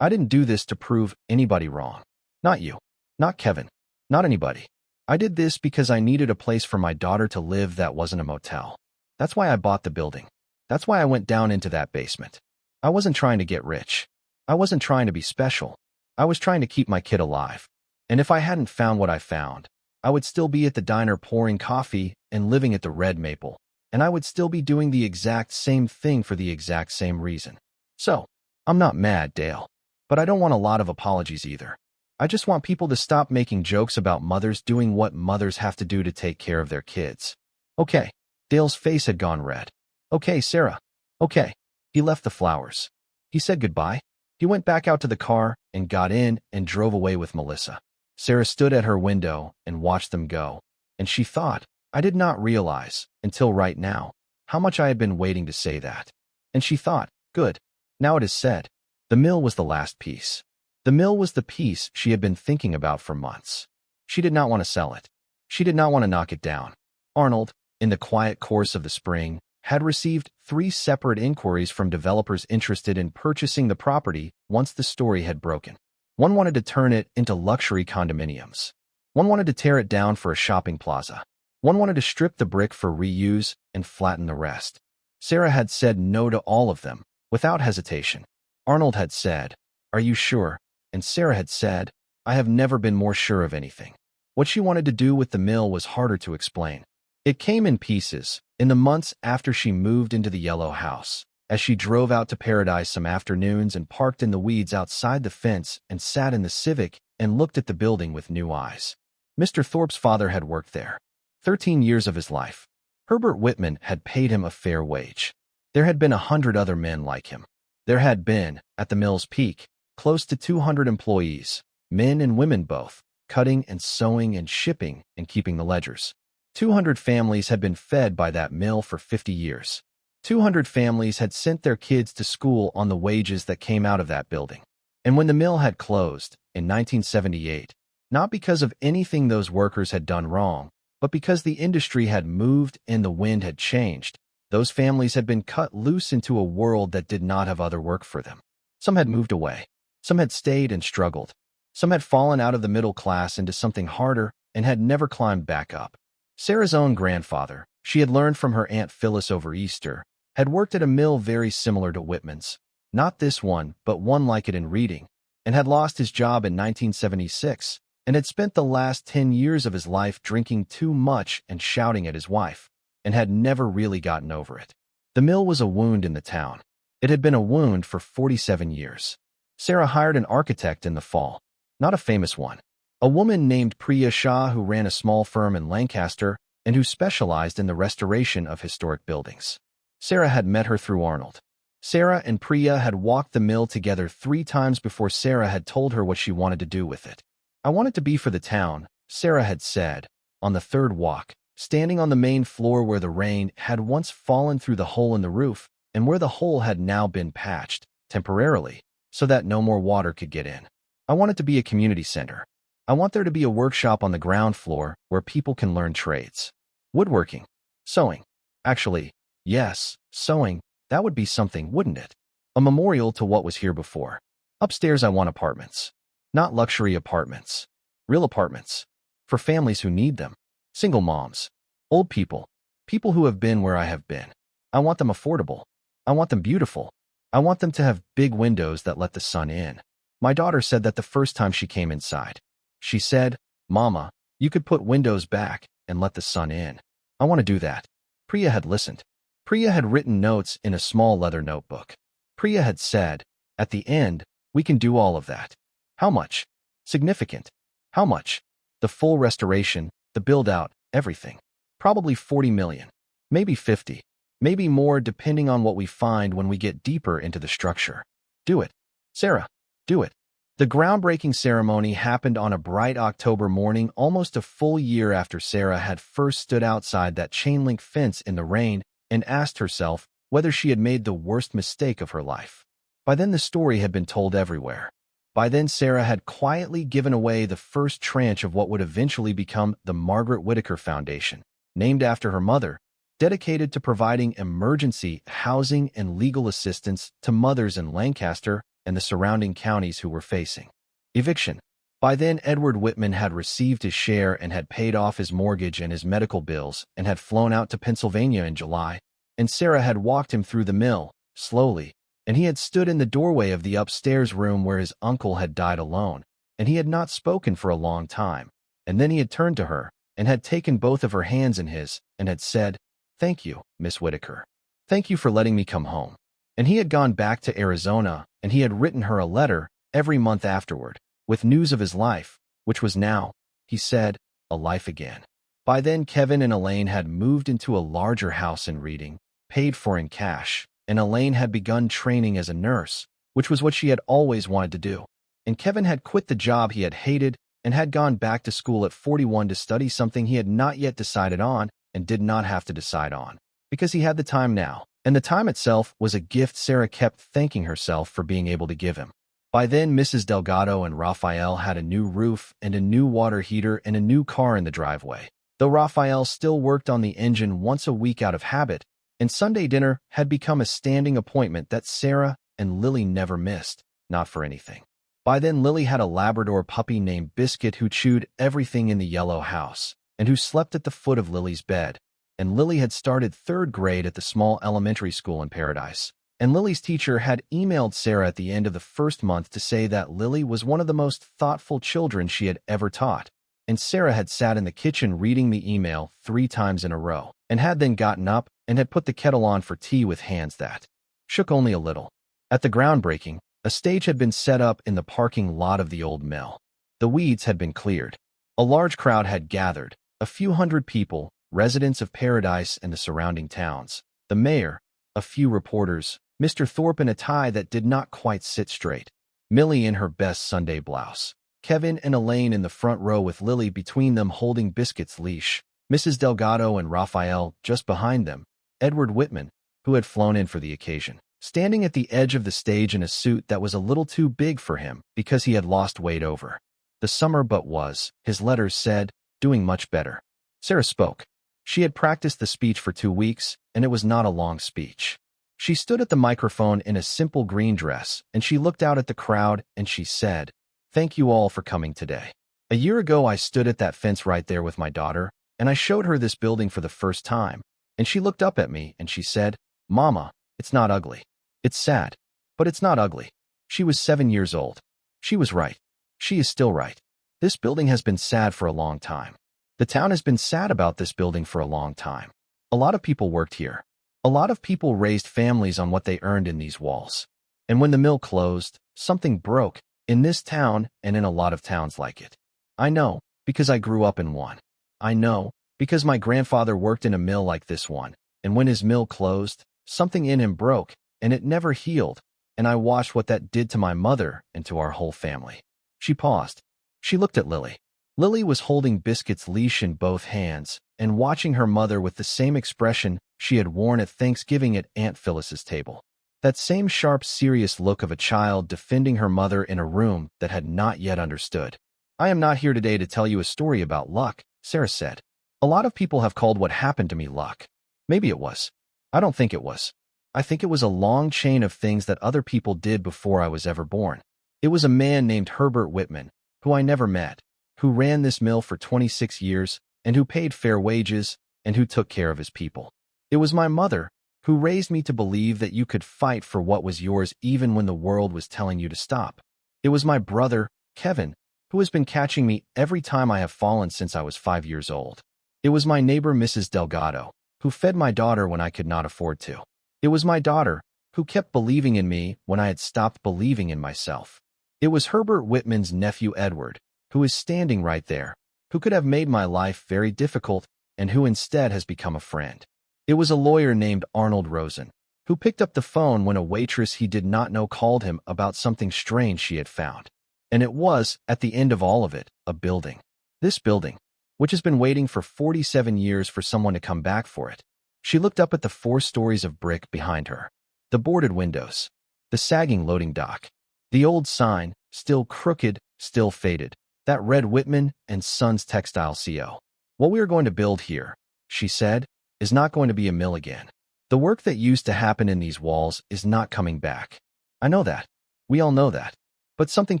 I didn't do this to prove anybody wrong. Not you. Not Kevin. Not anybody. I did this because I needed a place for my daughter to live that wasn't a motel. That's why I bought the building. That's why I went down into that basement. I wasn't trying to get rich. I wasn't trying to be special. I was trying to keep my kid alive. And if I hadn't found what I found, I would still be at the diner pouring coffee and living at the Red Maple, and I would still be doing the exact same thing for the exact same reason. So, I'm not mad, Dale. But I don't want a lot of apologies either. I just want people to stop making jokes about mothers doing what mothers have to do to take care of their kids. Okay. Dale's face had gone red. Okay, Sarah. Okay. He left the flowers. He said goodbye. He went back out to the car and got in and drove away with Melissa. Sarah stood at her window and watched them go, and she thought, I did not realize, until right now, how much I had been waiting to say that. And she thought, good. Now it is said. The mill was the last piece. The mill was the piece she had been thinking about for months. She did not want to sell it. She did not want to knock it down. Arnold, in the quiet course of the spring, had received 3 separate inquiries from developers interested in purchasing the property once the story had broken. One wanted to turn it into luxury condominiums. One wanted to tear it down for a shopping plaza. One wanted to strip the brick for reuse and flatten the rest. Sarah had said no to all of them, without hesitation. Arnold had said, "Are you sure?" And Sarah had said, "I have never been more sure of anything." What she wanted to do with the mill was harder to explain. It came in pieces, in the months after she moved into the yellow house, as she drove out to Paradise some afternoons and parked in the weeds outside the fence and sat in the Civic and looked at the building with new eyes. Mr. Thorpe's father had worked there. 13 years of his life. Herbert Whitman had paid him a fair wage. There had been 100 other men like him. There had been, at the mill's peak, close to 200 employees, men and women both, cutting and sewing and shipping and keeping the ledgers. 200 families had been fed by that mill for 50 years. 200 families had sent their kids to school on the wages that came out of that building. And when the mill had closed, in 1978, not because of anything those workers had done wrong, but because the industry had moved and the wind had changed, those families had been cut loose into a world that did not have other work for them. Some had moved away. Some had stayed and struggled. Some had fallen out of the middle class into something harder and had never climbed back up. Sarah's own grandfather, she had learned from her Aunt Phyllis over Easter, had worked at a mill very similar to Whitman's. Not this one, but one like it in reading, and had lost his job in 1976, and had spent the last 10 years of his life drinking too much and shouting at his wife, and had never really gotten over it. The mill was a wound in the town. It had been a wound for 47 years. Sarah hired an architect in the fall, not a famous one, a woman named Priya Shah who ran a small firm in Lancaster and who specialized in the restoration of historic buildings. Sarah had met her through Arnold. Sarah and Priya had walked the mill together 3 times before Sarah had told her what she wanted to do with it. "I want it to be for the town," Sarah had said, on the 3rd walk, standing on the main floor where the rain had once fallen through the hole in the roof and where the hole had now been patched, temporarily, so that no more water could get in. "I want it to be a community center. I want there to be a workshop on the ground floor where people can learn trades. Woodworking. Sewing. Actually, yes, sewing. That would be something, wouldn't it? A memorial to what was here before. Upstairs I want apartments. Not luxury apartments. Real apartments. For families who need them. Single moms. Old people. People who have been where I have been. I want them affordable. I want them beautiful. I want them to have big windows that let the sun in." My daughter said that the first time she came inside. She said, "Mama, you could put windows back and let the sun in. I want to do that." Priya had listened. Priya had written notes in a small leather notebook. Priya had said, "At the end, we can do all of that." How much? Significant. How much? The full restoration, the build-out, everything. Probably 40 million. Maybe 50. Maybe more depending on what we find when we get deeper into the structure. Do it. Sarah, do it. The groundbreaking ceremony happened on a bright October morning almost a full year after Sarah had first stood outside that chain-link fence in the rain and asked herself whether she had made the worst mistake of her life. By then the story had been told everywhere. By then Sarah had quietly given away the first tranche of what would eventually become the Margaret Whitaker Foundation, named after her mother, dedicated to providing emergency housing and legal assistance to mothers in Lancaster and the surrounding counties who were facing eviction. By then, Edward Whitman had received his share and had paid off his mortgage and his medical bills and had flown out to Pennsylvania in July, and Sarah had walked him through the mill, slowly, and he had stood in the doorway of the upstairs room where his uncle had died alone, and he had not spoken for a long time, and then he had turned to her and had taken both of her hands in his and had said, "Thank you, Miss Whitaker. Thank you for letting me come home." And he had gone back to Arizona, and he had written her a letter every month afterward, with news of his life, which was now, he said, a life again. By then, Kevin and Elaine had moved into a larger house in Reading, paid for in cash, and Elaine had begun training as a nurse, which was what she had always wanted to do. And Kevin had quit the job he had hated and had gone back to school at 41 to study something he had not yet decided on and did not have to decide on, because he had the time now, and the time itself was a gift Sarah kept thanking herself for being able to give him. By then, Mrs. Delgado and Raphael had a new roof and a new water heater and a new car in the driveway, though Raphael still worked on the engine once a week out of habit, and Sunday dinner had become a standing appointment that Sarah and Lily never missed, not for anything. By then, Lily had a Labrador puppy named Biscuit who chewed everything in the yellow house, and who slept at the foot of Lily's bed, and Lily had started 3rd grade at the small elementary school in Paradise. And Lily's teacher had emailed Sarah at the end of the first month to say that Lily was one of the most thoughtful children she had ever taught. And Sarah had sat in the kitchen reading the email 3 times in a row, and had then gotten up and had put the kettle on for tea with hands that shook only a little. At the groundbreaking, a stage had been set up in the parking lot of the old mill. The weeds had been cleared. A large crowd had gathered, a few hundred people, residents of Paradise and the surrounding towns, the mayor, a few reporters, Mr. Thorpe in a tie that did not quite sit straight, Millie in her best Sunday blouse, Kevin and Elaine in the front row with Lily between them holding Biscuit's leash, Mrs. Delgado and Raphael just behind them, Edward Whitman, who had flown in for the occasion, standing at the edge of the stage in a suit that was a little too big for him because he had lost weight over the summer but was, his letters said, doing much better. Sarah spoke. She had practiced the speech for 2 weeks, and it was not a long speech. She stood at the microphone in a simple green dress, and she looked out at the crowd, and she said, "Thank you all for coming today. A year ago I stood at that fence right there with my daughter, and I showed her this building for the first time, and she looked up at me, and she said, 'Mama, it's not ugly. It's sad. But it's not ugly. She was 7 years old. She was right. She is still right. This building has been sad for a long time. The town has been sad about this building for a long time. A lot of people worked here. A lot of people raised families on what they earned in these walls. And when the mill closed, something broke, in this town and in a lot of towns like it. I know, because I grew up in one. I know, because my grandfather worked in a mill like this one, and when his mill closed, something in him broke, and it never healed, and I watched what that did to my mother and to our whole family. She paused. She looked at Lily. Lily was holding Biscuit's leash in both hands and watching her mother with the same expression she had worn at Thanksgiving at Aunt Phyllis's table. That same sharp, serious look of a child defending her mother in a room that had not yet understood. I am not here today to tell you a story about luck, Sarah said. A lot of people have called what happened to me luck. Maybe it was. I don't think it was. I think it was a long chain of things that other people did before I was ever born. It was a man named Herbert Whitman, who I never met, who ran this mill for 26 years, and who paid fair wages, and who took care of his people. It was my mother, who raised me to believe that you could fight for what was yours even when the world was telling you to stop. It was my brother, Kevin, who has been catching me every time I have fallen since I was 5 years old. It was my neighbor, Mrs. Delgado, who fed my daughter when I could not afford to. It was my daughter, who kept believing in me when I had stopped believing in myself. It was Herbert Whitman's nephew, Edward, who is standing right there, who could have made my life very difficult and who instead has become a friend. It was a lawyer named Arnold Rosen, who picked up the phone when a waitress he did not know called him about something strange she had found. And it was, at the end of all of it, a building. This building, which has been waiting for 47 years for someone to come back for it. She looked up at the 4 stories of brick behind her, the boarded windows, the sagging loading dock, the old sign, still crooked, still faded, that read Whitman and Sons Textile Co. What we are going to build here, she said, is not going to be a mill again. The work that used to happen in these walls is not coming back. I know that. We all know that. But something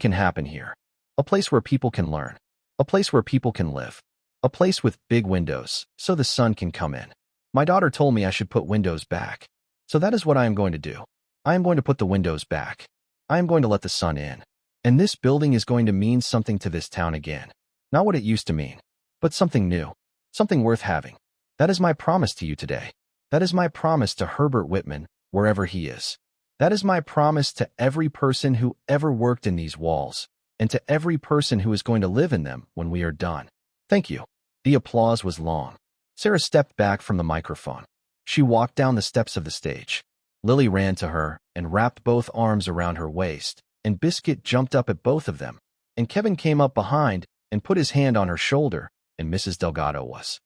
can happen here. A place where people can learn. A place where people can live. A place with big windows, so the sun can come in. My daughter told me I should put windows back. So that is what I am going to do. I am going to put the windows back. I am going to let the sun in. And this building is going to mean something to this town again. Not what it used to mean, but something new. Something worth having. That is my promise to you today. That is my promise to Herbert Whitman, wherever he is. That is my promise to every person who ever worked in these walls, and to every person who is going to live in them when we are done. Thank you. The applause was long. Sarah stepped back from the microphone. She walked down the steps of the stage. Lily ran to her and wrapped both arms around her waist, and Biscuit jumped up at both of them, and Kevin came up behind and put his hand on her shoulder, and Mrs. Delgado was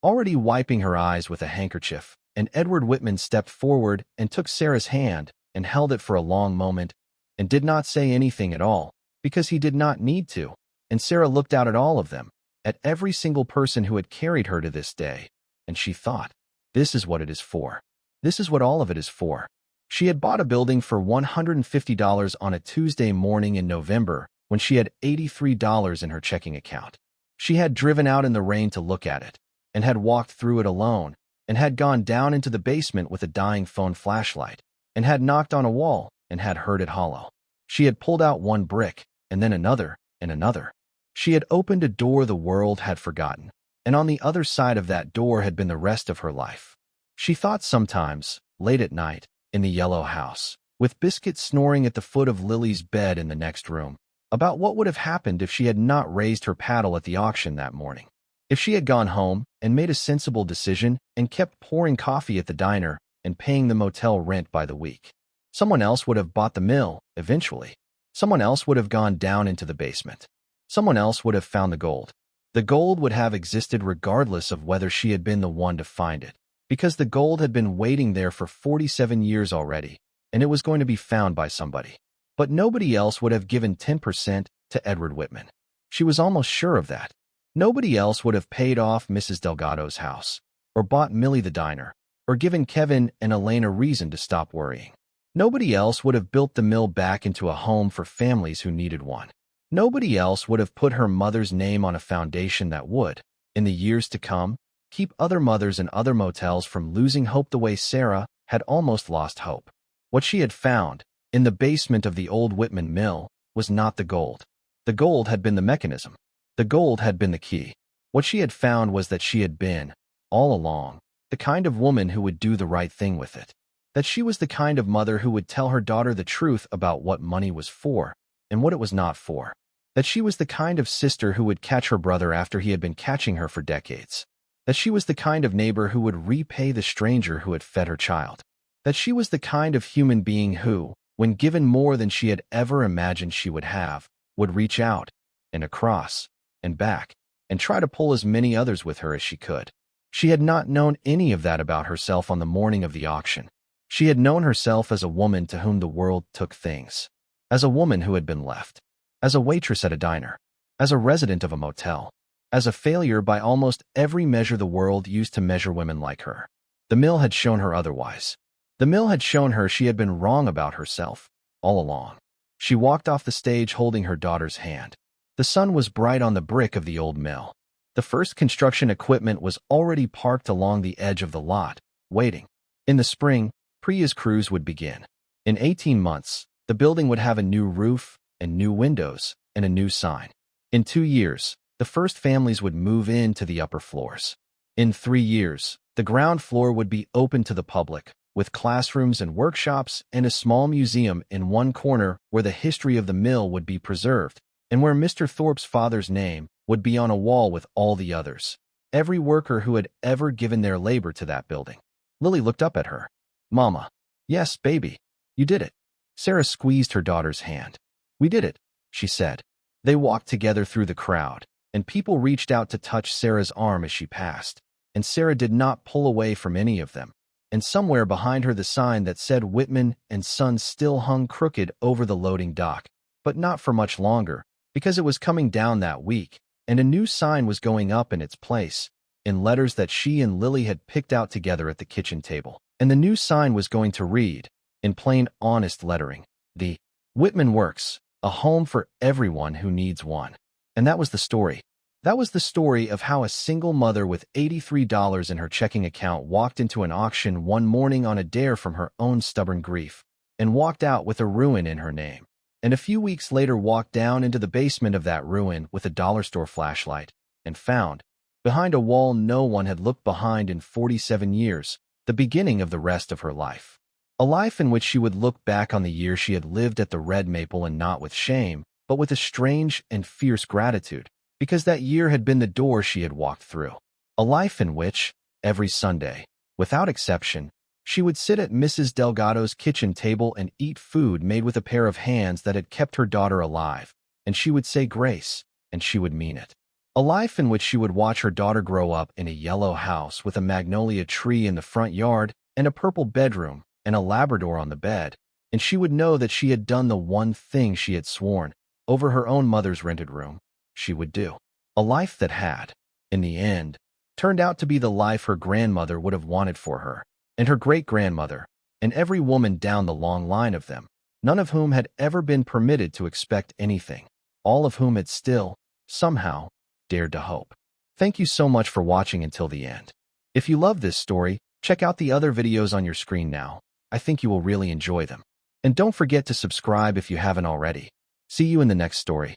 already wiping her eyes with a handkerchief, and Edward Whitman stepped forward and took Sarah's hand and held it for a long moment and did not say anything at all, because he did not need to, and Sarah looked out at all of them, at every single person who had carried her to this day, and she thought, this is what it is for. This is what all of it is for. She had bought a building for $150 on a Tuesday morning in November when she had $83 in her checking account. She had driven out in the rain to look at it, and had walked through it alone, and had gone down into the basement with a dying phone flashlight, and had knocked on a wall, and had heard it hollow. She had pulled out one brick, and then another, and another. She had opened a door the world had forgotten, and on the other side of that door had been the rest of her life. She thought sometimes, late at night, in the yellow house, with Biscuit snoring at the foot of Lily's bed in the next room, about what would have happened if she had not raised her paddle at the auction that morning. If she had gone home and made a sensible decision and kept pouring coffee at the diner and paying the motel rent by the week. Someone else would have bought the mill, eventually. Someone else would have gone down into the basement. Someone else would have found the gold. The gold would have existed regardless of whether she had been the one to find it, because the gold had been waiting there for 47 years already, and it was going to be found by somebody. But nobody else would have given 10% to Edward Whitman. She was almost sure of that. Nobody else would have paid off Mrs. Delgado's house, or bought Millie the diner, or given Kevin and Elaine a reason to stop worrying. Nobody else would have built the mill back into a home for families who needed one. Nobody else would have put her mother's name on a foundation that would, in the years to come, keep other mothers and other motels from losing hope the way Sarah had almost lost hope. What she had found, in the basement of the old Whitman mill, was not the gold. The gold had been the mechanism. The gold had been the key. What she had found was that she had been, all along, the kind of woman who would do the right thing with it. That she was the kind of mother who would tell her daughter the truth about what money was for and what it was not for. That she was the kind of sister who would catch her brother after he had been catching her for decades. That she was the kind of neighbor who would repay the stranger who had fed her child. That she was the kind of human being who, when given more than she had ever imagined she would have, would reach out and across and back and try to pull as many others with her as she could. She had not known any of that about herself on the morning of the auction. She had known herself as a woman to whom the world took things. As a woman who had been left. As a waitress at a diner. As a resident of a motel. As a failure by almost every measure the world used to measure women like her. The mill had shown her otherwise. The mill had shown her she had been wrong about herself, all along. She walked off the stage holding her daughter's hand. The sun was bright on the brick of the old mill. The first construction equipment was already parked along the edge of the lot, waiting. In the spring, Priya's crews would begin. In 18 months, the building would have a new roof and new windows and a new sign. In 2 years, the first families would move in to the upper floors. In 3 years, the ground floor would be open to the public, with classrooms and workshops and a small museum in one corner where the history of the mill would be preserved, and where Mr. Thorpe's father's name would be on a wall with all the others. Every worker who had ever given their labor to that building. Lily looked up at her. Mama. Yes, baby. You did it. Sarah squeezed her daughter's hand. We did it, she said. They walked together through the crowd, and people reached out to touch Sarah's arm as she passed, and Sarah did not pull away from any of them. And somewhere behind her the sign that said Whitman and Sons still hung crooked over the loading dock, but not for much longer, because it was coming down that week, and a new sign was going up in its place, in letters that she and Lily had picked out together at the kitchen table. And the new sign was going to read, in plain, honest lettering, the Whitman Works, a home for everyone who needs one. And that was the story. That was the story of how a single mother with $83 in her checking account walked into an auction one morning on a dare from her own stubborn grief, and walked out with a ruin in her name. And a few weeks later walked down into the basement of that ruin with a dollar store flashlight, and found, behind a wall no one had looked behind in 47 years, the beginning of the rest of her life. A life in which she would look back on the year she had lived at the Red Maple, and not with shame, but with a strange and fierce gratitude, because that year had been the door she had walked through. A life in which, every Sunday, without exception, she would sit at Mrs. Delgado's kitchen table and eat food made with a pair of hands that had kept her daughter alive, and she would say grace, and she would mean it. A life in which she would watch her daughter grow up in a yellow house with a magnolia tree in the front yard and a purple bedroom and a Labrador on the bed, and she would know that she had done the one thing she had sworn, over her own mother's rented room, she would do. A life that had, in the end, turned out to be the life her grandmother would have wanted for her, and her great-grandmother, and every woman down the long line of them, none of whom had ever been permitted to expect anything, all of whom had still, somehow, dared to hope. Thank you so much for watching until the end. If you love this story, check out the other videos on your screen now. I think you will really enjoy them. And don't forget to subscribe if you haven't already. See you in the next story.